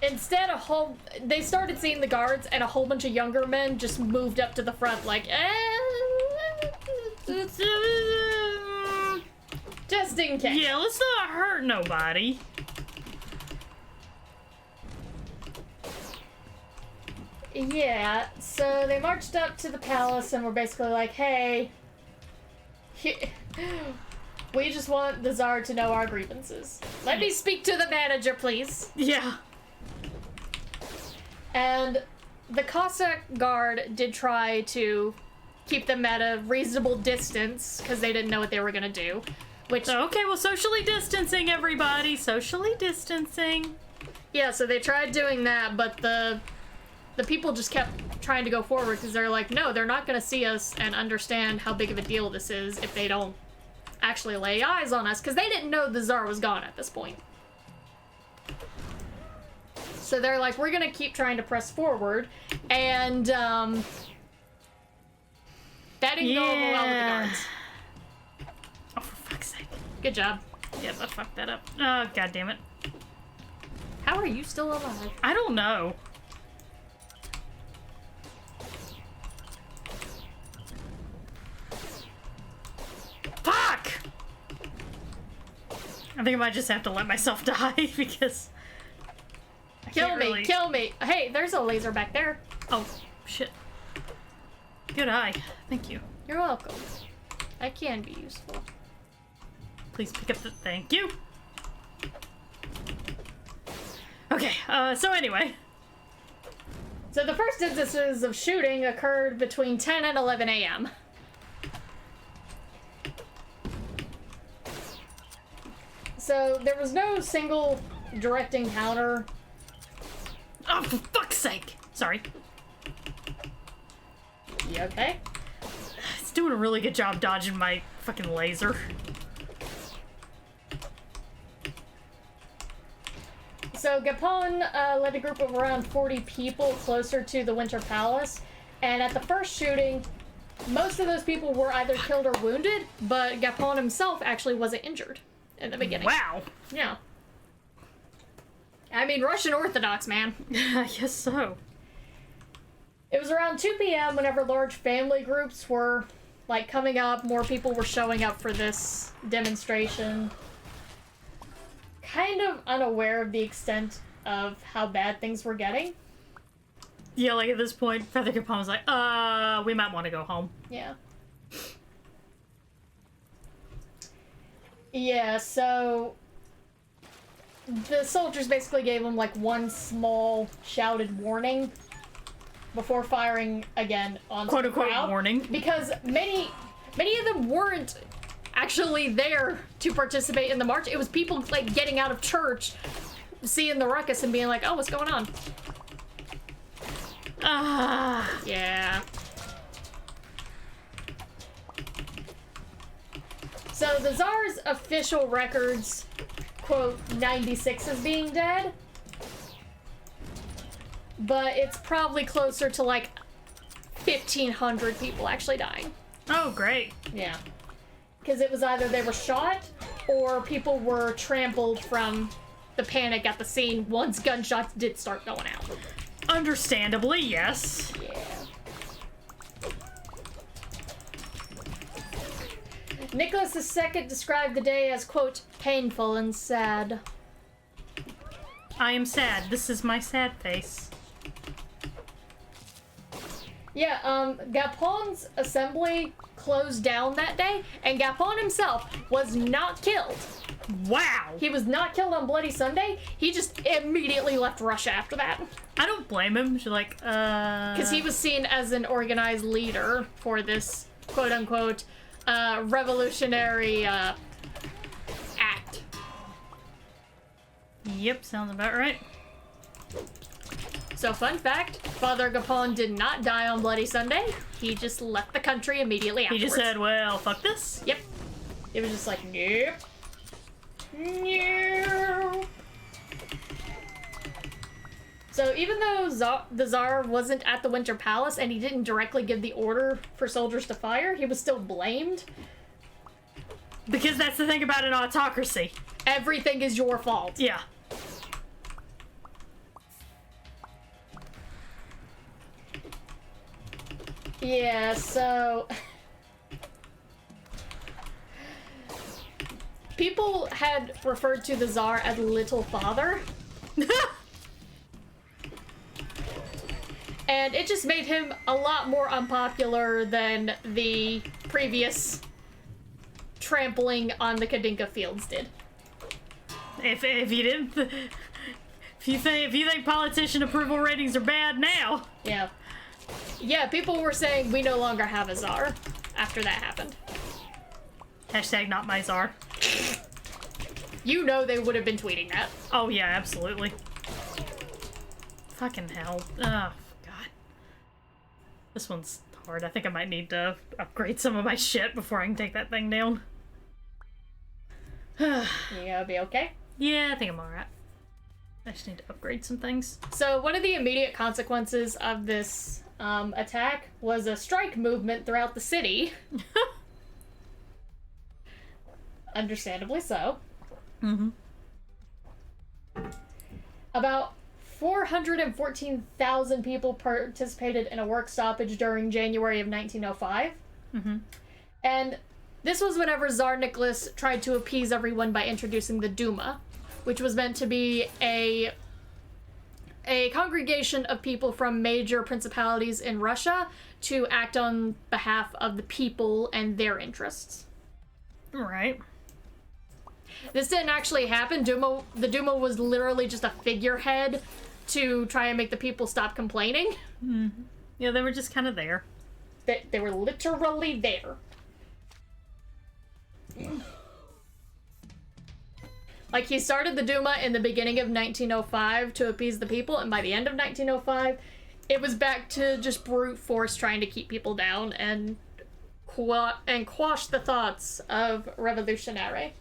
Instead, they started seeing the guards, and a whole bunch of younger men just moved up to the front, like, just in case. Yeah, let's not hurt nobody. Yeah, so they marched up to the palace and were basically like, hey, we just want the Tsar to know our grievances. Let me speak to the manager, please. Yeah. And the Cossack Guard did try to keep them at a reasonable distance because they didn't know what they were going to do. Which, okay, well, socially distancing, everybody. Socially distancing. Yeah, so they tried doing that, but the people just kept trying to go forward because they're like, no, they're not going to see us and understand how big of a deal this is if they don't actually lay eyes on us, because they didn't know the Tsar was gone at this point. So they're like, we're going to keep trying to press forward, and that didn't go over well with the guards. Oh, for fuck's sake. Good job. Yep, I fucked that up. Oh, god damn it. How are you still alive? I don't know. Fuck! I think I might just have to let myself die because... Kill me, kill me. Hey, there's a laser back there. Oh, shit. Good eye. Thank you. You're welcome. That can be useful. Please pick up the... Thank you. Okay, so anyway. So the first instances of shooting occurred between 10 and 11 a.m. So there was no single direct encounter. Oh, for fuck's sake! Sorry. You okay? It's doing a really good job dodging my fucking laser. So Gapon led a group of around 40 people closer to the Winter Palace, and at the first shooting, most of those people were either killed or wounded, but Gapon himself actually wasn't injured in the beginning. Wow. Yeah. I mean, Russian Orthodox, man. I guess so. It was around 2 p.m. whenever large family groups were, like, coming up. More people were showing up for this demonstration. Kind of unaware of the extent of how bad things were getting. Yeah, like, at this point, Feather Capone was like, we might want to go home. Yeah. Yeah, so... the soldiers basically gave them, like, one small shouted warning before firing again on the quote-unquote crowd, warning. because many of them weren't actually there to participate in the march. It was people, like, getting out of church, seeing the ruckus and being like, oh, what's going on? Yeah. So the Tsar's official records quote 96 as being dead, but it's probably closer to like 1,500 people actually dying. Oh, great. Yeah. Because it was either they were shot or people were trampled from the panic at the scene once gunshots did start going out. Understandably, yes. Yeah. Nicholas II described the day as, quote, painful and sad. I am sad. This is my sad face. Yeah, Gapon's assembly closed down that day, and Gapon himself was not killed. Wow! He was not killed on Bloody Sunday. He just immediately left Russia after that. I don't blame him. She's like, Because he was seen as an organized leader for this quote-unquote revolutionary act. Yep, sounds about right. So, fun fact, Father Gapon did not die on Bloody Sunday. He just left the country immediately afterwards. He just said, well, fuck this. Yep. It was just like, nope. No. So even though the Tsar wasn't at the Winter Palace and he didn't directly give the order for soldiers to fire, he was still blamed. Because that's the thing about an autocracy. Everything is your fault. Yeah. Yeah, so... people had referred to the Tsar as Little Father. And it just made him a lot more unpopular than the previous trampling on the Kadinka fields did. If you didn't, if you think politician approval ratings are bad now. Yeah. Yeah, people were saying we no longer have a Tsar after that happened. Hashtag not my Tsar. You know they would have been tweeting that. Oh yeah, absolutely. Fucking hell. Oh, God. This one's hard. I think I might need to upgrade some of my shit before I can take that thing down. You gonna be okay? Yeah, I think I'm alright. I just need to upgrade some things. So one of the immediate consequences of this attack was a strike movement throughout the city. Understandably so. Mm-hmm. About 414,000 people participated in a work stoppage during January of 1905. Mm-hmm. And this was whenever Tsar Nicholas tried to appease everyone by introducing the Duma, which was meant to be a congregation of people from major principalities in Russia to act on behalf of the people and their interests. Right. This didn't actually happen. The Duma was literally just a figurehead to try and make the people stop complaining. Mm-hmm. Yeah, they were just kind of there. They were literally there. Like, he started the Duma in the beginning of 1905 to appease the people, and by the end of 1905, it was back to just brute force trying to keep people down and quash the thoughts of revolutionary.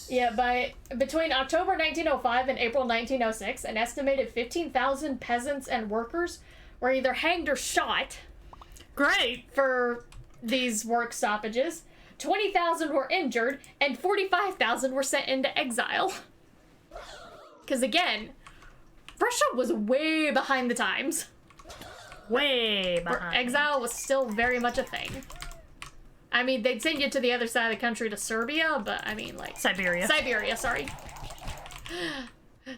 Yeah, between October 1905 and April 1906, an estimated 15,000 peasants and workers were either hanged or shot. Great! For these work stoppages. 20,000 were injured, and 45,000 were sent into exile. Because again, Russia was way behind the times. Way behind. Exile was still very much a thing. I mean, they'd send you to the other side of the country to Serbia, but I mean, like... Siberia, sorry.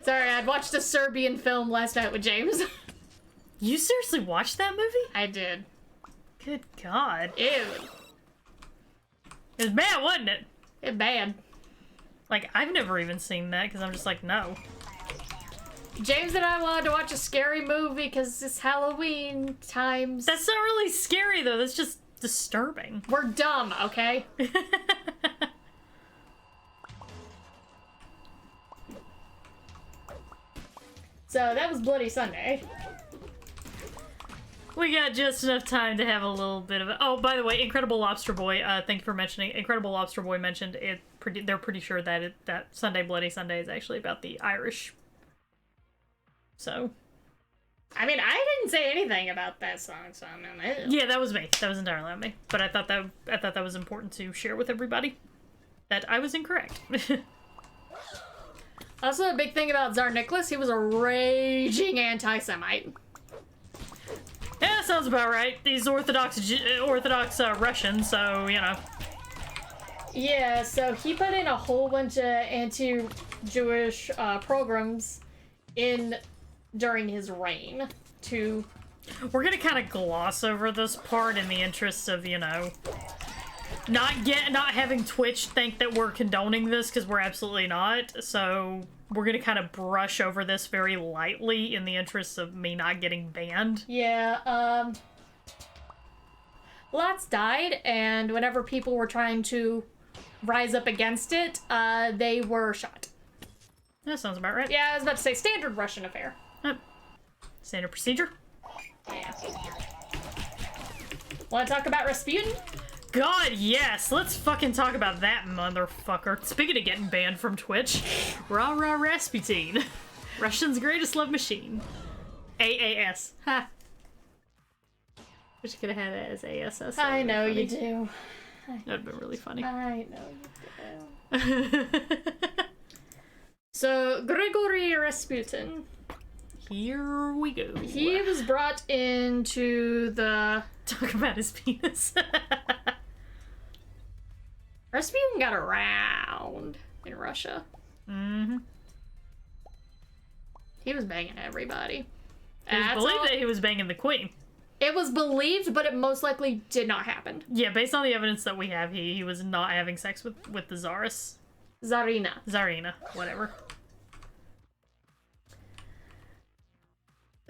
Sorry, I'd watched a Serbian film last night with James. You seriously watched that movie? I did. Good God. Ew. It was bad, wasn't it? It's bad. Like, I've never even seen that, because I'm just like, no. James and I wanted to watch a scary movie because it's Halloween times. That's not really scary, though. That's just disturbing. We're dumb, okay? So, that was Bloody Sunday. We got just enough time to have a little bit of it. Oh, by the way, Incredible Lobster Boy, thank you for mentioning. Incredible Lobster Boy mentioned it. They're pretty sure that that Sunday, Bloody Sunday, is actually about the Irish. So, I mean, I didn't say anything about that song, so I mean, Yeah, that was me. That was entirely on me. But I thought that was important to share with everybody. That I was incorrect. Also, a big thing about Tsar Nicholas, he was a raging anti-Semite. Yeah, sounds about right. He's Orthodox Russian, so, you know. Yeah, so he put in a whole bunch of anti-Jewish pogroms during his reign to... We're gonna kind of gloss over this part in the interests of, you know, not having Twitch think that we're condoning this, because we're absolutely not. So we're gonna kind of brush over this very lightly in the interests of me not getting banned. Yeah, lots died, and whenever people were trying to rise up against it, they were shot. That sounds about right. Yeah, I was about to say standard Russian affair. Standard procedure. Yeah. Want to talk about Rasputin? God, yes! Let's fucking talk about that motherfucker. Speaking of getting banned from Twitch, rah rah Rasputin. Russian's greatest love machine. AAS. Ha. Wish I could have had it as ASS. I know you do. That'd been really funny. I know you do. So, Grigory Rasputin. Here we go. He was brought into the... Talk about his penis. Rasputin got around in Russia. Mm-hmm. He was banging everybody. It was believed that he was banging the queen. It was believed, but it most likely did not happen. Yeah, based on the evidence that we have, he was not having sex with the Tsaress. Tsarina, whatever.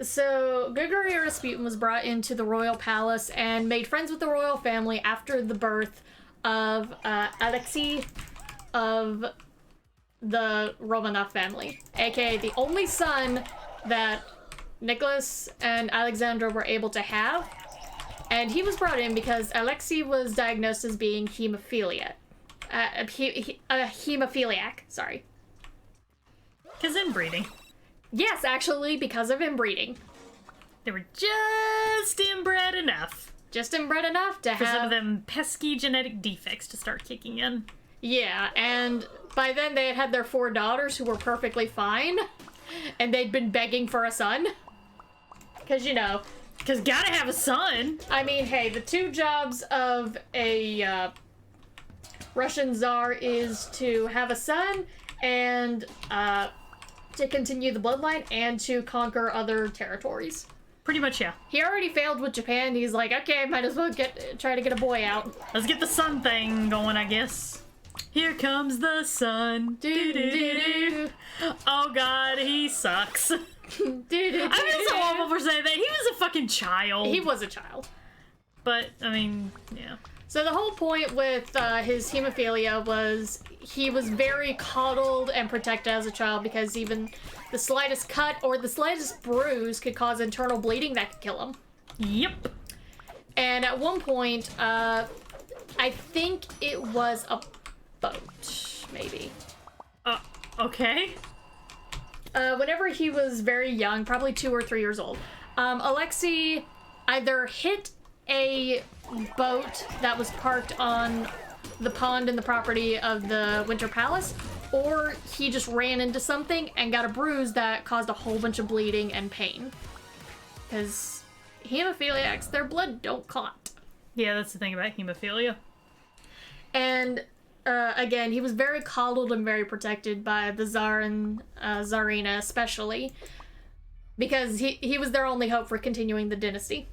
So, Grigory Rasputin was brought into the royal palace and made friends with the royal family after the birth of Alexei of the Romanov family, aka the only son that Nicholas and Alexandra were able to have. And he was brought in because Alexei was diagnosed as being hemophiliac. Hemophiliac, sorry. Because inbreeding. Yes, actually, because of inbreeding. They were just inbred enough. Just inbred enough to For have... some of them pesky genetic defects to start kicking in. Yeah, and by then they had had their 4 daughters who were perfectly fine. And they'd been begging for a son. Because, you know... Because gotta have a son! I mean, hey, the 2 jobs of a Russian Tsar is to have a son and to continue the bloodline and to conquer other territories. Pretty much, yeah. He already failed with Japan. He's like, okay, might as well try to get a boy out. Let's get the sun thing going, I guess. Here comes the sun. Do-do-do-do. Oh god, he sucks. I feel so awful for saying that. He was a fucking child. He was a child. But, I mean, yeah. So the whole point with his hemophilia was he was very coddled and protected as a child because even the slightest cut or the slightest bruise could cause internal bleeding that could kill him. Yep. And at one point, I think it was a boat, maybe. Okay. Whenever he was very young, probably 2 or 3 years old, Alexei either hit a boat that was parked on the pond in the property of the Winter Palace, or he just ran into something and got a bruise that caused a whole bunch of bleeding and pain. Because hemophiliacs, their blood don't clot. Yeah, that's the thing about hemophilia. And again, he was very coddled and very protected by the Tsar and Tsarina especially, because he was their only hope for continuing the dynasty.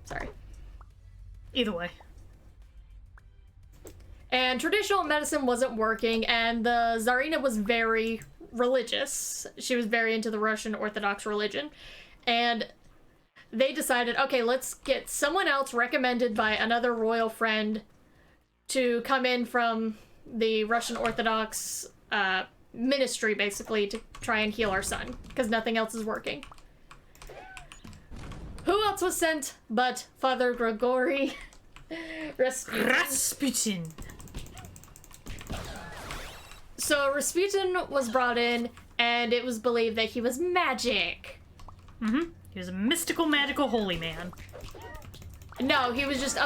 Sorry. Either way. And traditional medicine wasn't working, and the Tsarina was very religious. She was very into the Russian Orthodox religion. And they decided, okay, let's get someone else recommended by another royal friend to come in from the Russian Orthodox ministry, basically, to try and heal our son, because nothing else is working. Who else was sent but Father Grigory Rasputin. So Rasputin was brought in, and it was believed that he was magic. He was a mystical, magical, holy man. No, he was just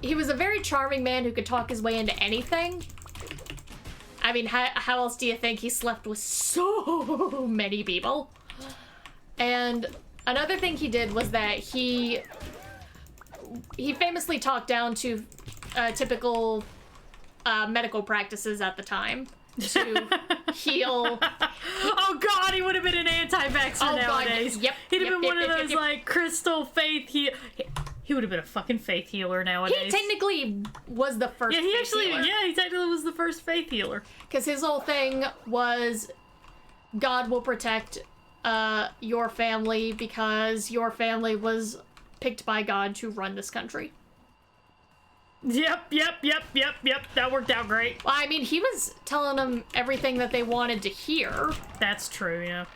he was a very charming man who could talk his way into anything. I mean, how else do you think he slept with so many people? And another thing he did was that he famously talked down to typical medical practices at the time to heal. Oh God, he would have been an anti-vaxxer nowadays. God, yep. He'd have been one of those yep. like crystal faith He would have been a fucking faith healer nowadays. He technically was the first. Yeah, he technically was the first faith healer. Because his whole thing was, God will protect your family because your family was picked by God to run this country. Yep. That worked out great. Well, I mean, he was telling them everything that they wanted to hear. That's true, yeah.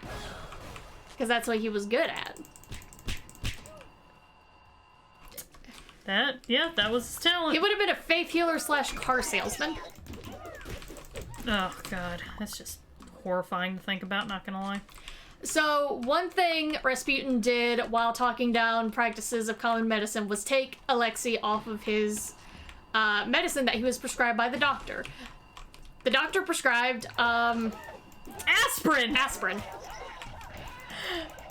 Because that's what he was good at. That was his talent. He would have been a faith healer / car salesman. Oh, God. That's just horrifying to think about, not gonna lie. So, one thing Rasputin did while talking down practices of common medicine was take Alexei off of his medicine that he was prescribed by the doctor. The doctor prescribed, Aspirin!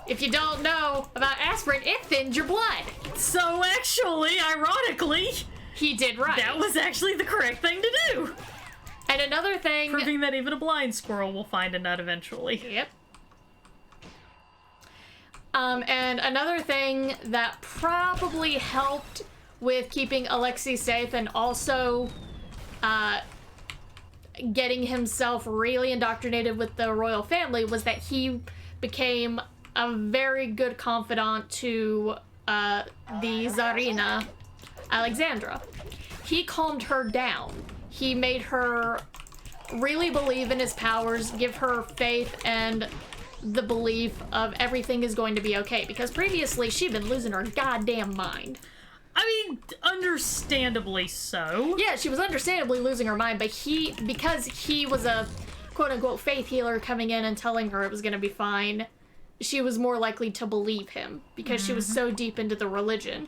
If you don't know about aspirin, it thins your blood. So actually, ironically, He did right. that was actually the correct thing to do. And another thing... Proving that even a blind squirrel will find a nut eventually. Yep. And another thing that probably helped with keeping Alexei safe and also getting himself really indoctrinated with the royal family was that he became a very good confidant to the Tsarina, Alexandra. He calmed her down. He made her really believe in his powers, give her faith and the belief of everything is going to be okay, because previously she'd been losing her goddamn mind. I mean, understandably so. Yeah, she was understandably losing her mind, but because he was a quote-unquote faith healer coming in and telling her it was going to be fine, she was more likely to believe him because she was so deep into the religion.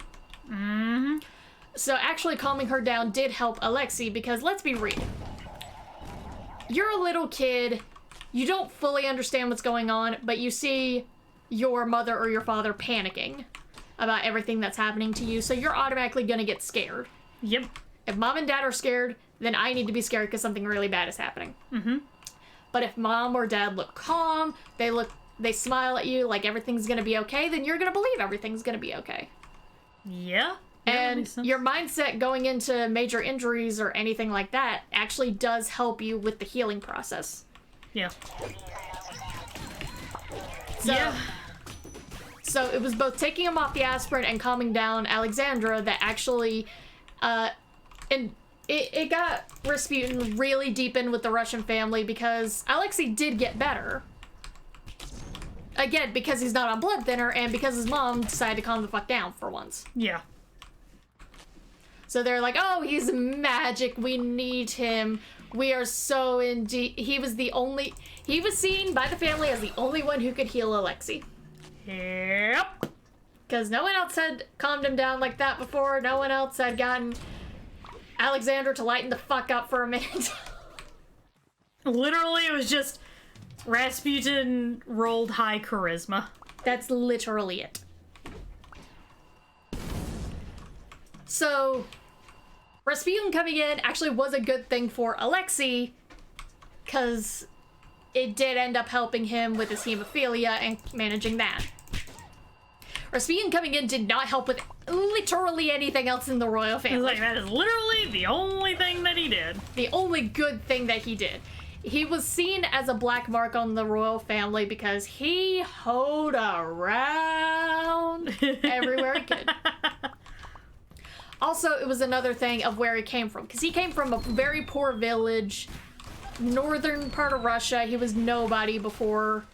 So actually calming her down did help Alexei, because let's be real. You're a little kid, you don't fully understand what's going on, but you see your mother or your father panicking about everything that's happening to you, so you're automatically gonna get scared. Yep. If mom and dad are scared, then I need to be scared because something really bad is happening. But if mom or dad look calm, they smile at you like everything's gonna be okay, then you're gonna believe everything's gonna be okay. Yeah. And your mindset going into major injuries or anything like that actually does help you with the healing process. Yeah. So it was both taking him off the aspirin and calming down Alexandra that actually, and it got Rasputin really deep in with the Russian family, because Alexei did get better. Again, because he's not on blood thinner and because his mom decided to calm the fuck down for once. Yeah. So they're like, oh, he's magic, we need him. We are so indeed. He was seen by the family as the only one who could heal Alexei. Yep. Because no one else had calmed him down like that before. No one else had gotten Alexander to lighten the fuck up for a minute. Literally, it was just Rasputin rolled high charisma. That's literally it. So, Rasputin coming in actually was a good thing for Alexei, because it did end up helping him with his hemophilia and managing that. Rasputin coming in did not help with literally anything else in the royal family. Like, that is literally the only thing that he did. The only good thing that he did. He was seen as a black mark on the royal family because he hoed around everywhere he could. Also, it was another thing of where he came from, because he came from a very poor village, northern part of Russia. He was nobody before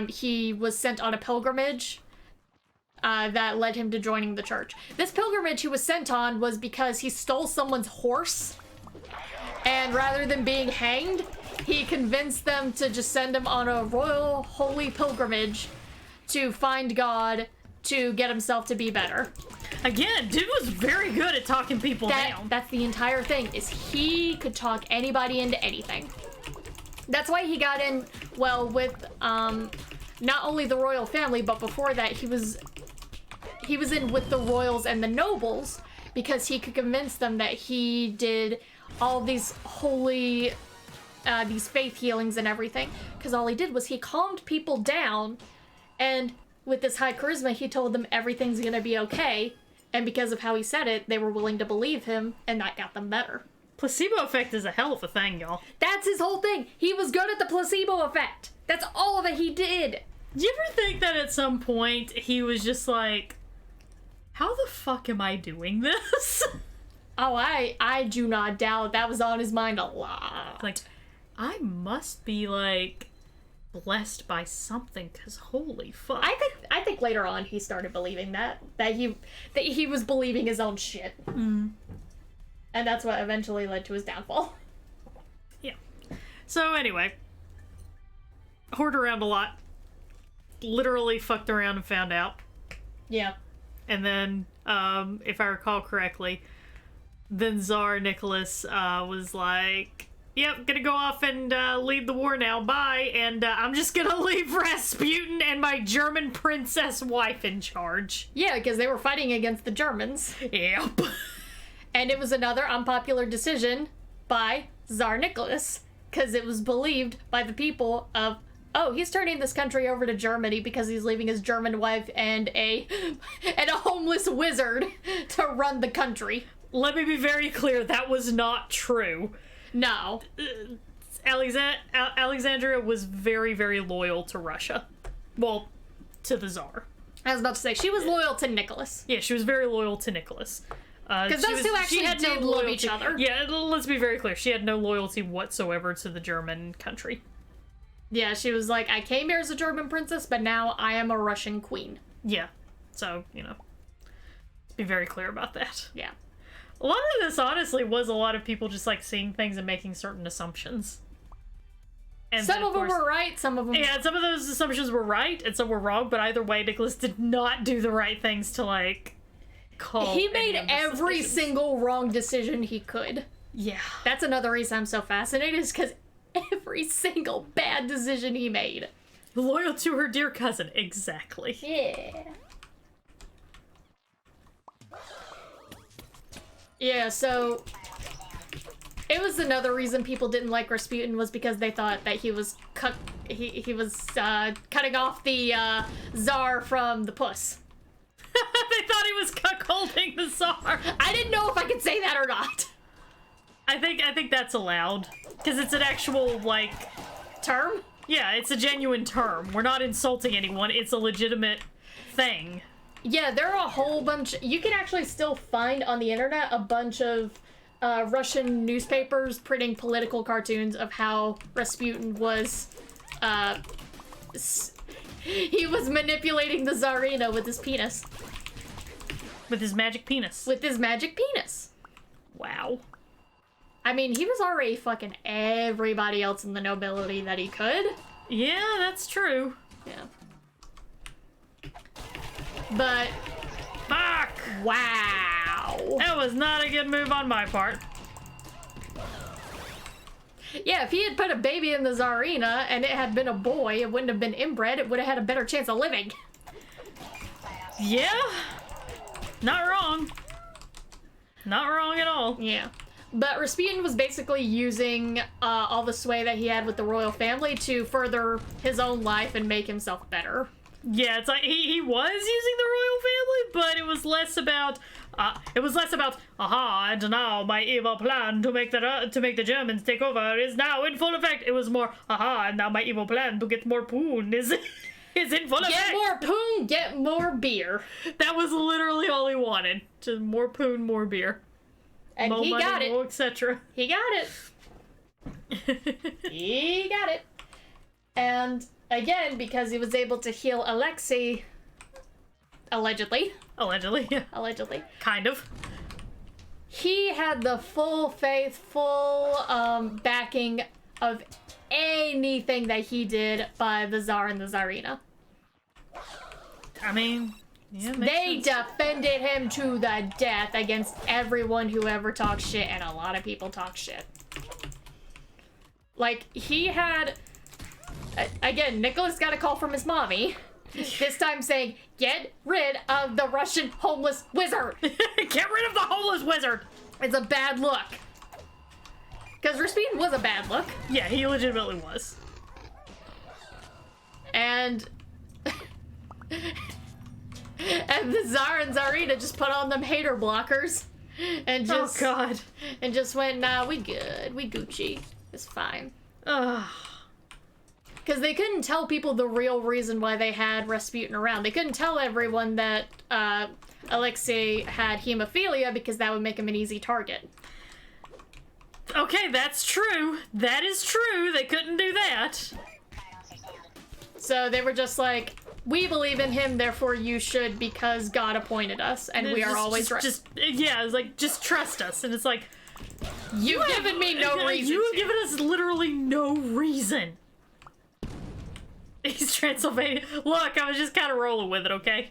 he was sent on a pilgrimage that led him to joining the church. This pilgrimage he was sent on was because he stole someone's horse, and rather than being hanged, he convinced them to just send him on a royal holy pilgrimage to find God to get himself to be better. Again, dude was very good at talking people down. That's the entire thing, is he could talk anybody into anything. That's why he got in, well, with not only the royal family, but before that he was in with the royals and the nobles, because he could convince them that he did all these holy, these faith healings and everything. Because all he did was he calmed people down, and with this high charisma, he told them everything's gonna be okay. And because of how he said it, they were willing to believe him, and that got them better. Placebo effect is a hell of a thing, y'all. That's his whole thing. He was good at the placebo effect. That's all that he did. Do you ever think that at some point he was just like, how the fuck am I doing this? Oh, I do not doubt that was on his mind a lot. Like, I must be, like, blessed by something, because holy fuck. I think later on he started believing that he was believing his own shit. And that's what eventually led to his downfall. Yeah. So anyway, whored around a lot. Literally fucked around and found out. Yeah. And then, if I recall correctly, then Tsar Nicholas was like, yep, gonna go off and lead the war now, bye, and I'm just gonna leave Rasputin and my German princess wife in charge. Yeah, because they were fighting against the Germans. Yep. And it was another unpopular decision by Tsar Nicholas, because it was believed by the people of, oh, he's turning this country over to Germany because he's leaving his German wife and a homeless wizard to run the country. Let me be very clear, that was not true. No. Alexandria was very, very loyal to Russia. Well, to the Tsar. I was about to say, she was loyal to Nicholas. Yeah, she was very loyal to Nicholas. Because those two actually did love each other. Yeah, let's be very clear. She had no loyalty whatsoever to the German country. Yeah, she was like, I came here as a German princess, but now I am a Russian queen. Yeah. So, let's be very clear about that. Yeah. A lot of this, honestly, was a lot of people just, like, seeing things and making certain assumptions. And some of them were right, some of them... Yeah, some of those assumptions were right, and some were wrong, but either way, Nicholas did not do the right things to, like, call... He made every single wrong decision he could. Yeah. That's another reason I'm so fascinated, is because every single bad decision he made. Loyal to her dear cousin, exactly. Yeah. Yeah, so it was another reason people didn't like Rasputin, was because they thought that he was cutting off the Tsar from the puss. They thought he was cuckolding the Tsar. I didn't know if I could say that or not. I think that's allowed, because it's an actual, like... Term? Yeah, it's a genuine term. We're not insulting anyone. It's a legitimate thing. Yeah, there are a whole bunch... You can actually still find on the internet a bunch of Russian newspapers printing political cartoons of how Rasputin was... he was manipulating the Tsarina with his penis. With his magic penis. With his magic penis. Wow. I mean, he was already fucking everybody else in the nobility that he could. Yeah, that's true. Yeah. But... Fuck! Wow! That was not a good move on my part. Yeah, if he had put a baby in the Tsarina and it had been a boy, it wouldn't have been inbred, it would have had a better chance of living. Yeah. Not wrong. Not wrong at all. Yeah. But Rasputin was basically using all the sway that he had with the royal family to further his own life and make himself better. Yeah, it's like he was using the royal family, but it was less about aha, and now my evil plan to make the Germans take over is now in full effect. It was more aha, and now my evil plan to get more poon is in full effect. Get more poon, get more beer. That was literally all he wanted. Just more poon, more beer. And more he money, got it. more etc. He got it. He got it. And again, because he was able to heal Alexei, allegedly, Yeah. allegedly, Kind of. he had the full faith, full backing of anything that he did by the Tsar and the Tsarina. I mean, yeah, They sense. defended him to the death against everyone who ever talked shit, and a lot of people talk shit. Like, he had... Again, Nicholas got a call from his mommy. This time saying, get rid of the Russian homeless wizard. Get rid of the homeless wizard. It's a bad look. Because Rasputin was a bad look. Yeah, he legitimately was. And... and the Tsar and Tsarina just put on them hater blockers. And just... Oh, God. And just went, nah, we good. We Gucci. It's fine. Ugh. Because they couldn't tell people the real reason why they had Rasputin around. They couldn't tell everyone that Alexei had hemophilia because that would make him an easy target. Okay, that's true. That is true. They couldn't do that. So they were just like, we believe in him, therefore you should because God appointed us, and we are always right. Yeah, it's like, just trust us. And it's like, You've given me no reason You have to. given us literally no reason. He's Transylvania. Look, I was just kind of rolling with it, okay?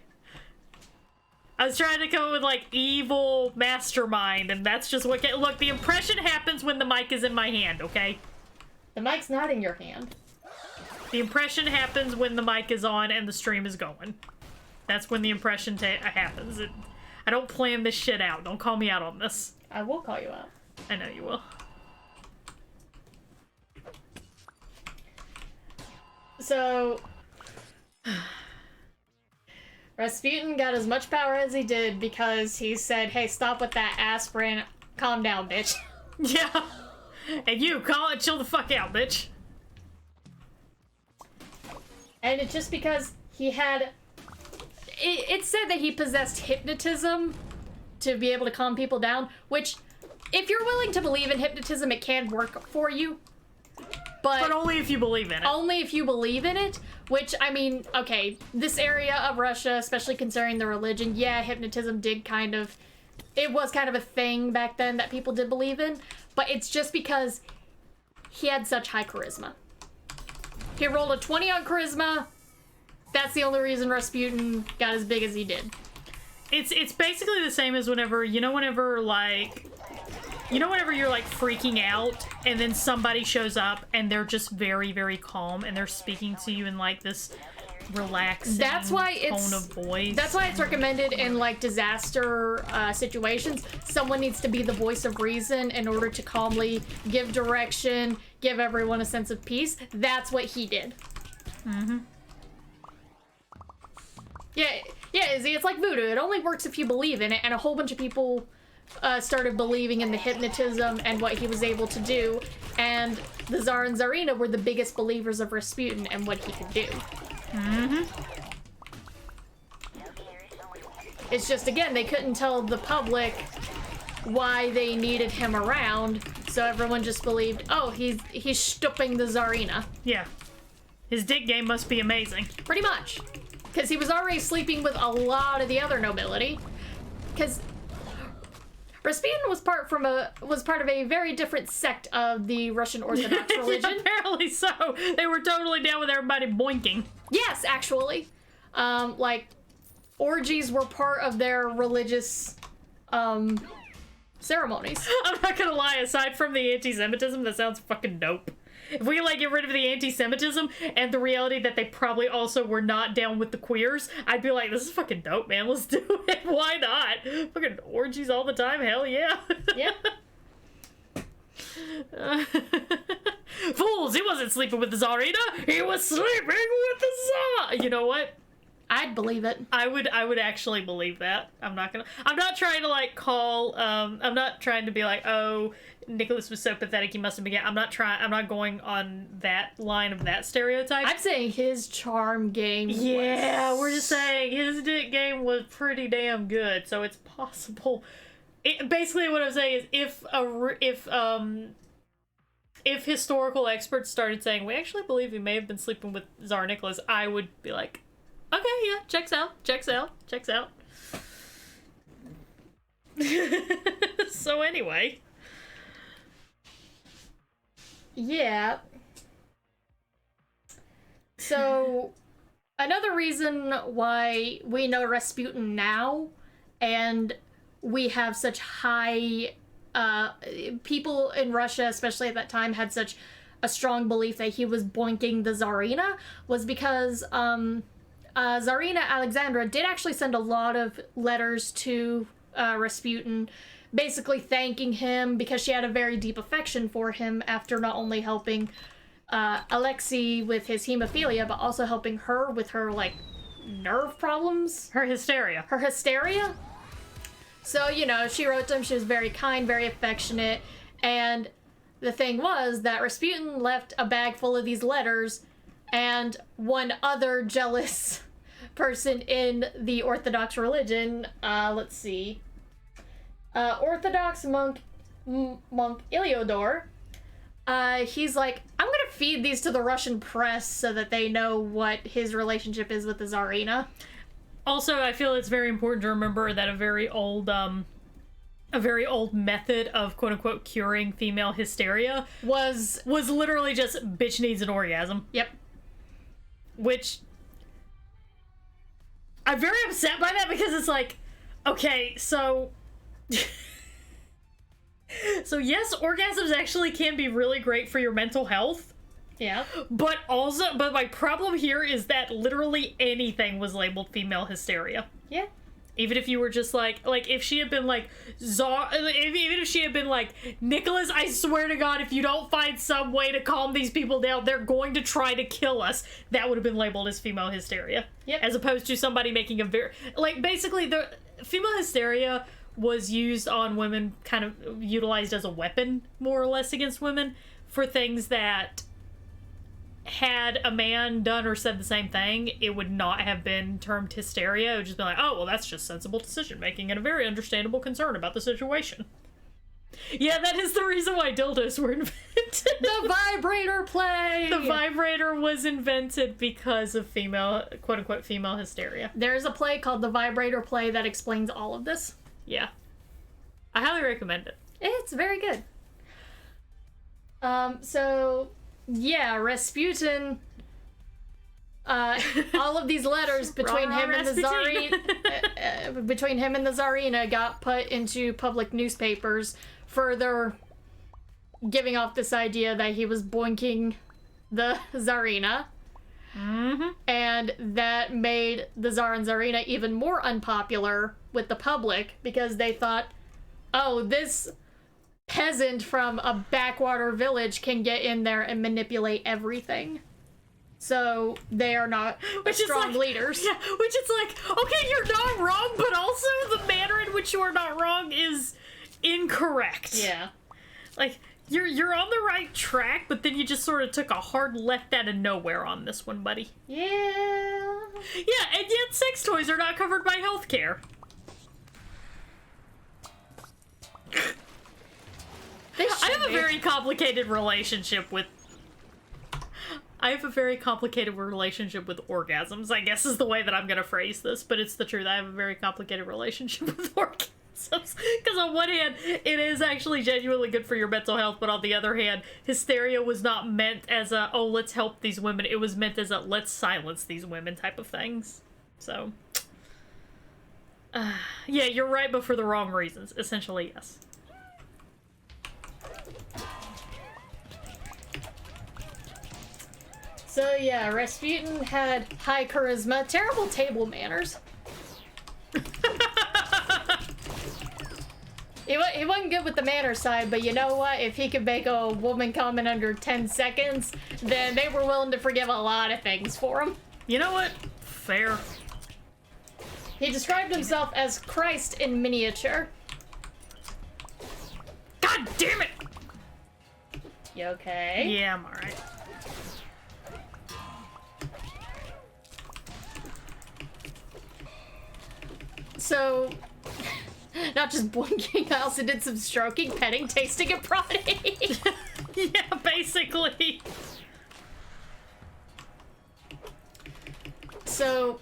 I was trying to come up with, like, evil mastermind, and that's just what... Look, the impression happens when the mic is in my hand, okay? The mic's not in your hand. The impression happens when the mic is on and the stream is going. That's when the impression happens. I don't plan this shit out. Don't call me out on this. I will call you out. I know you will. So... Rasputin got as much power as he did because he said, hey, stop with that aspirin. Calm down, bitch. Yeah. And you, chill the fuck out, bitch. And it's just because he had... It said that he possessed hypnotism to be able to calm people down, which, if you're willing to believe in hypnotism, it can work for you. But only if you believe in it. Only if you believe in it, which, I mean, okay, this area of Russia, especially considering the religion, yeah, hypnotism did kind of... It was kind of a thing back then that people did believe in, but it's just because he had such high charisma. He rolled a 20 on charisma. That's the only reason Rasputin got as big as he did. It's basically the same as whenever you're like freaking out and then somebody shows up and they're just very, very calm and they're speaking to you in like this relaxing tone of voice. That's why it's recommended in like disaster situations. Someone needs to be the voice of reason in order to calmly give direction, give everyone a sense of peace. That's what he did. Mm-hmm. Yeah, Izzy, it's like voodoo. It only works if you believe in it, and a whole bunch of people started believing in the hypnotism and what he was able to do, and the Tsar and Tsarina were the biggest believers of Rasputin and what he could do. Mm-hmm. It's just, again, they couldn't tell the public why they needed him around, so everyone just believed, oh, he's stooping the Tsarina. Yeah. His dick game must be amazing. Pretty much. Because he was already sleeping with a lot of the other nobility. Because Rasputin was part of a very different sect of the Russian Orthodox religion. Yeah, apparently so. They were totally down with everybody boinking. Yes, actually. Like, orgies were part of their religious ceremonies. I'm not gonna lie, aside from the anti-Semitism, that sounds fucking dope. If we, like, get rid of the anti-Semitism and the reality that they probably also were not down with the queers, I'd be like, this is fucking dope, man. Let's do it. Why not? Fucking orgies all the time. Hell yeah. Yeah. Fools, he wasn't sleeping with the Tsarina. He was sleeping with the Tsar. You know what? I'd believe it. I would actually believe that. I'm not trying to, like, I'm not trying to be like, oh, Nicholas was so pathetic, he must have been gay. I'm not going on that line of that stereotype. I'm saying his charm game we're just saying his dick game was pretty damn good, so it's possible. Basically what I'm saying is if historical experts started saying, we actually believe he may have been sleeping with Tsar Nicholas, I would be like, okay, yeah, checks out. So anyway. Yeah. So, another reason why we know Rasputin now, and we have such high, people in Russia, especially at that time, had such a strong belief that he was boinking the Tsarina, was because, Tsarina Alexandra did actually send a lot of letters to, Rasputin, basically thanking him because she had a very deep affection for him after not only helping Alexei with his hemophilia, but also helping her with her, like, nerve problems. Her hysteria. Her hysteria. So, you know, she wrote to him, she was very kind, very affectionate, and the thing was that Rasputin left a bag full of these letters, and one other jealous person in the Orthodox religion, let's see, Orthodox monk Iliodor, he's like, I'm gonna feed these to the Russian press so that they know what his relationship is with the Tsarina. Also, I feel it's very important to remember that a very old method of quote-unquote curing female hysteria was literally just bitch needs an orgasm. Yep. Which I'm very upset by that because it's like, okay, so so yes, orgasms actually can be really great for your mental health. Yeah. But my problem here is that literally anything was labeled female hysteria. Yeah. Even if you were just like if she had been like even if she had been like, Nicholas, I swear to God, if you don't find some way to calm these people down, they're going to try to kill us, that would have been labeled as female hysteria. Yep. As opposed to somebody making a very, like, basically the female hysteria was used on women, kind of utilized as a weapon, more or less, against women for things that, had a man done or said the same thing, it would not have been termed hysteria. It would just be like, oh, well, that's just sensible decision making and a very understandable concern about the situation. Yeah, that is the reason why dildos were invented. The vibrator play! The vibrator was invented because of female, quote-unquote, female hysteria. There's a play called The Vibrator Play that explains all of this. Yeah. I highly recommend it. It's very good. So... yeah, Rasputin, all of these letters between him and the Tsarina, between him and the Tsarina got put into public newspapers, further giving off this idea that he was boinking the Tsarina. Mm-hmm. And that made the Tsar and Tsarina even more unpopular with the public because they thought, oh, this peasant from a backwater village can get in there and manipulate everything. So they are not strong leaders. Yeah, which it's like, okay, you're not wrong, but also the manner in which you are not wrong is incorrect. Yeah. Like, you're on the right track, but then you just sort of took a hard left out of nowhere on this one, buddy. Yeah. Yeah, and yet sex toys are not covered by healthcare. I have a very complicated relationship with orgasms, I guess is the way that I'm gonna phrase this, but it's the truth. I have a very complicated relationship with orgasms. Because on one hand, it is actually genuinely good for your mental health, but on the other hand, hysteria was not meant as a, oh, let's help these women. It was meant as a, let's silence these women type of things. So, yeah, you're right, but for the wrong reasons. Essentially, yes. So yeah, Rasputin had high charisma, terrible table manners. He wasn't good with the manner side, but you know what? If he could make a woman come in under 10 seconds, then they were willing to forgive a lot of things for him. You know what? Fair. He described himself as Christ in miniature. God damn it! You okay? Yeah, I'm alright. So, not just boinking, I also did some stroking, petting, tasting, and prodding. Yeah, basically. So,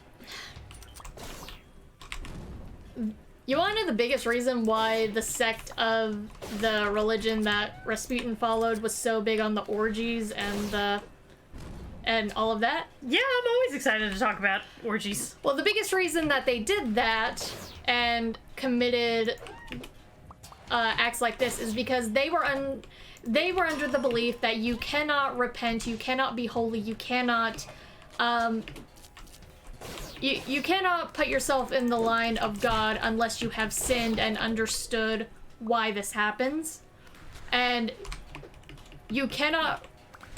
you want to know the biggest reason why the sect of the religion that Rasputin followed was so big on the orgies and and all of that. Yeah, I'm always excited to talk about orgies. Well, the biggest reason that they did that and committed acts like this is because they were under the belief that you cannot repent, you cannot be holy, you cannot you cannot put yourself in the line of God unless you have sinned and understood why this happens. And you cannot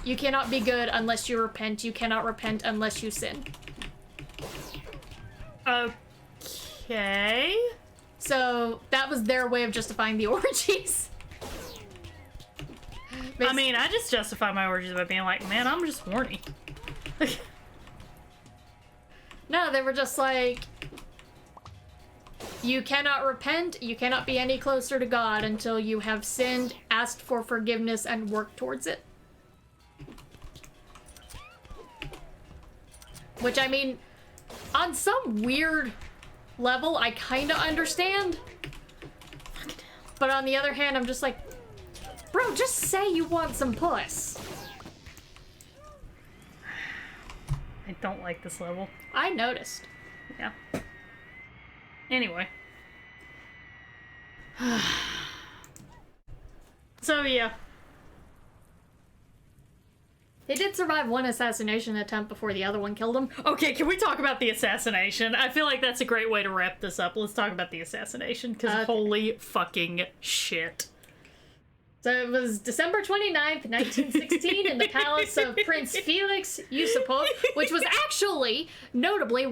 be good unless you repent. You cannot repent unless you sin. Okay. So that was their way of justifying the orgies. I mean, I just justify my orgies by being like, man, I'm just horny. No, they were just like, you cannot repent, you cannot be any closer to God until you have sinned, asked for forgiveness, and worked towards it. Which, I mean, on some weird level, I kinda understand. But on the other hand, I'm just like, bro, just say you want some puss. I don't like this level. I noticed. Yeah. Anyway. So, yeah. They did survive one assassination attempt before the other one killed him. Okay, can we talk about the assassination? I feel like that's a great way to wrap this up. Let's talk about the assassination, because holy fucking shit. So it was December 29th, 1916, in the palace of Prince Felix Yusupov, which was actually, notably,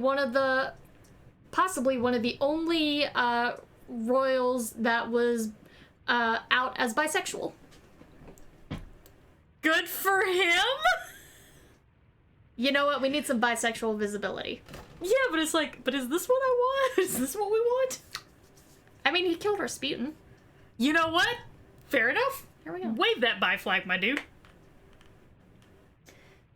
possibly one of the only royals that was out as bisexual. Good for him? You know what? We need some bisexual visibility. Yeah, but it's like, but is this what I want? Is this what we want? I mean, he killed Rasputin. You know what? Fair enough. Here we go. Wave that bi flag, my dude.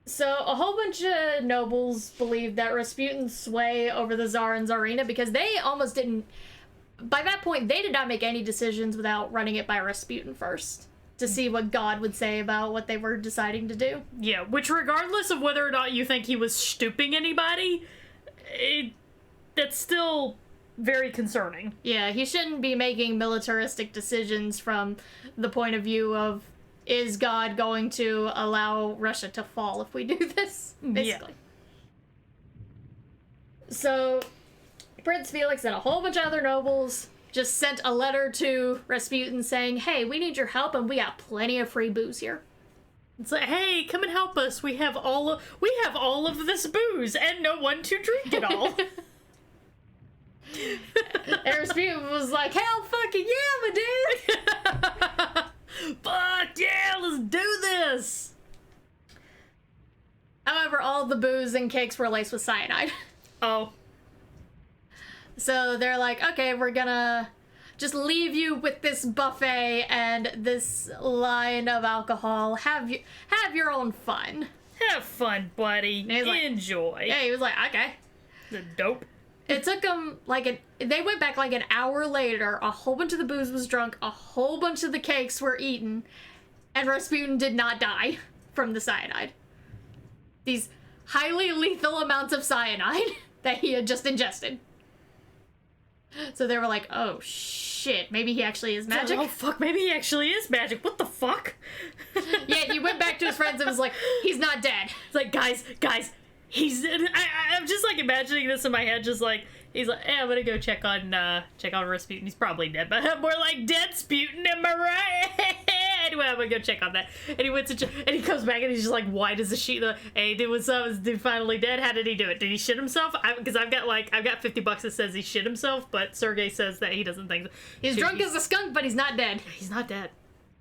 So, a whole bunch of nobles believed that Rasputin's sway over the Tsar and Tsarina, because they almost didn't... By that point, they did not make any decisions without running it by Rasputin first, to see what God would say about what they were deciding to do. Yeah, which regardless of whether or not you think he was stooping anybody, that's still very concerning. Yeah, he shouldn't be making militaristic decisions from the point of view of, is God going to allow Russia to fall if we do this? Basically. Yeah. So, Prince Felix and a whole bunch of other nobles just sent a letter to Rasputin saying, hey, we need your help and we got plenty of free booze here. It's like, hey, come and help us. We have all of this booze and no one to drink it all. And Rasputin was like, hell fucking yeah, my dude! Fuck yeah, let's do this! However, all the booze and cakes were laced with cyanide. Oh. So they're like, okay, we're gonna just leave you with this buffet and this line of alcohol. Have your own fun. Have fun, buddy. Enjoy. Yeah, he was like, okay. The dope. It took them they went back like an hour later, a whole bunch of the booze was drunk, a whole bunch of the cakes were eaten, and Rasputin did not die from the cyanide. These highly lethal amounts of cyanide that he had just ingested. So they were like, oh shit, maybe he actually is magic. Oh fuck, maybe he actually is magic. What the fuck? Yeah, he went back to his friends and was like, he's not dead. It's like, guys, I'm just like imagining this in my head, just like, he's like, hey, I'm gonna go check on Rasputin. He's probably dead, but more like dead Sputin, am I right? Anyway, I'm gonna go check on that. And he went to, and he comes back and he's just like, white as a sheet. Hey, dude, what's up? Is dude finally dead? How did he do it? Did he shit himself? Because I've got $50 that says he shit himself, but Sergey says that he doesn't think so. He's drunk as a skunk, but he's not dead. He's not dead.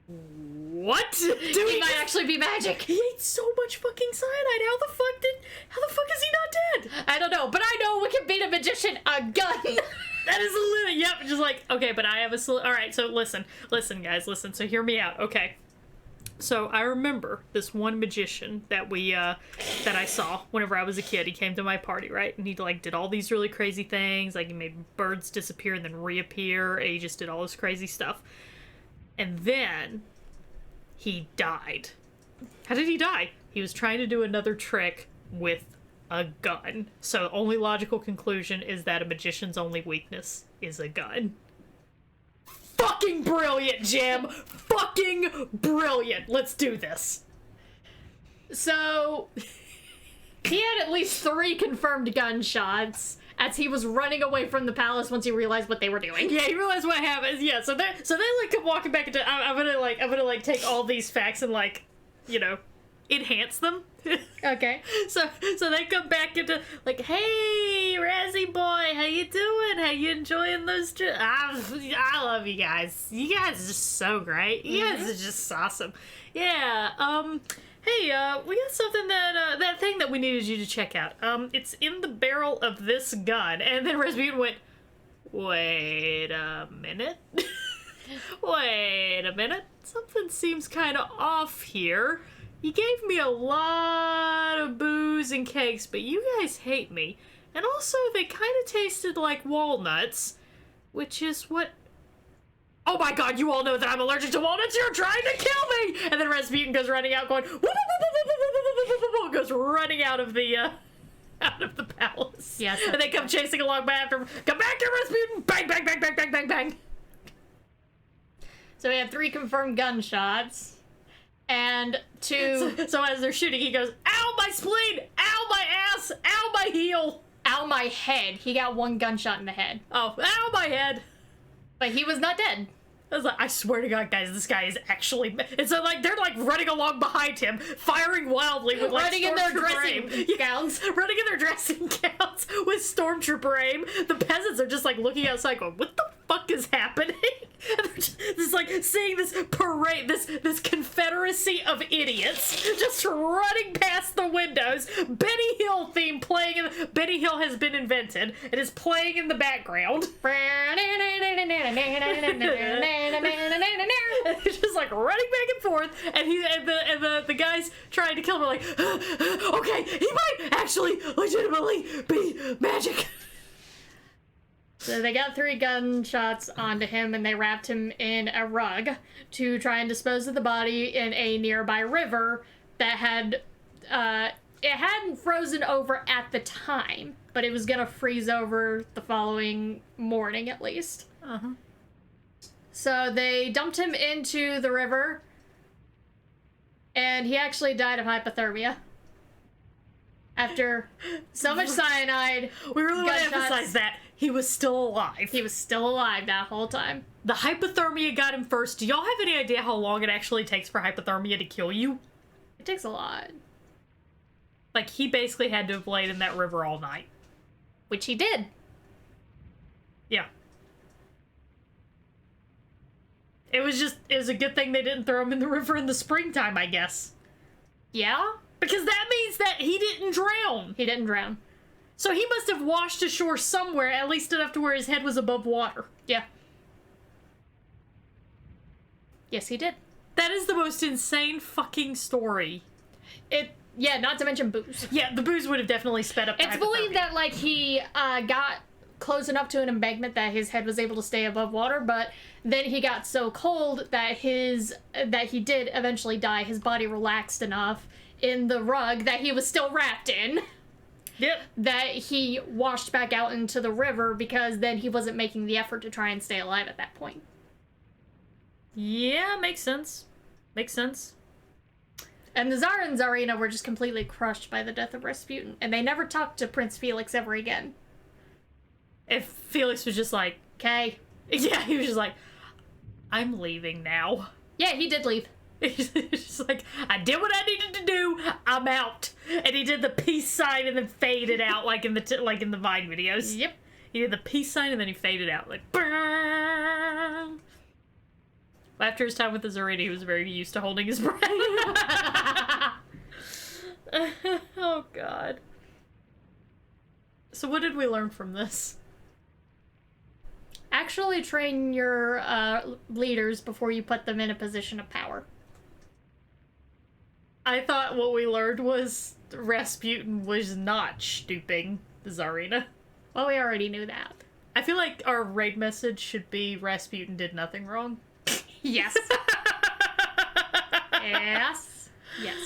What? Dude, he might actually be magic. He ate so much fucking cyanide. How the fuck is he not dead? I don't know, but I know we can beat a magician a gun. That is literally, yep, just like, okay, but I have a alright, so listen, guys, so hear me out, okay. So I remember this one magician that that I saw whenever I was a kid. He came to my party, right? And he like did all these really crazy things, like he made birds disappear and then reappear, and he just did all this crazy stuff. And then he died. How did he die? He was trying to do another trick with a gun. So only logical conclusion is that a magician's only weakness is a gun. Fucking brilliant, Jim! Fucking brilliant! Let's do this. So, he had at least 3 confirmed gunshots as he was running away from the palace once he realized what they were doing. Yeah, he realized what happened. Yeah, so they like come walking back into. I'm gonna take all these facts and like, you know, enhance them. Okay. So they come back into like, hey, Razzie boy, how you doing? How you enjoying those? I love you guys. You guys are just so great. You guys are just awesome. Yeah. Hey, we got something that thing that we needed you to check out. It's in the barrel of this gun. And then Rasputin went, wait a minute. Wait a minute. Something seems kind of off here. You gave me a lot of booze and cakes, but you guys hate me. And also, they kind of tasted like walnuts, which is what... Oh my god, you all know that I'm allergic to walnuts! You're trying to kill me! And then Rasputin goes running out going... goes running out of the palace. Yes. And they come chasing along by after him. Come back here, Rasputin! Bang, bang, bang, bang, bang, bang, bang! So we have 3 confirmed gunshots. And 2... So as they're shooting, he goes, ow, my spleen! Ow, my ass! Ow, my heel! Ow, my head. He got 1 gunshot in the head. Oh, ow, my head! But he was not dead. I was like, I swear to God, guys, this guy is actually... And so, like, they're, like, running along behind him, firing wildly with, like, running in their Stormtrooper dressing aim. gowns. Running in their dressing gowns with Stormtrooper aim. The peasants are just, like, looking outside going, what the fuck is happening? And they're just like, seeing this parade, this confederacy of idiots just running past the windows. Benny Hill theme playing in... Benny Hill has been invented. It is playing in the background. And he's just like running back and forth, and the guys trying to kill him are like, okay, he might actually legitimately be magic. So they got 3 gunshots onto him, and they wrapped him in a rug to try and dispose of the body in a nearby river that had, it hadn't frozen over at the time, but it was gonna freeze over the following morning at least. Uh-huh. So they dumped him into the river, and he actually died of hypothermia. After so much cyanide, we really want to gunshots, emphasize that. He was still alive. He was still alive that whole time. The hypothermia got him first. Do y'all have any idea how long it actually takes for hypothermia to kill you? It takes a lot. Like, he basically had to have laid in that river all night. Which he did. Yeah. It was a good thing they didn't throw him in the river in the springtime, I guess. Yeah? Because that means that he didn't drown. He didn't drown. So he must have washed ashore somewhere, at least enough to where his head was above water. Yeah. Yes, he did. That is the most insane fucking story. Yeah, not to mention booze. Yeah, the booze would have definitely sped up the It's believed that, like, he got close enough to an embankment that his head was able to stay above water, but then he got so cold that he did eventually die. His body relaxed enough in the rug that he was still wrapped in. Yep. That he washed back out into the river because then he wasn't making the effort to try and stay alive at that point. Yeah, makes sense. Makes sense. And the Tsar and Tsarina were just completely crushed by the death of Rasputin, and they never talked to Prince Felix ever again. If Felix was just like, Okay. yeah, he was just like, I'm leaving now. Yeah, he did leave. He's just like, I did what I needed to do. I'm out. And he did the peace sign and then faded out like in the Vine videos. Yep. He did the peace sign and then he faded out like. Burn. After his time with the Tsarina, he was very used to holding his breath. Oh God. So what did we learn from this? Actually train your leaders before you put them in a position of power. I thought what we learned was Rasputin was not stooping the Tsarina. Well, we already knew that. I feel like our raid message should be Rasputin did nothing wrong. Yes. Yes. Yes.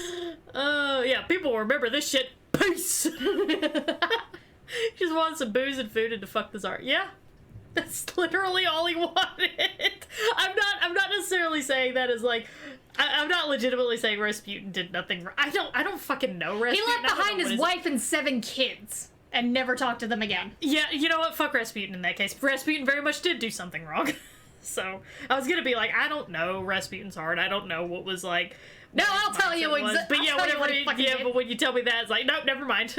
Yeah, people will remember this shit. Peace! Just wanted some booze and food and to fuck the Tsar. Yeah. That's literally all he wanted. I'm not necessarily saying that as like I'm not legitimately saying Rasputin did nothing wrong. I don't fucking know Rasputin. He left behind his wife and 7 kids and never talked to them again. Yeah, you know what? Fuck Rasputin in that case. Rasputin very much did do something wrong. So I was gonna be like, I don't know Rasputin's heart. I don't know what was like. No, I'll tell you But yeah, but when you tell me that, it's like, nope, never mind.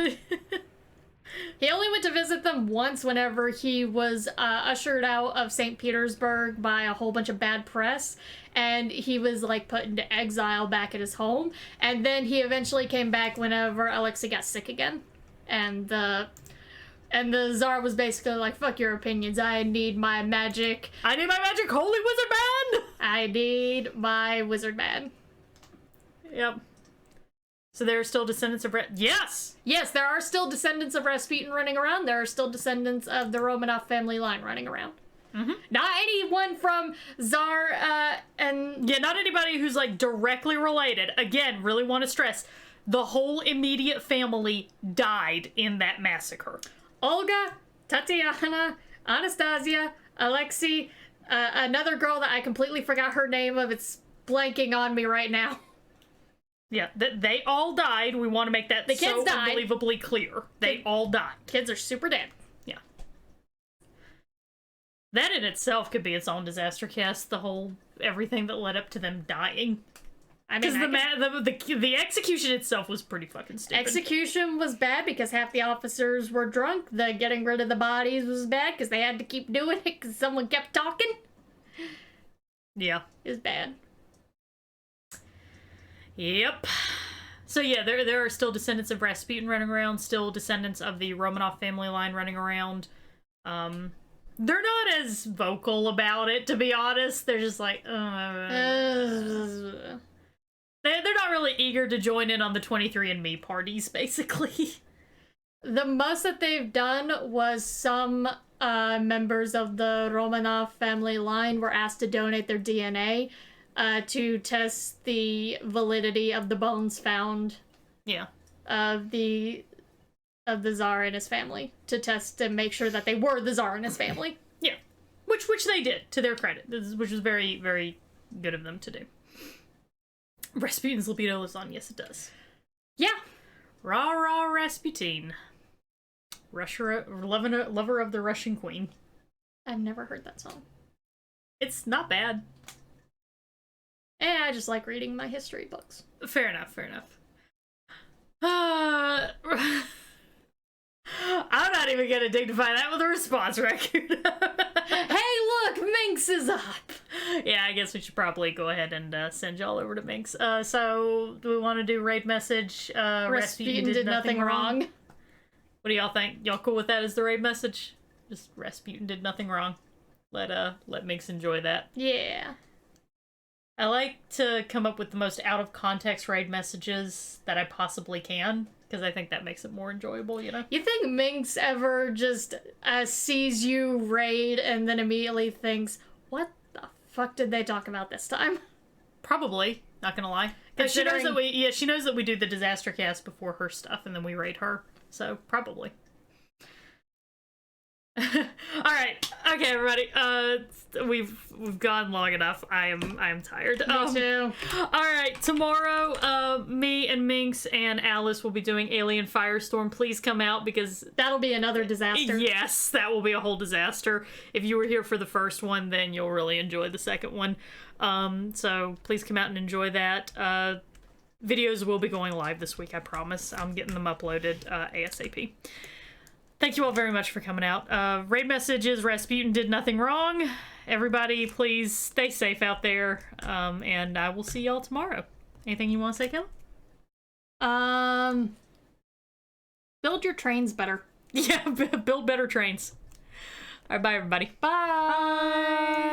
He only went to visit them once whenever he was ushered out of St. Petersburg by a whole bunch of bad press, and he was like put into exile back at his home, and then he eventually came back whenever Alexei got sick again, and the Tsar was basically like, fuck your opinions, I need my magic. I need my magic holy wizard man! I need my wizard man. Yep. So there are still descendants of Yes! Yes, there are still descendants of Rasputin running around. There are still descendants of the Romanov family line running around. Mm-hmm. Not anyone from Tsar and... Yeah, not anybody who's, like, directly related. Again, really want to stress, the whole immediate family died in that massacre. Olga, Tatiana, Anastasia, Alexei, another girl that I completely forgot her name of. It's blanking on me right now. Yeah, they all died. We want to make that so unbelievably clear. They all died. Kids are super dead. Yeah. That in itself could be its own disaster cast, the whole everything that led up to them dying. I mean, because the execution itself was pretty fucking stupid. Execution was bad because half the officers were drunk. The getting rid of the bodies was bad because they had to keep doing it because someone kept talking. Yeah. It was bad. Yep. So yeah, there are still descendants of Rasputin running around, still descendants of the Romanov family line running around. They're not as vocal about it, to be honest. They're just like, They're not really eager to join in on the 23andMe parties, basically. The most that they've done was some members of the Romanov family line were asked to donate their DNA to test the validity of the bones found. Yeah. Of the Tsar and his family, to test and make sure that they were the Tsar and his family. Yeah. Which they did, to their credit, which was very, very good of them to do. Rasputin's libido lives on. Yes, it does. Yeah. Rah, rah, Rasputin. Lover of the Russian queen. I've never heard that song. It's not bad. I just like reading my history books. Fair enough. I'm not even gonna dignify that with a response record. Hey, look, Minx is up! Yeah, I guess we should probably go ahead and send y'all over to Minx. So, do we want to do raid message? Rasputin did nothing wrong. What do y'all think? Y'all cool with that as the raid message? Just Rasputin did nothing wrong. Let Minx enjoy that. Yeah. I like to come up with the most out-of-context raid messages that I possibly can, because I think that makes it more enjoyable, you know? You think Minx ever just sees you raid and then immediately thinks, what the fuck did they talk about this time? Probably, not gonna lie. Because she knows that we do the disaster cast before her stuff, and then we raid her. So, probably. Alright, okay everybody, we've gone long enough. I am tired. Me too. Alright, tomorrow, me and Minx and Alice will be doing Alien Firestorm. Please come out, because that'll be another disaster. Yes, that will be a whole disaster. If you were here for the first one, then you'll really enjoy the second one. So please come out and enjoy that. Videos will be going live this week, I promise. I'm getting them uploaded ASAP. Thank you all very much for coming out. Raid messages, Rasputin did nothing wrong. Everybody, please stay safe out there. And I will see y'all tomorrow. Anything you want to say, Kelly? Build your trains better. Yeah, build better trains. All right, bye, everybody. Bye.